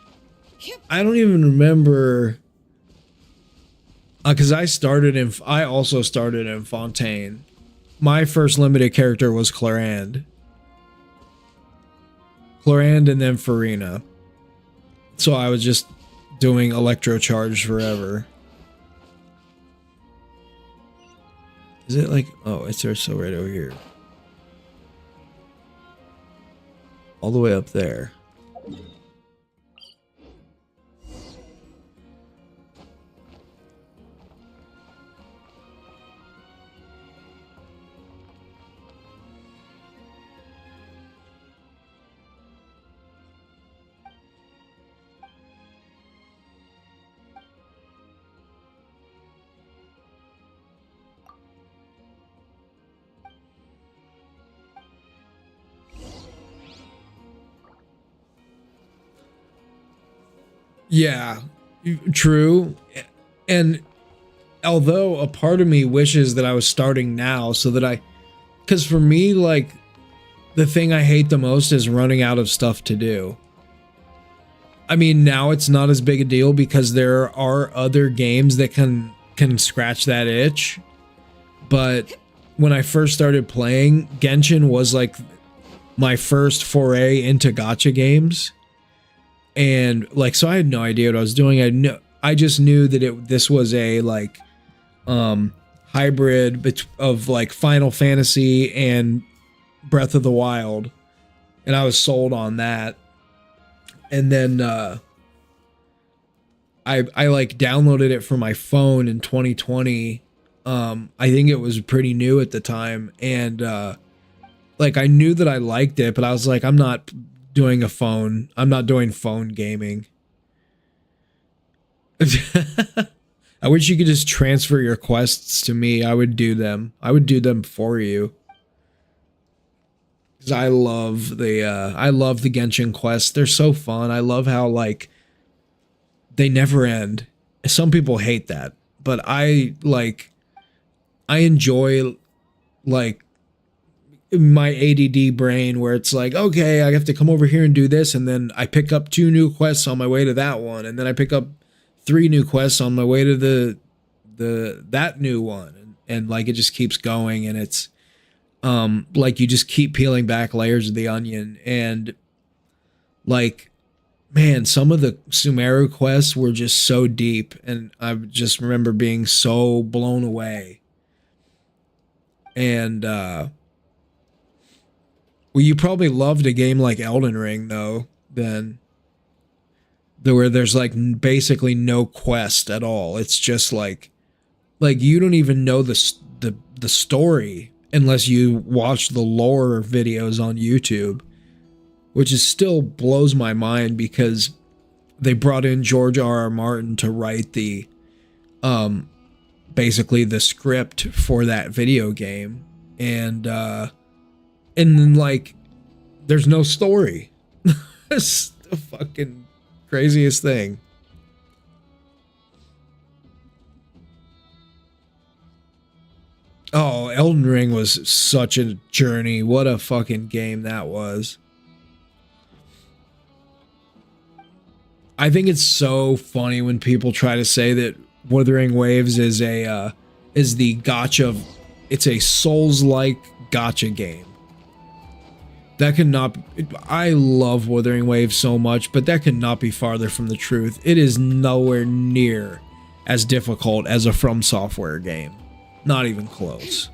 A: I don't even remember, because I also started in Fontaine. My first limited character was Clarande. Clarande and then Farina. So I was just doing Electrocharge forever. Is it like, oh, it's so right over here. All the way up there. Yeah, true. And although a part of me wishes that I was starting now so that because for me, like, the thing I hate the most is running out of stuff to do. I mean, now it's not as big a deal because there are other games that can scratch that itch. But when I first started playing, Genshin was like my first foray into gacha games. And like, so I had no idea what I was doing. I just knew that this was a like hybrid of like Final Fantasy and Breath of the Wild, and I was sold on that. And then I like downloaded it for my phone in 2020. I think it was pretty new at the time, and like I knew that I liked it, but I was like, I'm not doing phone gaming. I wish you could just transfer your quests to me. I would do them. I would do them for you. Cause I love the Genshin quests. They're so fun. I love how like they never end. Some people hate that, but I enjoy like my ADD brain where it's like, okay, I have to come over here and do this, and then I pick up 2 new quests on my way to that one, and then I pick up 3 new quests on my way to that new one, and like it just keeps going, and it's like you just keep peeling back layers of the onion. And like, man, some of the Sumeru quests were just so deep, and I just remember being so blown away. And well, you probably loved a game like Elden Ring, though, then. Where there's like basically no quest at all. It's just like you don't even know the story unless you watch the lore videos on YouTube, which is still blows my mind because they brought in George R.R. Martin to write the basically the script for that video game, and then like there's no story. It's the fucking craziest thing. Oh, Elden Ring was such a journey. What a fucking game that was. I think it's so funny when people try to say that Wuthering Waves is the gacha. It's a Souls-like gacha game. That could not. I love Wuthering Waves so much, but that could not be farther from the truth. It is nowhere near as difficult as a From Software game. Not even close.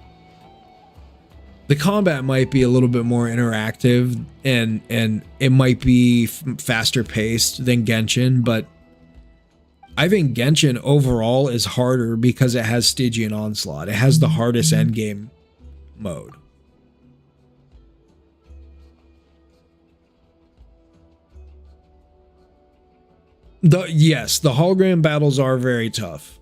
A: The combat might be a little bit more interactive, and it might be faster paced than Genshin, but I think Genshin overall is harder because it has Stygian Onslaught. It has the hardest endgame mode. Yes, the hologram battles are very tough.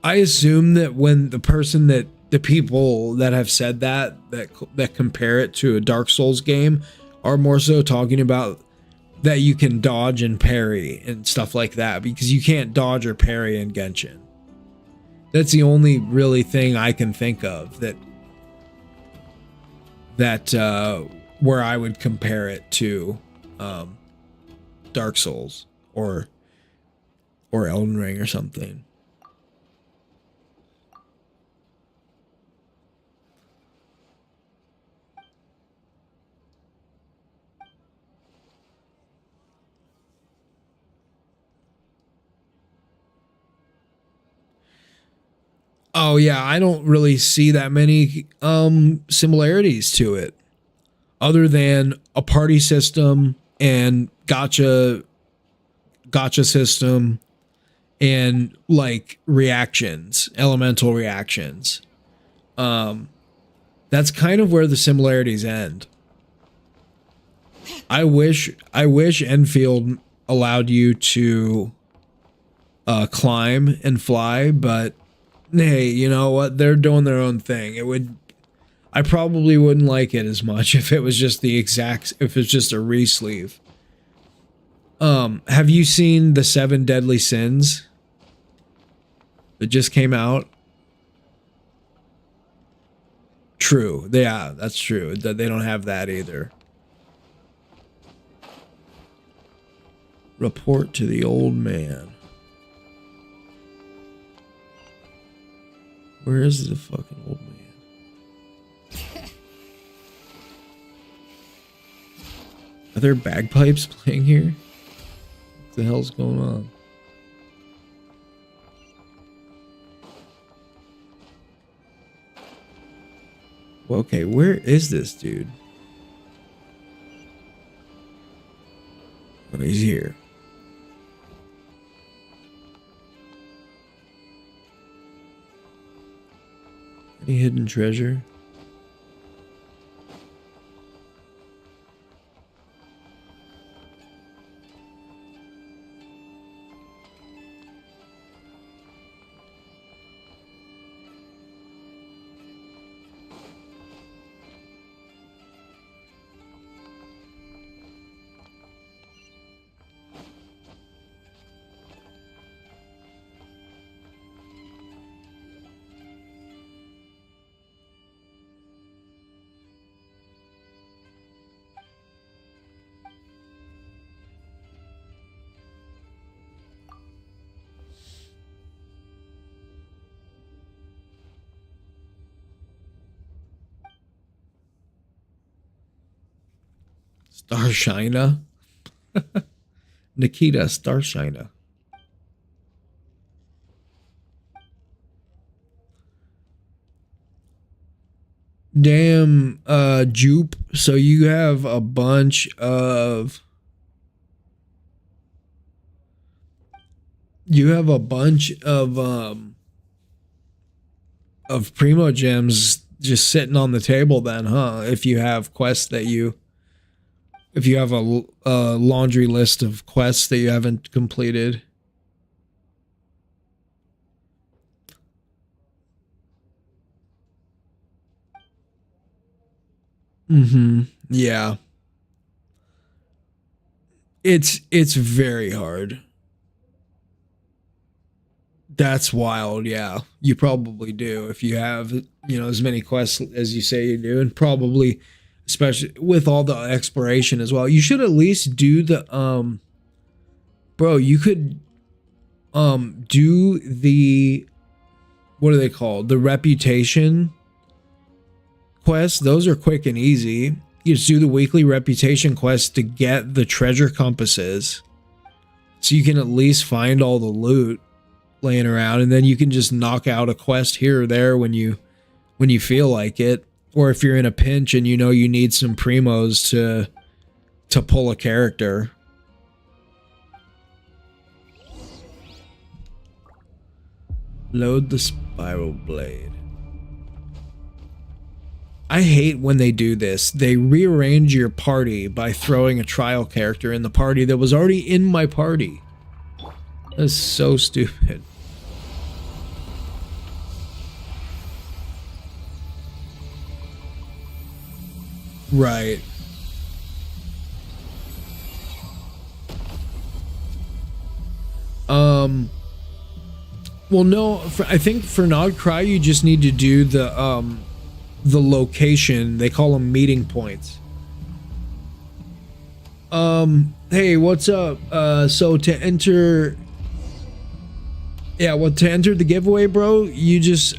A: I assume that when the people that have said that compare it to a Dark Souls game are more so talking about that you can dodge and parry and stuff like that, because you can't dodge or parry in Genshin. That's the only really thing I can think of that where I would compare it to Dark Souls or Elden Ring or something. Oh yeah, I don't really see that many similarities to it, other than a party system and gotcha system and like reactions, elemental reactions. That's kind of where the similarities end. I wish Enfield allowed you to climb and fly, but hey, you know what? They're doing their own thing. I probably wouldn't like it as much if it was just if it's just a re-sleeve. Have you seen the 7 Deadly Sins that just came out? True. Yeah, that's true. That they don't have that either. Report to the old man. Where is the fucking old man? Are there bagpipes playing here? What the hell's going on? Well, okay, where is this dude? Oh, he's here. Any hidden treasure? Starshina? Nikita Starshina. Damn, Jupe. So you have a bunch of Primo gems just sitting on the table then, huh? If you have quests if you have a laundry list of quests that you haven't completed. Yeah. It's very hard. That's wild, yeah. You probably do if you have, as many quests as you say you do, and probably especially with all the exploration as well. You should at least do the bro, you could do the, what are they called? The reputation quests. Those are quick and easy. You just do the weekly reputation quests to get the treasure compasses, so you can at least find all the loot laying around, and then you can just knock out a quest here or there when you feel like it, or if you're in a pinch and you need some primos to pull a character. Load the spiral blade. I hate when they do this. They rearrange your party by throwing a trial character in the party that was already in my party. That's so stupid. Right. Well, no, I think for Nod Cry, you just need to do the location. They call them meeting points. Hey, what's up? So to enter, yeah, well, to enter the giveaway, bro, you just,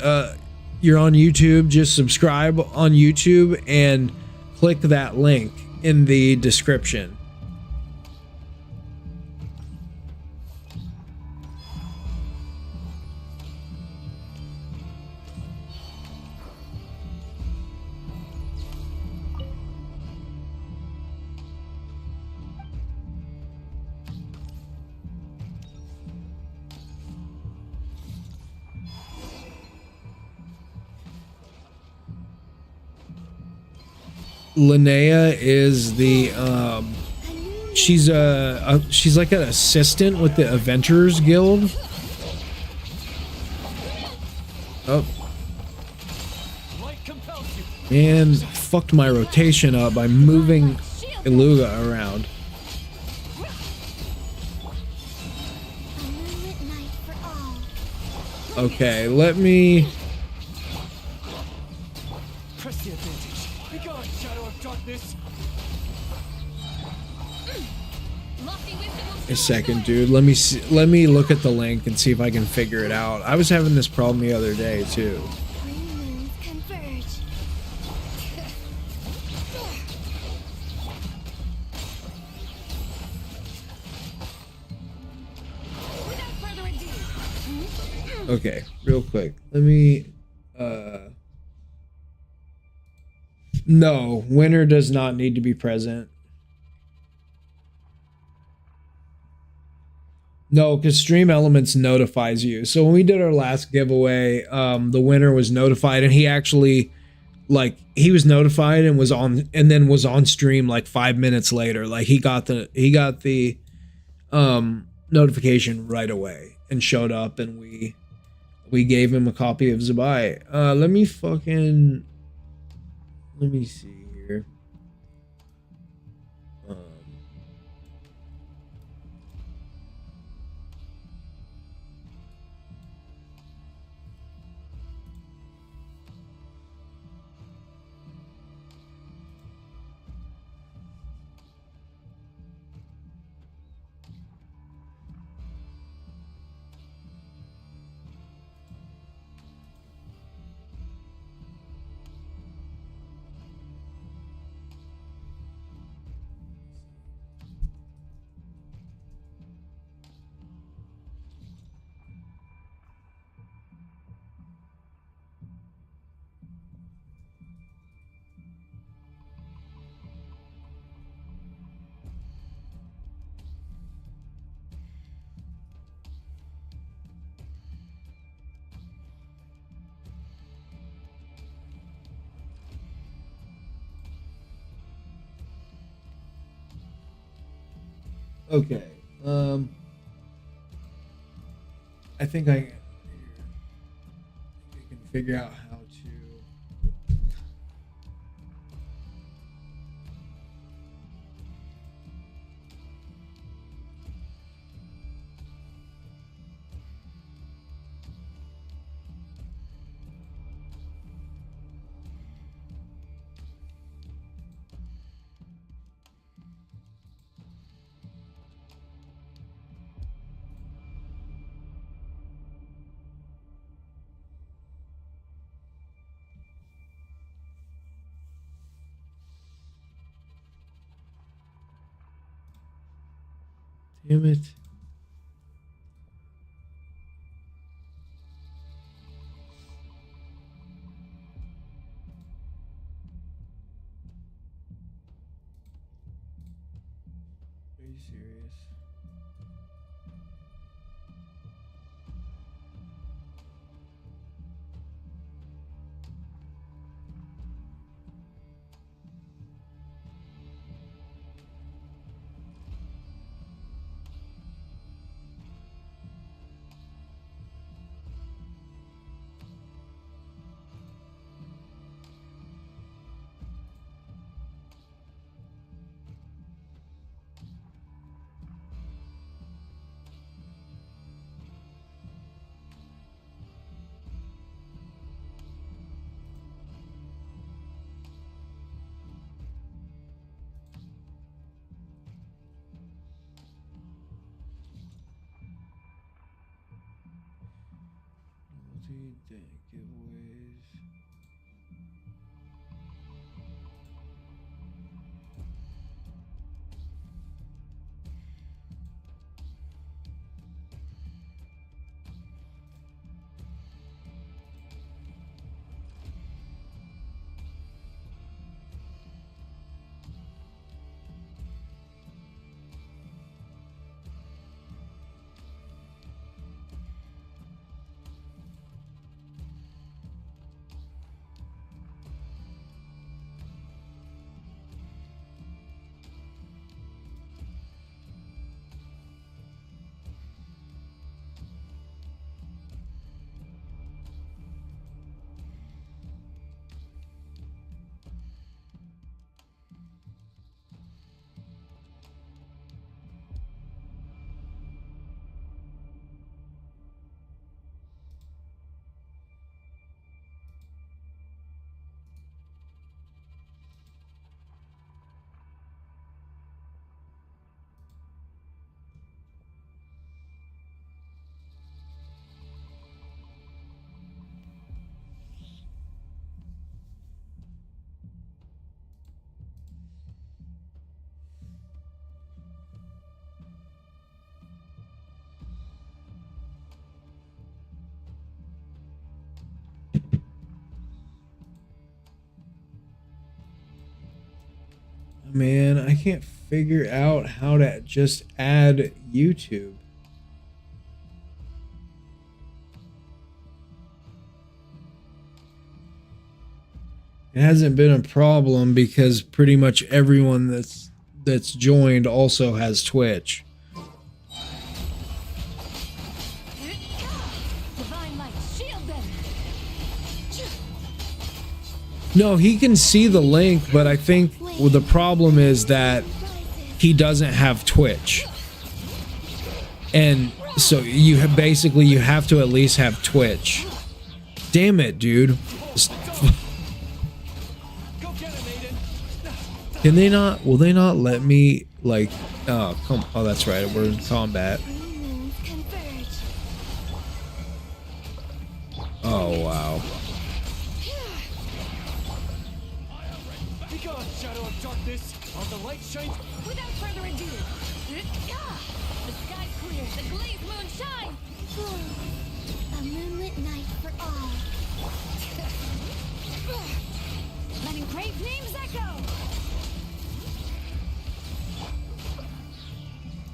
A: you're on YouTube, just subscribe on YouTube and click that link in the description. Linnea is the she's she's like an assistant with the Adventurers Guild. Oh, man, fucked my rotation up by moving Iluga around. Okay, let me.
H: Press the advantage. Be gone, shadow of darkness.
A: A second, dude. Let me see, let me look at the link and see if I can figure it out. I was having this problem the other day too. Okay, real quick. Let me no, winner does not need to be present. No, because Stream Elements notifies you. So when we did our last giveaway, the winner was notified, and he actually, like, he was notified and was on, and then was on stream like 5 minutes later. Like he got the notification right away and showed up, and we gave him a copy of Zabai. Let me see here. Okay. I think I can figure out how to. Damn it. Are you serious? giveaways. Man, I can't figure out how to just add YouTube. It hasn't been a problem because pretty much everyone that's joined also has Twitch.
F: Divine light, shield them.
A: No, he can see the link, but I think the problem is that he doesn't have Twitch. And so you have basically you have to at least have Twitch. Damn it, dude. Can they not, will they not let me like, oh, come, oh, that's right. We're in combat. Oh, wow.
H: Be gone, shadow of darkness. On the light shines.
F: Without further ado, the sky clear, the glazed moon shine.
D: A moonlit night for all.
F: Letting brave names echo.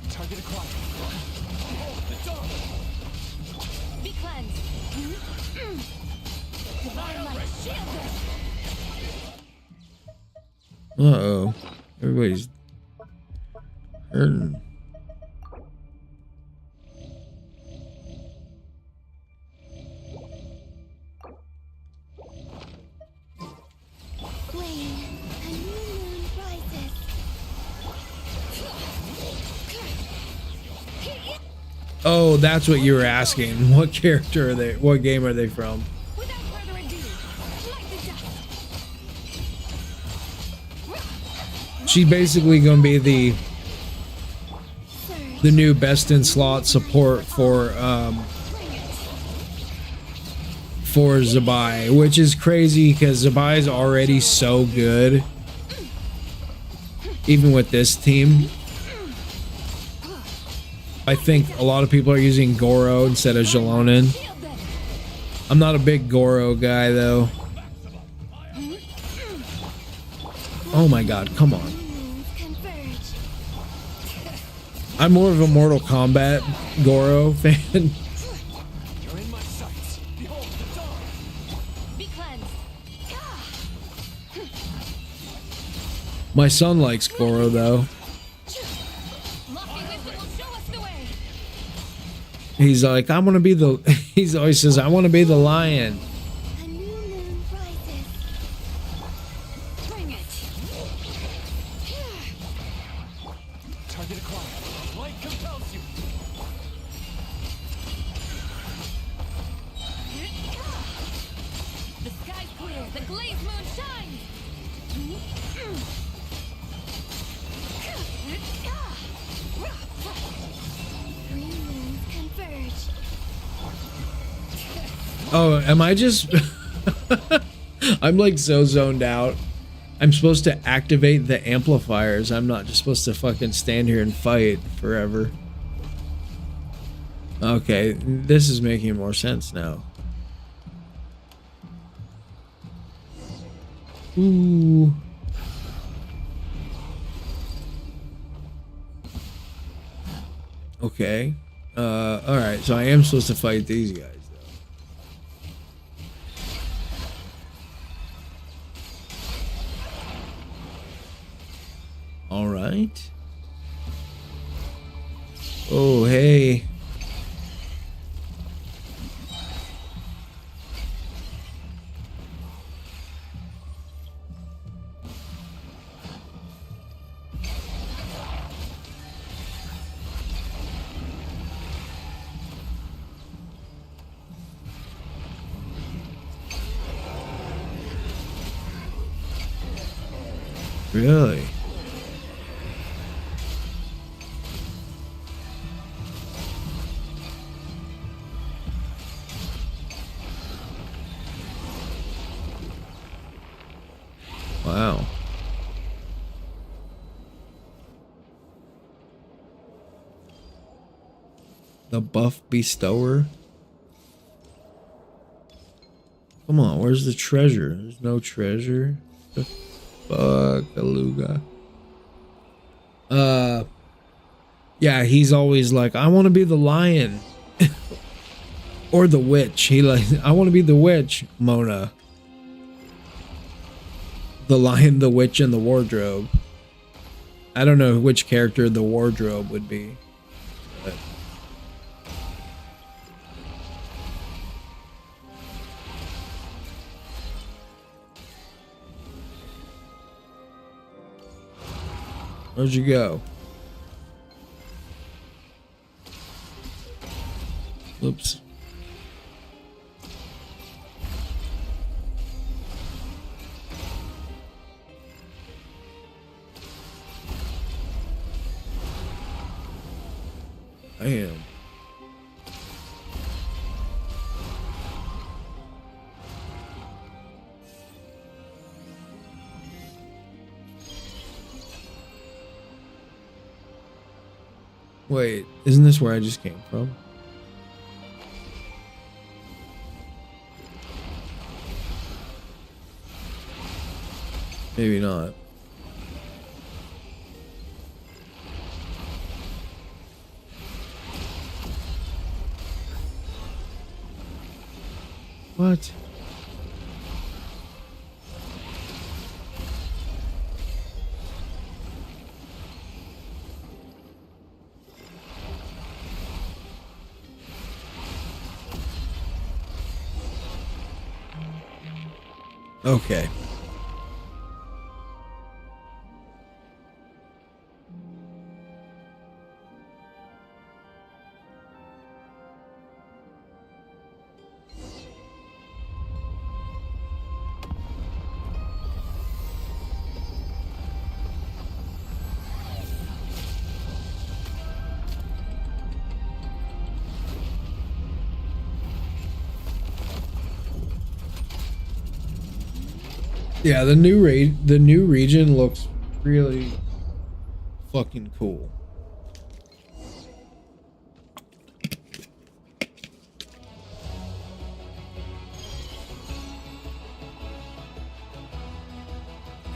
H: Target acquired. Behold the dawn.
F: Be cleansed. Divine light, shield them.
A: Uh-oh. Everybody's hurting.
D: Wayne, a new moon rises.
A: Oh, that's what you were asking. What character are they? What game are they from?
F: Without further ado, light the dust.
A: She's basically gonna be the new best in slot support for Zabai, which is crazy because Zabai is already so good, even with this team. I think a lot of people are using Goro instead of Jalonin. I'm not a big Goro guy though. Oh my god, come on. I'm more of a Mortal Kombat Goro fan.
H: You're in my sights. Behold the dawn.
F: Be cleansed.
A: My son likes Goro though.
F: Lofty wisdom will show us the way.
A: He's like, I want to be the. He always says, I want to be the lion.
D: A new moon rises.
F: Bring it.
H: Target acquired. Light compels you.
F: The sky's clear, the glazed moon shines.
D: Three moons converge.
A: Oh, am I just... I'm like so zoned out. I'm supposed to activate the amplifiers. I'm not just supposed to fucking stand here and fight forever. Okay, this is making more sense now. Ooh. Okay. Alright, so I am supposed to fight these guys, though. Alright. Oh, hey. Really? Wow. The buff bestower? Come on, where's the treasure? There's no treasure. The fuck, Aluga. Yeah, he's always like, I want to be the lion. Or the witch. He like, I want to be the witch, Mona. The lion, the witch, and the wardrobe. I don't know which character the wardrobe would be. But. Where'd you go? Oops. I am. Wait, isn't this where I just came from? Maybe not. What? Okay. Yeah, the new region looks really fucking cool.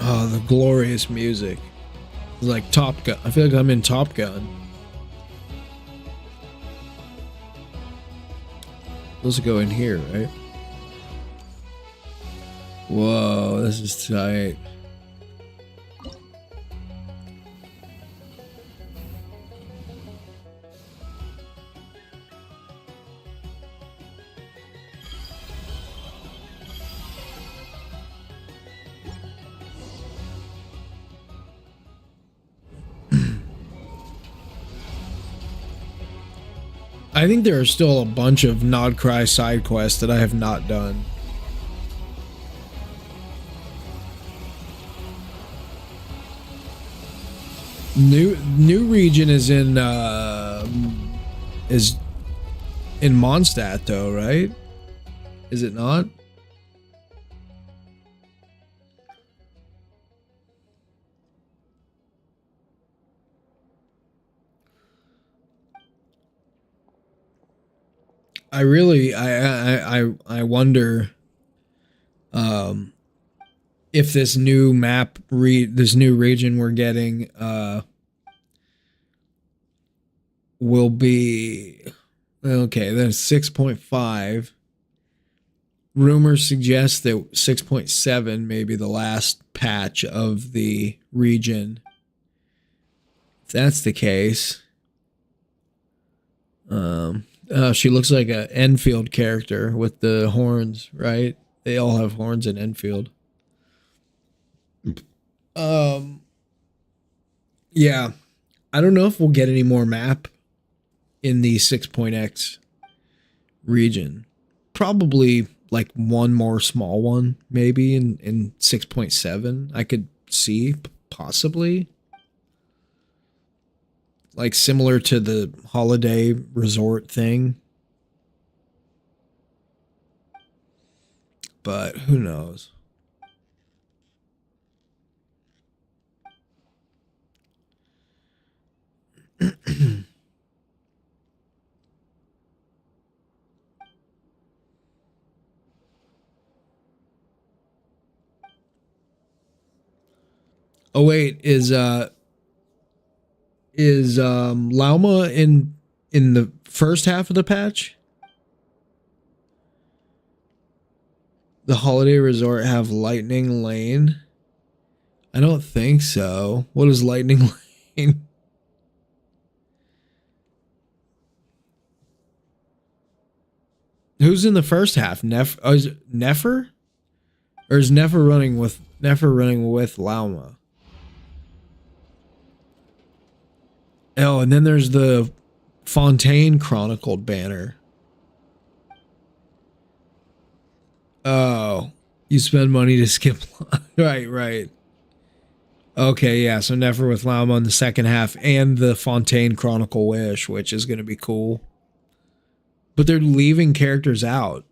A: Oh, the glorious music. It's like Top Gun. I feel like I'm in Top Gun. Let's go in here, right? Whoa, this is tight. I think there are still a bunch of Nod Cry side quests that I have not done. New region is in Mondstadt though, right? Is it not? I really I wonder if this new map this new region we're getting will be okay. Then 6.5. Rumors suggest that 6.7 may be the last patch of the region. If that's the case, she looks like a Enfield character with the horns, right? They all have horns in Enfield. Yeah, I don't know if we'll get any more map in the 6.x region. Probably like one more small one, maybe in 6.7. I could see possibly. Like similar to the holiday resort thing. But who knows? Oh wait, is Lauma in the first half of the patch? The holiday resort have lightning lane? I don't think so. What is lightning lane? Who's in the first half? Is it Nefer? Or is Nefer running with Lauma? Oh, and then there's the Fontaine Chronicled banner. Oh, you spend money to skip. Right. Okay, yeah, so Nefer with Lauma in the second half and the Fontaine Chronicle Wish, which is going to be cool. But they're leaving characters out.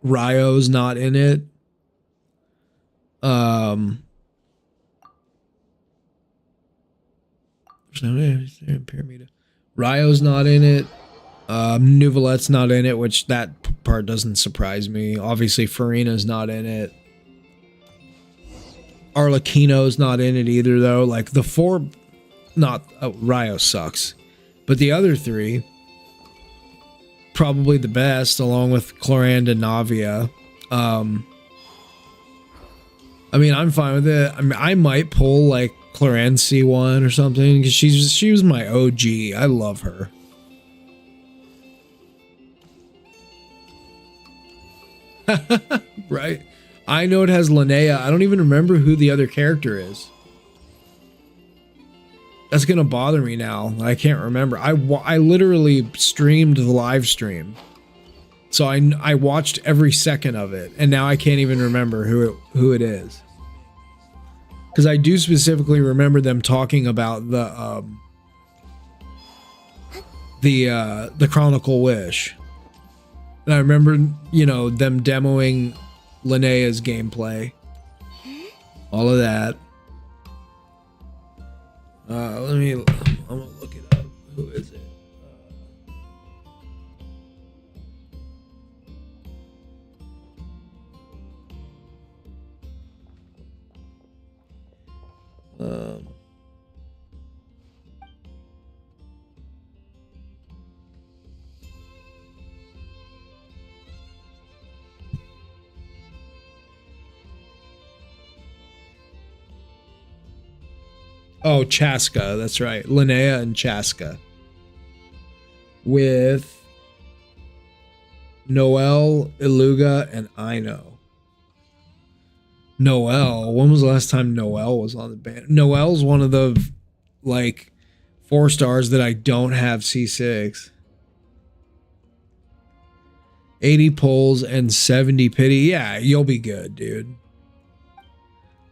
A: Ryo's not in it. Pyramida. Ryo's not in it. Nouvelette's not in it, which that part doesn't surprise me. Obviously, Farina's not in it. Arlecchino's not in it either, though. Like the four, Ryo sucks, but the other three, probably the best, along with Cloranda Navia. I mean, I'm fine with it. I mean, I might pull like Clorancy one or something because she was my OG. I love her. Right. I know it has Linnea. I don't even remember who the other character is. That's gonna bother me now. I can't remember. I literally streamed the live stream, so I watched every second of it, and now I can't even remember who it is. Because I do specifically remember them talking about the Chronicle Wish, and I remember them demoing Linnea's gameplay, all of that. I'm gonna look it up. Who is it? Oh, Chaska, that's right. Linnea and Chaska. With Noelle, Iluga, and Ino. Noelle? When was the last time Noelle was on the band? Noelle's one of the, 4 stars that I don't have C6. 80 pulls and 70 pity. Yeah, you'll be good, dude.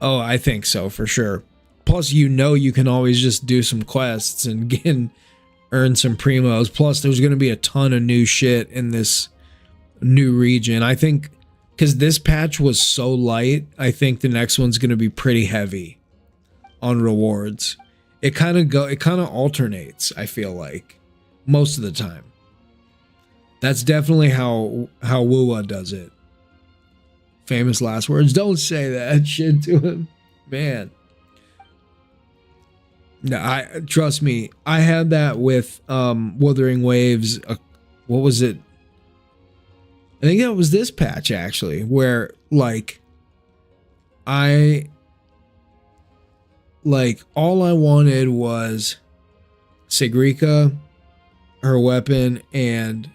A: Oh, I think so, for sure. Plus, you can always just do some quests and earn some primos. Plus, there's going to be a ton of new shit in this new region. I think because this patch was so light, I think the next one's going to be pretty heavy on rewards. It kind of alternates, I feel like, most of the time. That's definitely how Wuwa does it. Famous last words. Don't say that shit to him, man. No, trust me. I had that with Wuthering Waves. What was it? I think that was this patch actually, where like all I wanted was Sigrika, her weapon, and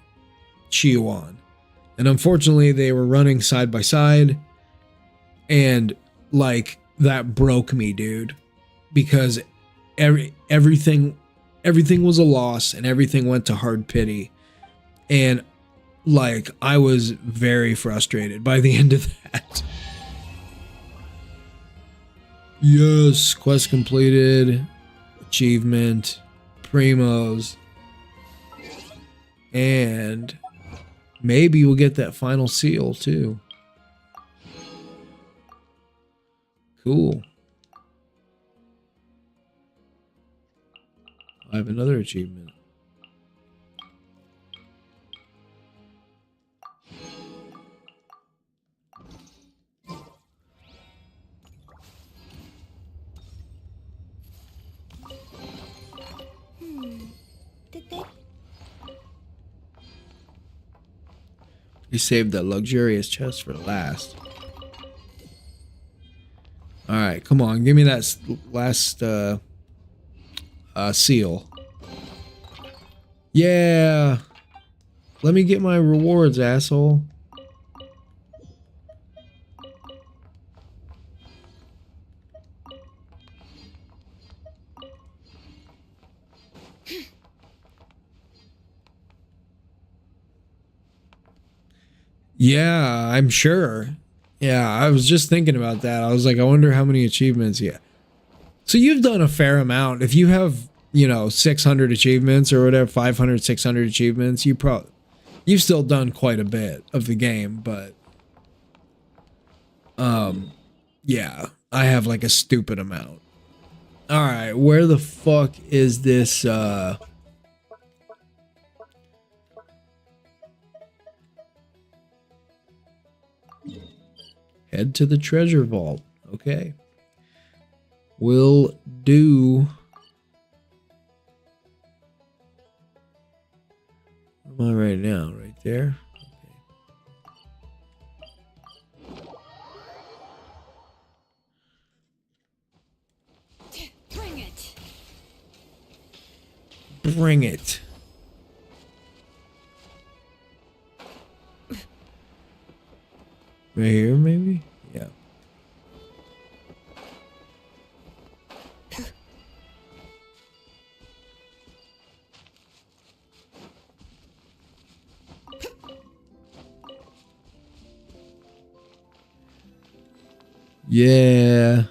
A: Chiwan. And unfortunately they were running side by side, and like that broke me, dude, because everything was a loss and everything went to hard pity. And like I was very frustrated by the end of that. Yes, quest completed, achievement, primos, and maybe we'll get that final seal too. Cool. I have another achievement.
D: Did they?
A: We saved that luxurious chest for last. All right, come on, give me that last seal. Yeah, let me get my rewards, asshole. Yeah, I'm sure. Yeah, I was just thinking about that. I was like, I wonder how many achievements. Yeah. So you've done a fair amount. If you have, 600 achievements or whatever, 500, 600 achievements, you've still done quite a bit of the game, but yeah, I have like a stupid amount. All right, where the fuck is this head to the treasure vault. Okay. Will do. Where am I right now? Right there?
F: Okay. Bring it.
A: Bring it. Right here, maybe? Yeah. Yeah.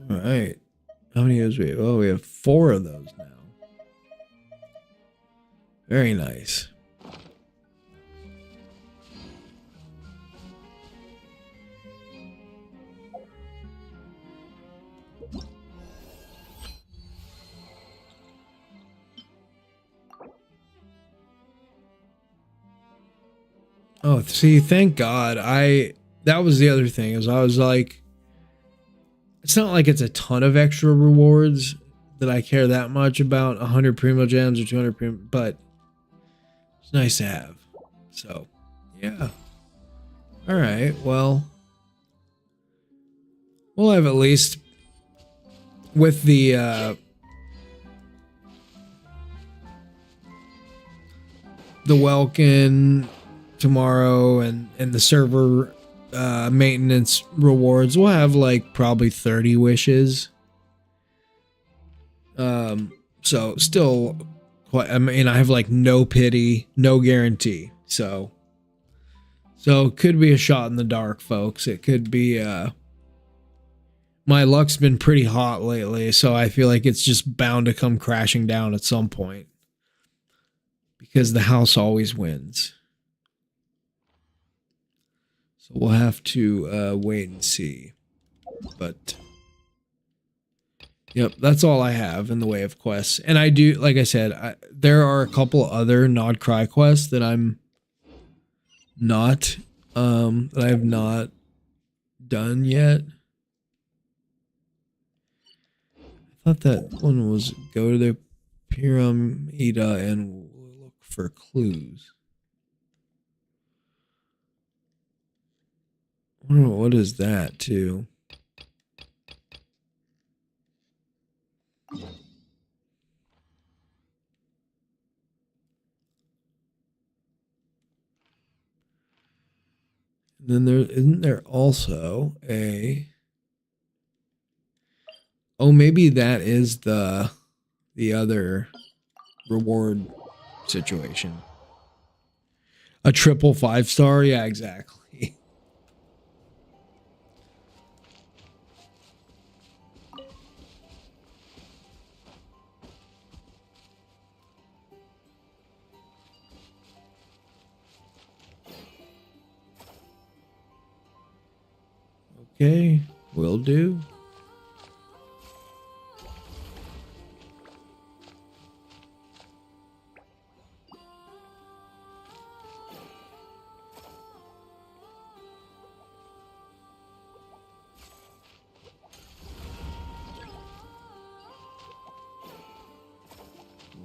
A: All right. How many of those we have? Oh, we have 4 of those now. Very nice. Oh, see, thank God. That was the other thing, is I was like, it's not like it's a ton of extra rewards that I care that much about 100 Primo Gems or 200 Primo, but it's nice to have. So, yeah. All right, well, we'll have at least with the Welkin tomorrow and the server maintenance rewards, we'll have like probably 30 wishes. So still quite, I mean, I have like no pity, no guarantee. So it could be a shot in the dark, folks. It could be my luck's been pretty hot lately, so I feel like it's just bound to come crashing down at some point. Because the house always wins. So we'll have to wait and see. But yep, that's all I have in the way of quests. And I do, like I said, there are a couple other Nod Cry quests that I'm not, that I have not done yet. I thought that one was go to the Pyramida and look for clues. I don't know, what is that too? And then isn't there also a, oh, maybe that is the other reward situation. A triple 5-star? Yeah, exactly. Okay, will do.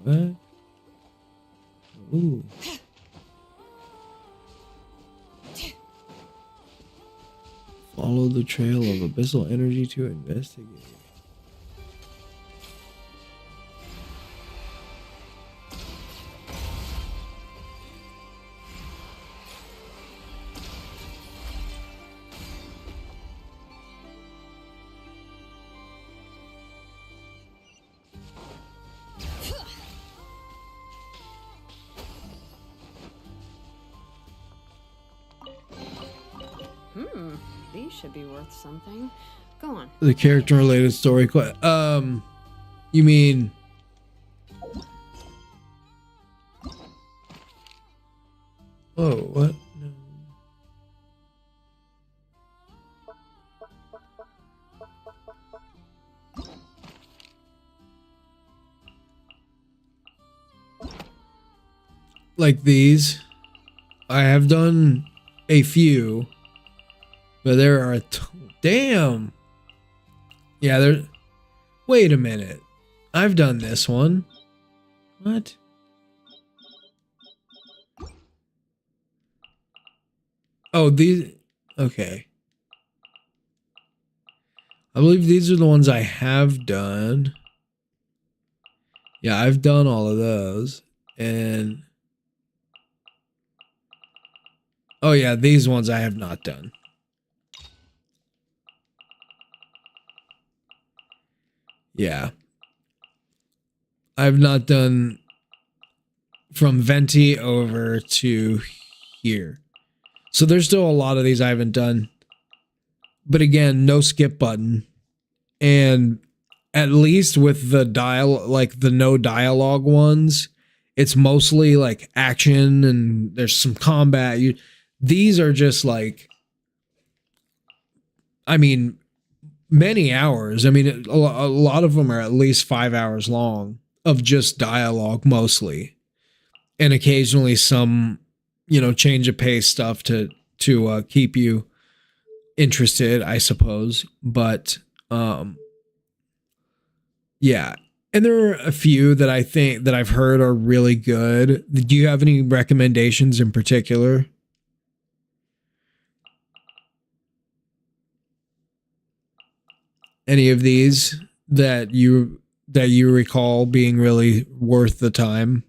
A: What? Ooh. Follow the trail of abyssal energy to investigate.
I: These should be worth something. Go on.
A: The character related story you mean oh, what? No. Like these, I have done a few, but there are damn. Yeah, there. Wait a minute. I've done this one. What? Oh, these. Okay. I believe these are the ones I have done. Yeah, I've done all of those. And. Oh, yeah, these ones I have not done. Yeah. I've not done from Venti over to here. So there's still a lot of these I haven't done. But again, no skip button. And at least with the the no dialogue ones, it's mostly like action and there's some combat. These are just like, I mean, many hours. I mean, a lot of them are at least 5 hours long of just dialogue mostly. And occasionally some, change of pace stuff to keep you interested, I suppose. But, yeah. And there are a few that I think that I've heard are really good. Do you have any recommendations in particular? Any of these that you recall being really worth the time?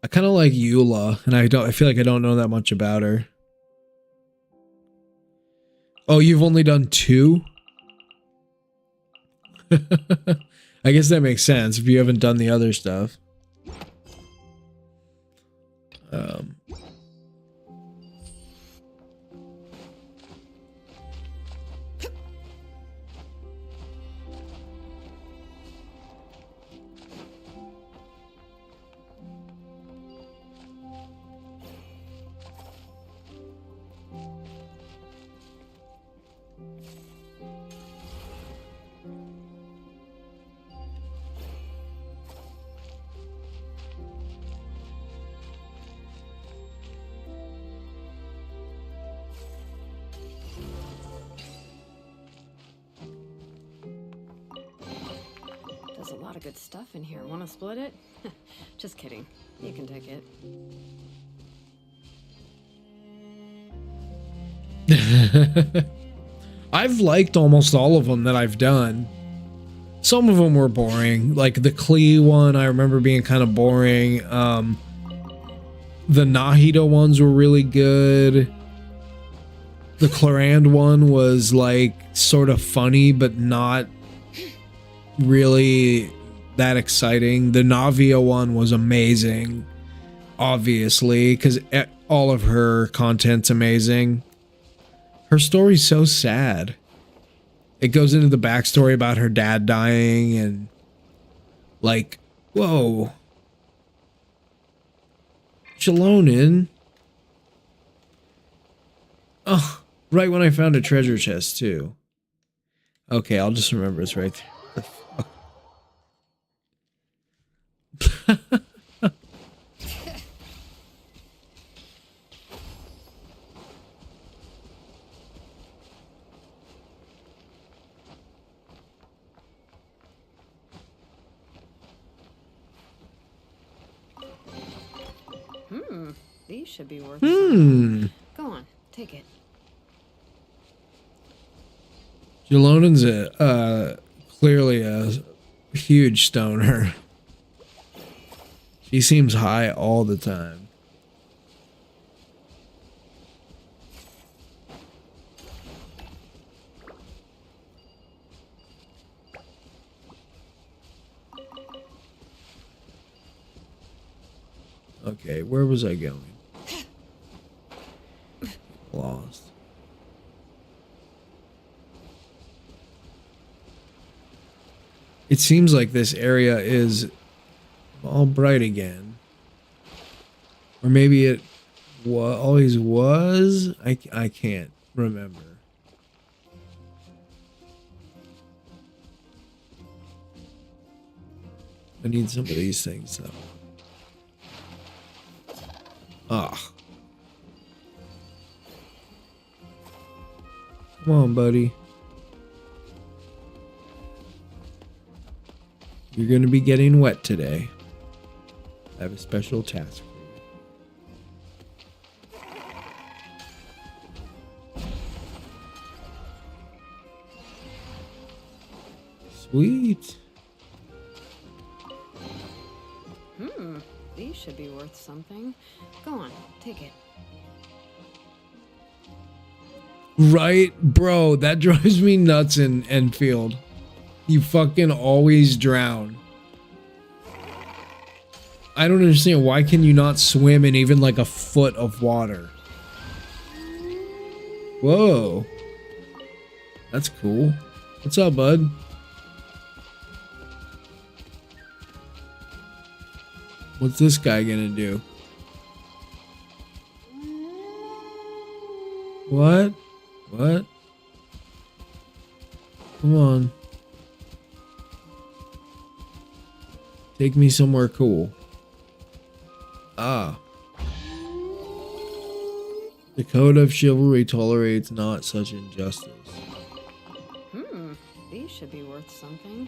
A: I kind of like Eula, and I feel like I don't know that much about her. Oh, you've only done 2? I guess that makes sense if you haven't done the other stuff.
I: There's a lot of good stuff in here. Want to split it? Just kidding. You can take it.
A: I've liked almost all of them that I've done. Some of them were boring, like the Klee one I remember being kind of boring. The Nahida ones were really good. The Clarand one was like sort of funny but not really that exciting. The Navia one was amazing, obviously, because all of her content's amazing. Her story's so sad. It goes into the backstory about her dad dying and like, whoa. Shalonin. Oh, right when I found a treasure chest too. Okay, I'll just remember it's right there.
I: These should be worth something. Go on, take it.
A: Jalonin's clearly a huge stoner. She seems high all the time. Okay, where was I going? Lost. It seems like this area is all bright again. Or maybe it always was? I can't remember. I need some of these things though. Ah. Come on, buddy. You're going to be getting wet today. I have a special task for you. Sweet.
I: These should be worth something. Go on, take it.
A: Right, bro, that drives me nuts in Enfield. You fucking always drown. I don't understand. Why can you not swim in even like a foot of water? Whoa. That's cool. What's up, bud? What's this guy gonna do? What? What? Come on. Take me somewhere cool. Ah. The code of chivalry tolerates not such injustice.
I: These should be worth something.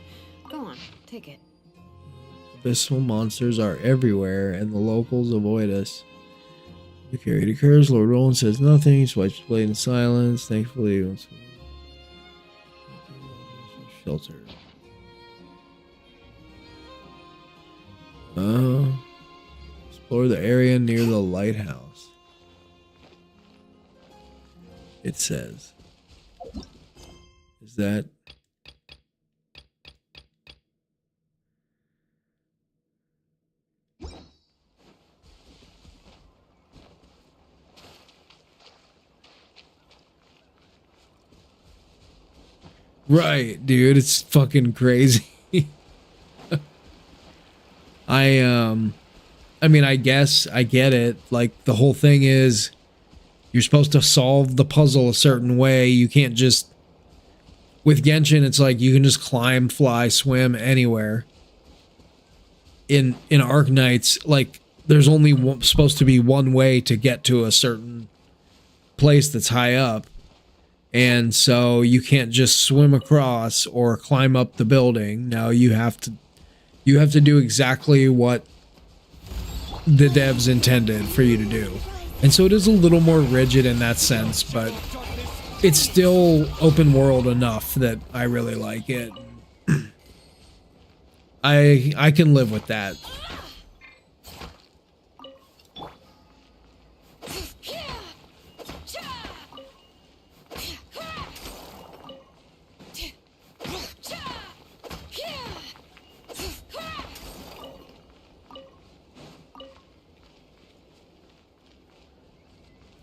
I: Go on, take it.
A: Abyssal monsters are everywhere, and the locals avoid us. The carry occurs. Lord Roland says nothing. He swipes his blade in silence. Thankfully, Shelter. Explore the area near the lighthouse. It says. Is that... Right, dude, it's fucking crazy. I mean, I guess I get it. Like, the whole thing is you're supposed to solve the puzzle a certain way. You can't just... With Genshin, it's like you can just climb, fly, swim anywhere. In Arknights, like, there's only supposed to be one way to get to a certain place that's high up. And so you can't just swim across or climb up the building. No, you have to do exactly what the devs intended for you to do. And so it is a little more rigid in that sense, but it's still open world enough that I really like it. I can live with that.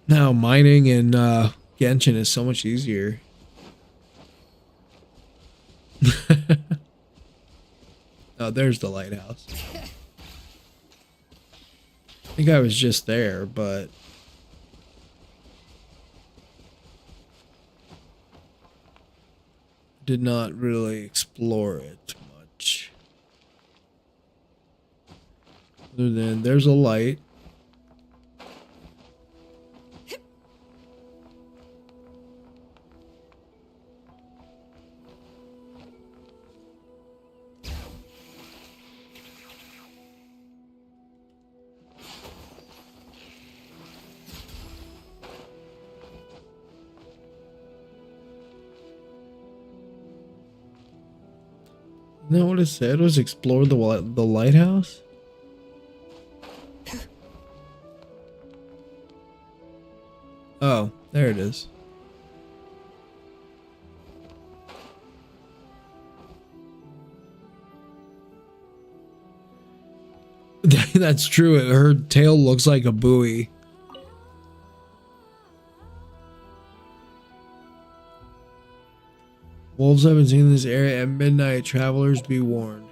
A: Now mining in Genshin is so much easier. Oh, there's the lighthouse. I think I was just there, but did not really explore it much. Other than there's a light. Isn't that what it said? Was explore the lighthouse? Oh, there it is. That's true. Her tail looks like a buoy. Wolves have been seen in this area at midnight. Travelers be warned.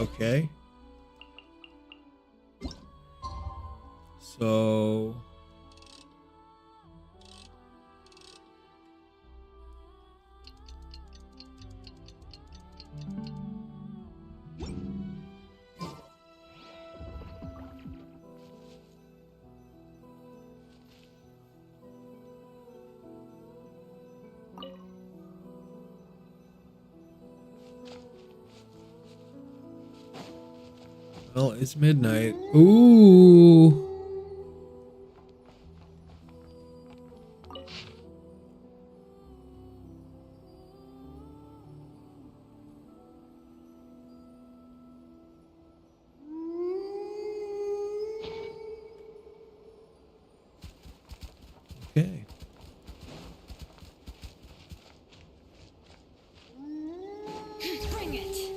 A: Okay. So... Well, it's midnight. Ooh. Okay.
F: Bring it.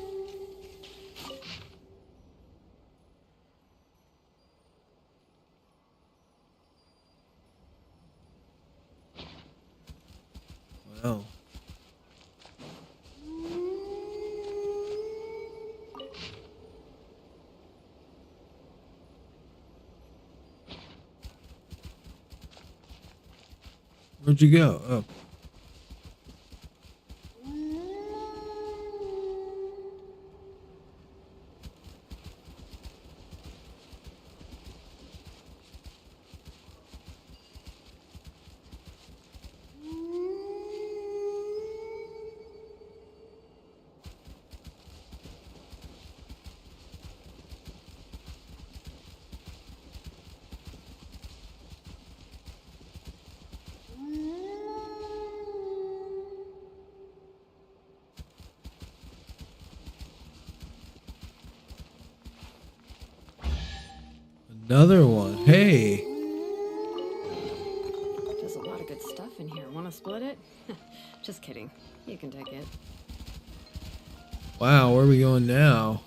A: Wow. Where'd you go? Oh. Another one. Hey.
I: There's a lot of good stuff in here. Want to split it? Just kidding. You can take it.
A: Wow, where are we going now?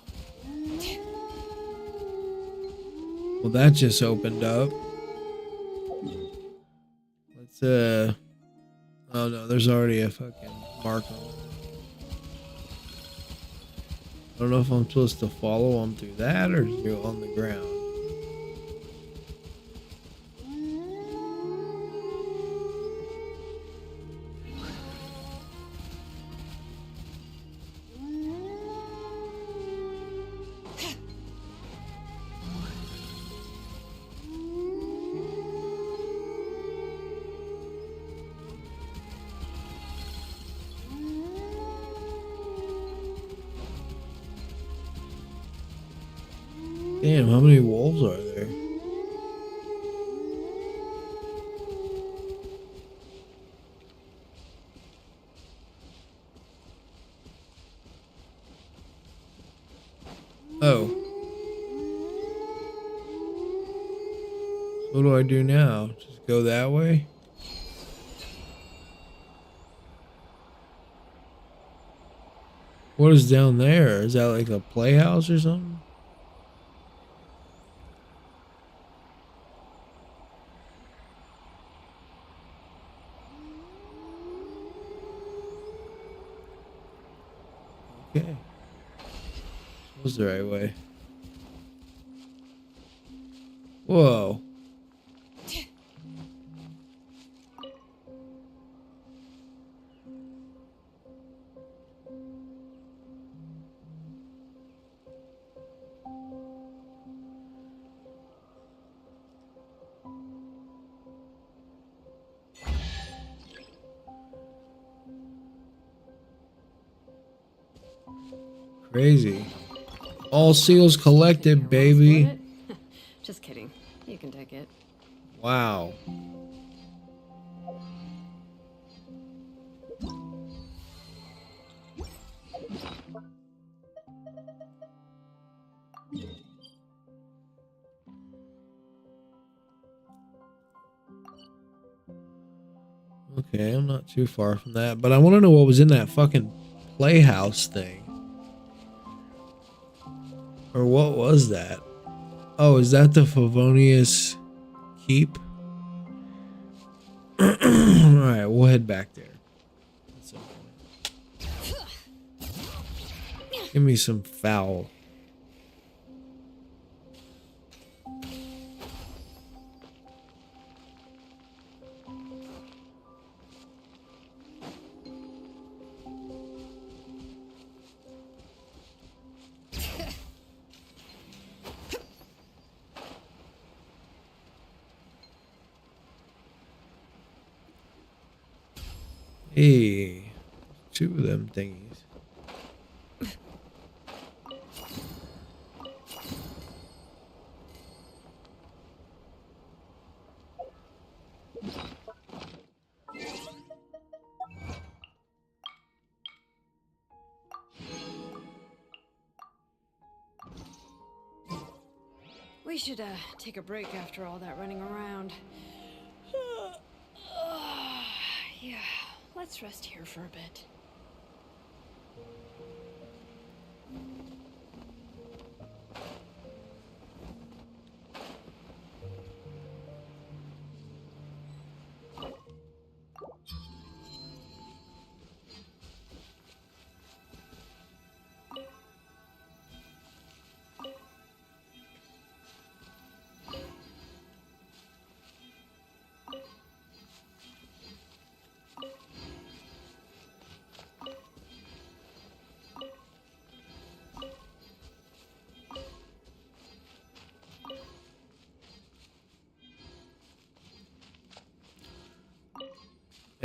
A: Well, that just opened up. Let's, oh no, there's already a fucking mark on it. I don't know if I'm supposed to follow them through that or go on the ground. Damn, how many wolves are there? Oh. What do I do now? Just go that way? What is down there? Is that like a playhouse or something? Okay. That was the right way. Whoa. Crazy. All seals collected, baby.
I: Split it? Just kidding. You can take it.
A: Wow. Okay, I'm not too far from that, but I want to know what was in that fucking playhouse thing. Or what was that? Oh, is that the Favonius Keep? Alright, we'll head back there. At some point. Give me some foul. Hey, two of them thingies.
I: We should take a break after all that running around. Yeah, let's rest here for a bit.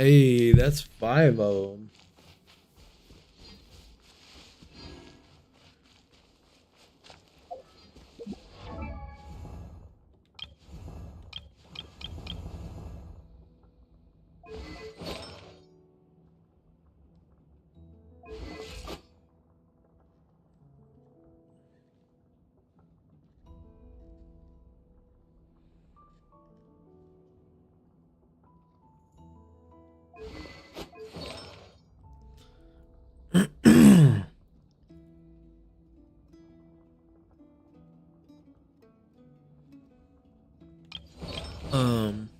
A: Hey, that's 5 of them. Um.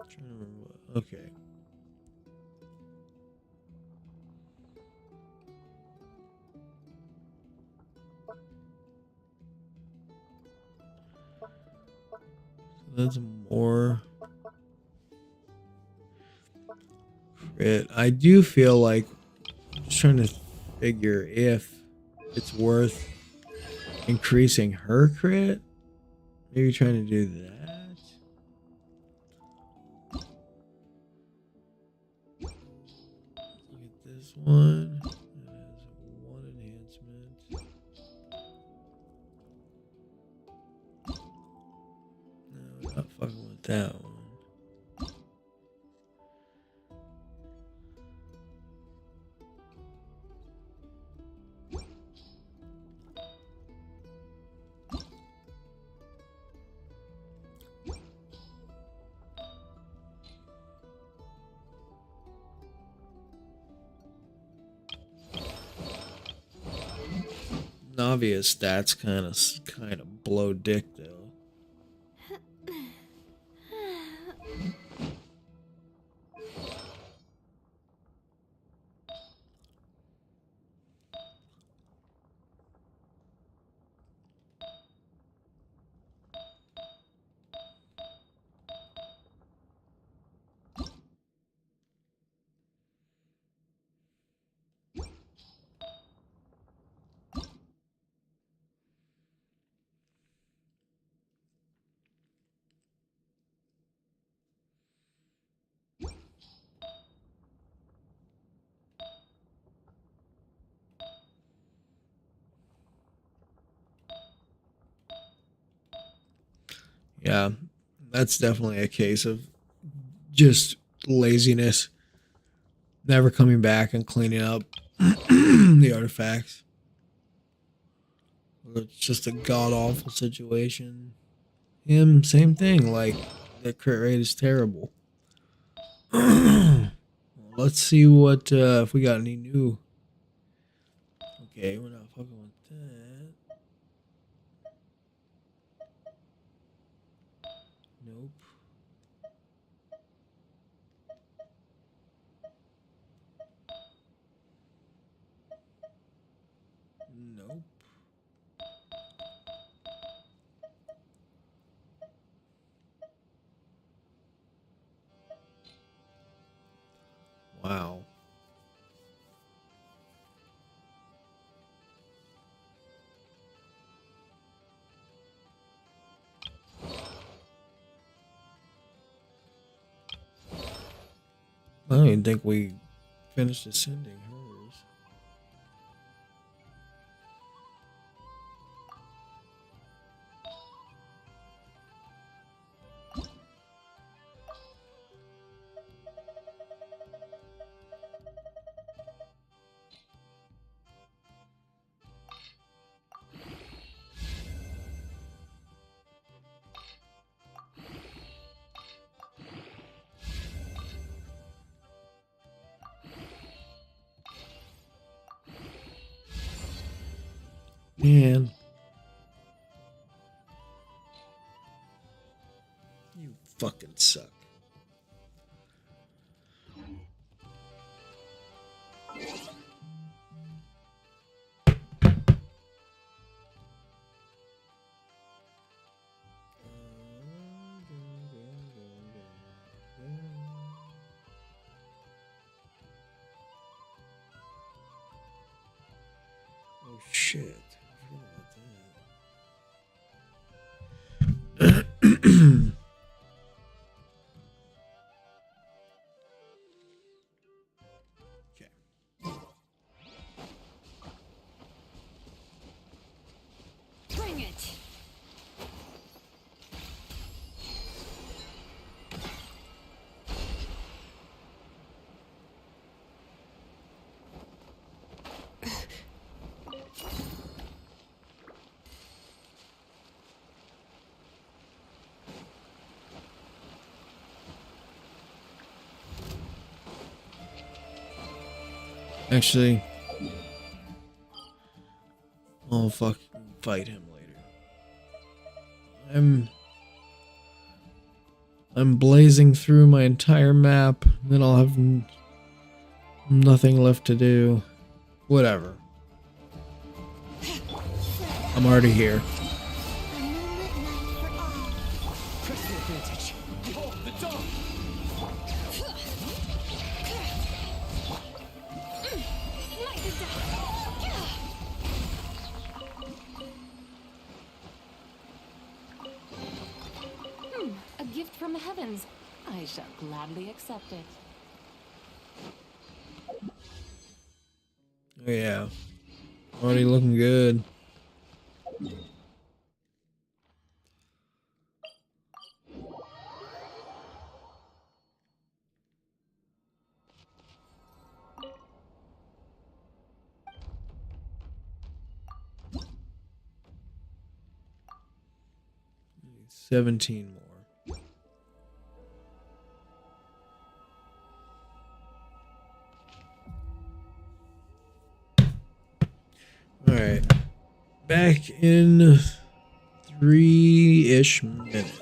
A: Trying to remember okay. So that's more crit. I do feel like I'm just trying to figure if it's worth increasing her crit. Maybe trying to do that. Look at this one. It has one enhancement. No, we're not fucking with that one. Obvious stats kind of blow dick though. Yeah, that's definitely a case of just laziness, never coming back and cleaning up the artifacts. It's just a god awful situation. Him, same thing. Like the crit rate is terrible. Let's see what if we got any new. Okay, we're not fucking with that. Nope. Nope. Wow. I don't even think we finished ascending hers. Man. You fucking suck. Oh shit. I forgot about that. Okay.
I: Bring it!
A: Actually, I'll fucking fight him later. I'm blazing through my entire map, then I'll have nothing left to do. Whatever. I'm already here.
H: Press the advantage. Behold the dawn.
F: A gift from the heavens. I shall gladly accept it.
A: Oh yeah. Already looking good. Need 17 more. Alright. Back in 3-ish minutes.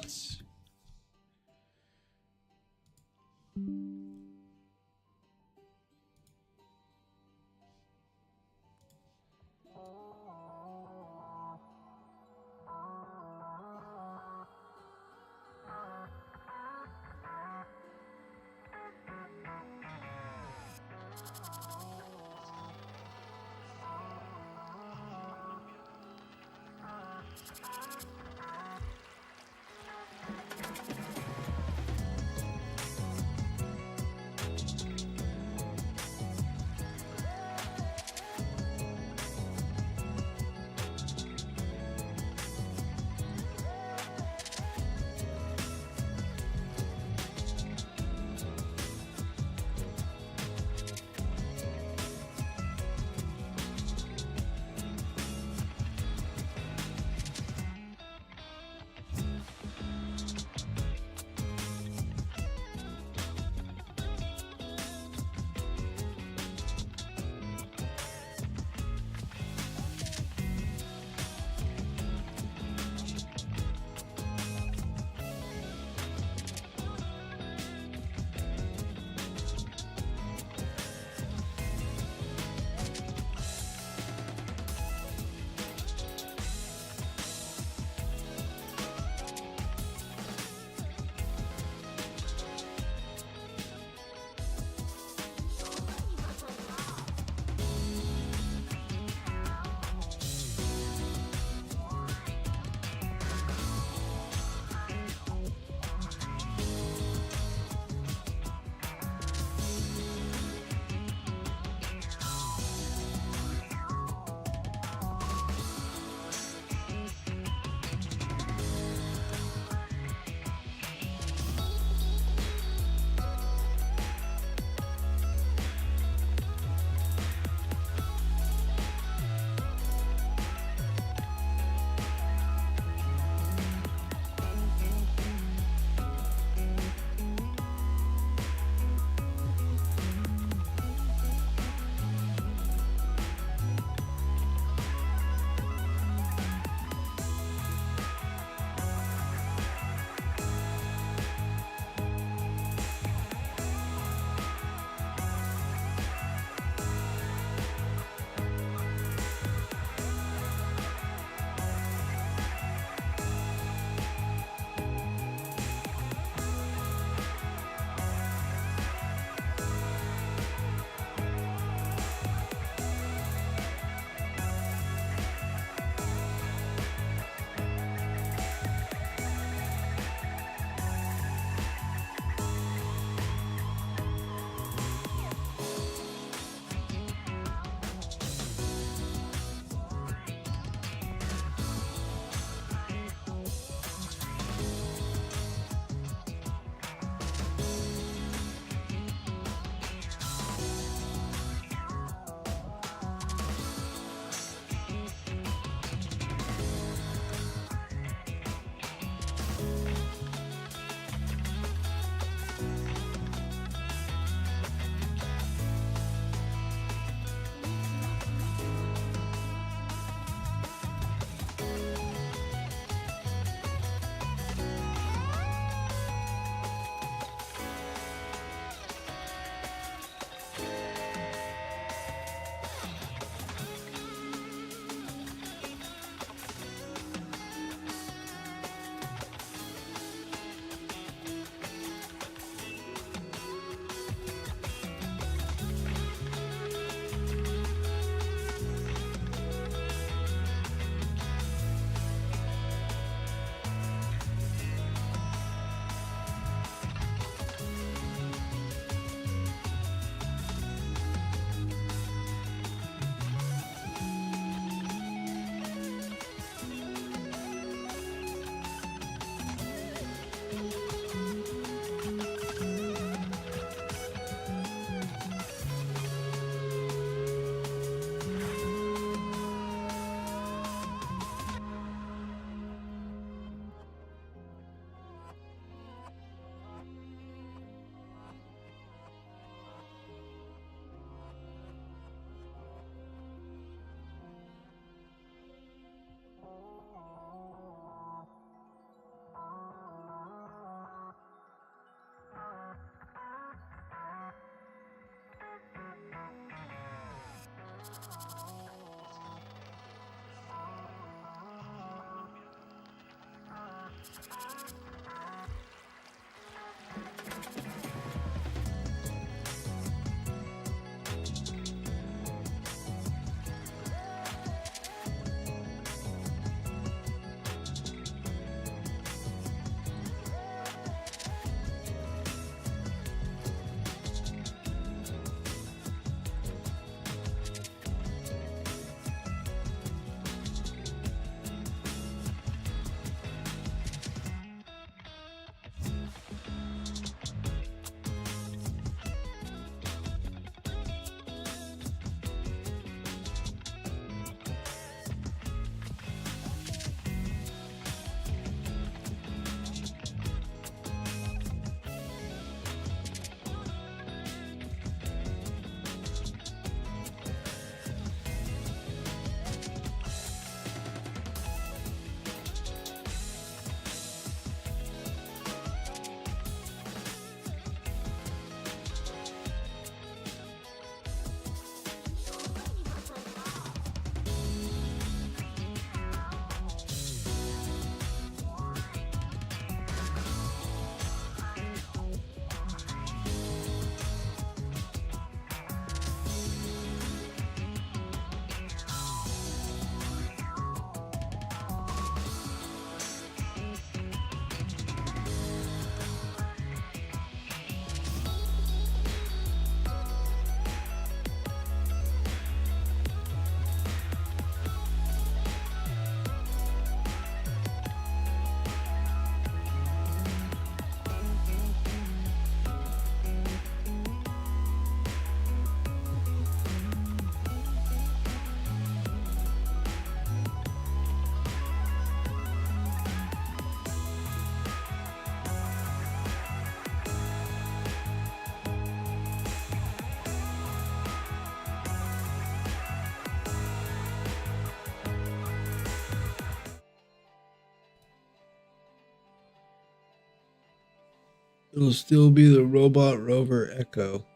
A: It'll still be the robot rover Echo.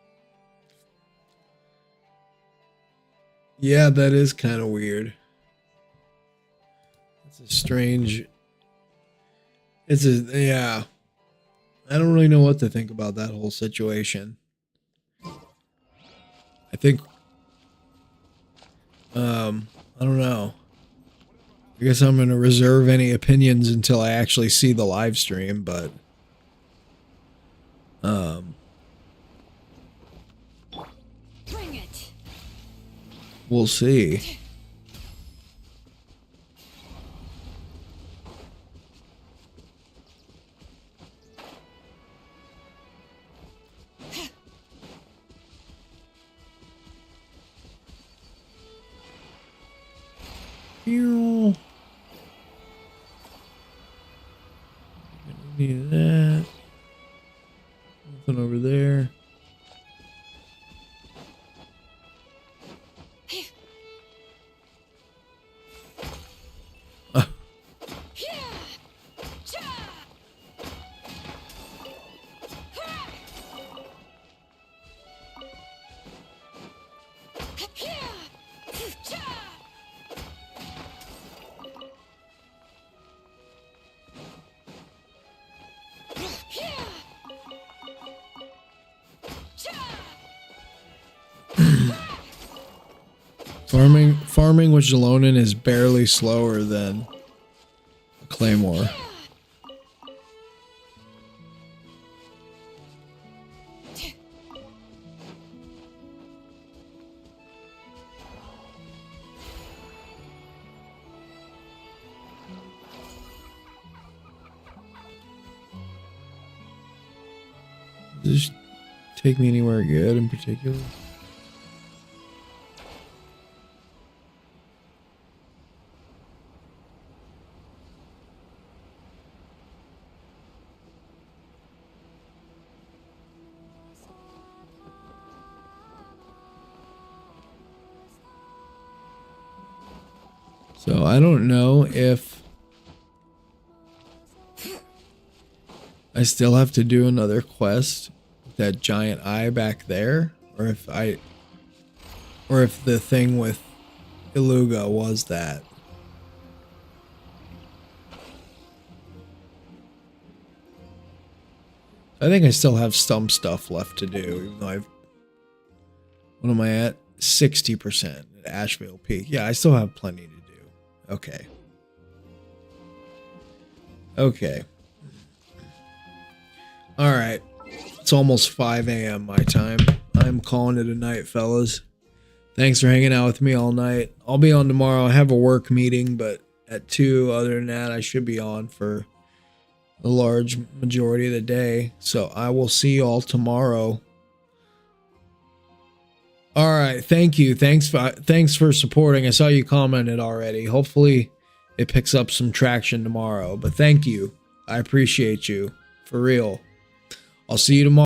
A: Yeah, that is kind of weird. It's a strange. Yeah. I don't really know what to think about that whole situation. I think. I don't know. I guess I'm gonna reserve any opinions until I actually see the live stream, but.
F: Bring it.
A: We'll see. Need that. Nothing over there. Farming with Jalonin is barely slower than Claymore. Does this take me anywhere good in particular? So I don't know if I still have to do another quest with that giant eye back there, or if the thing with Iluga was that. I think I still have some stuff left to do, even though I've... What am I at? 60% at Asheville Peak. Yeah, I still have plenty to do. Okay. Okay. Alright. It's almost 5 a.m. my time. I'm calling it a night, fellas. Thanks for hanging out with me all night. I'll be on tomorrow. I have a work meeting, but at 2, other than that, I should be on for a large majority of the day. So I will see you all tomorrow. All right, thank you. Thanks for supporting. I saw you commented already. Hopefully it picks up some traction tomorrow. But thank you. I appreciate you. For real. I'll see you tomorrow.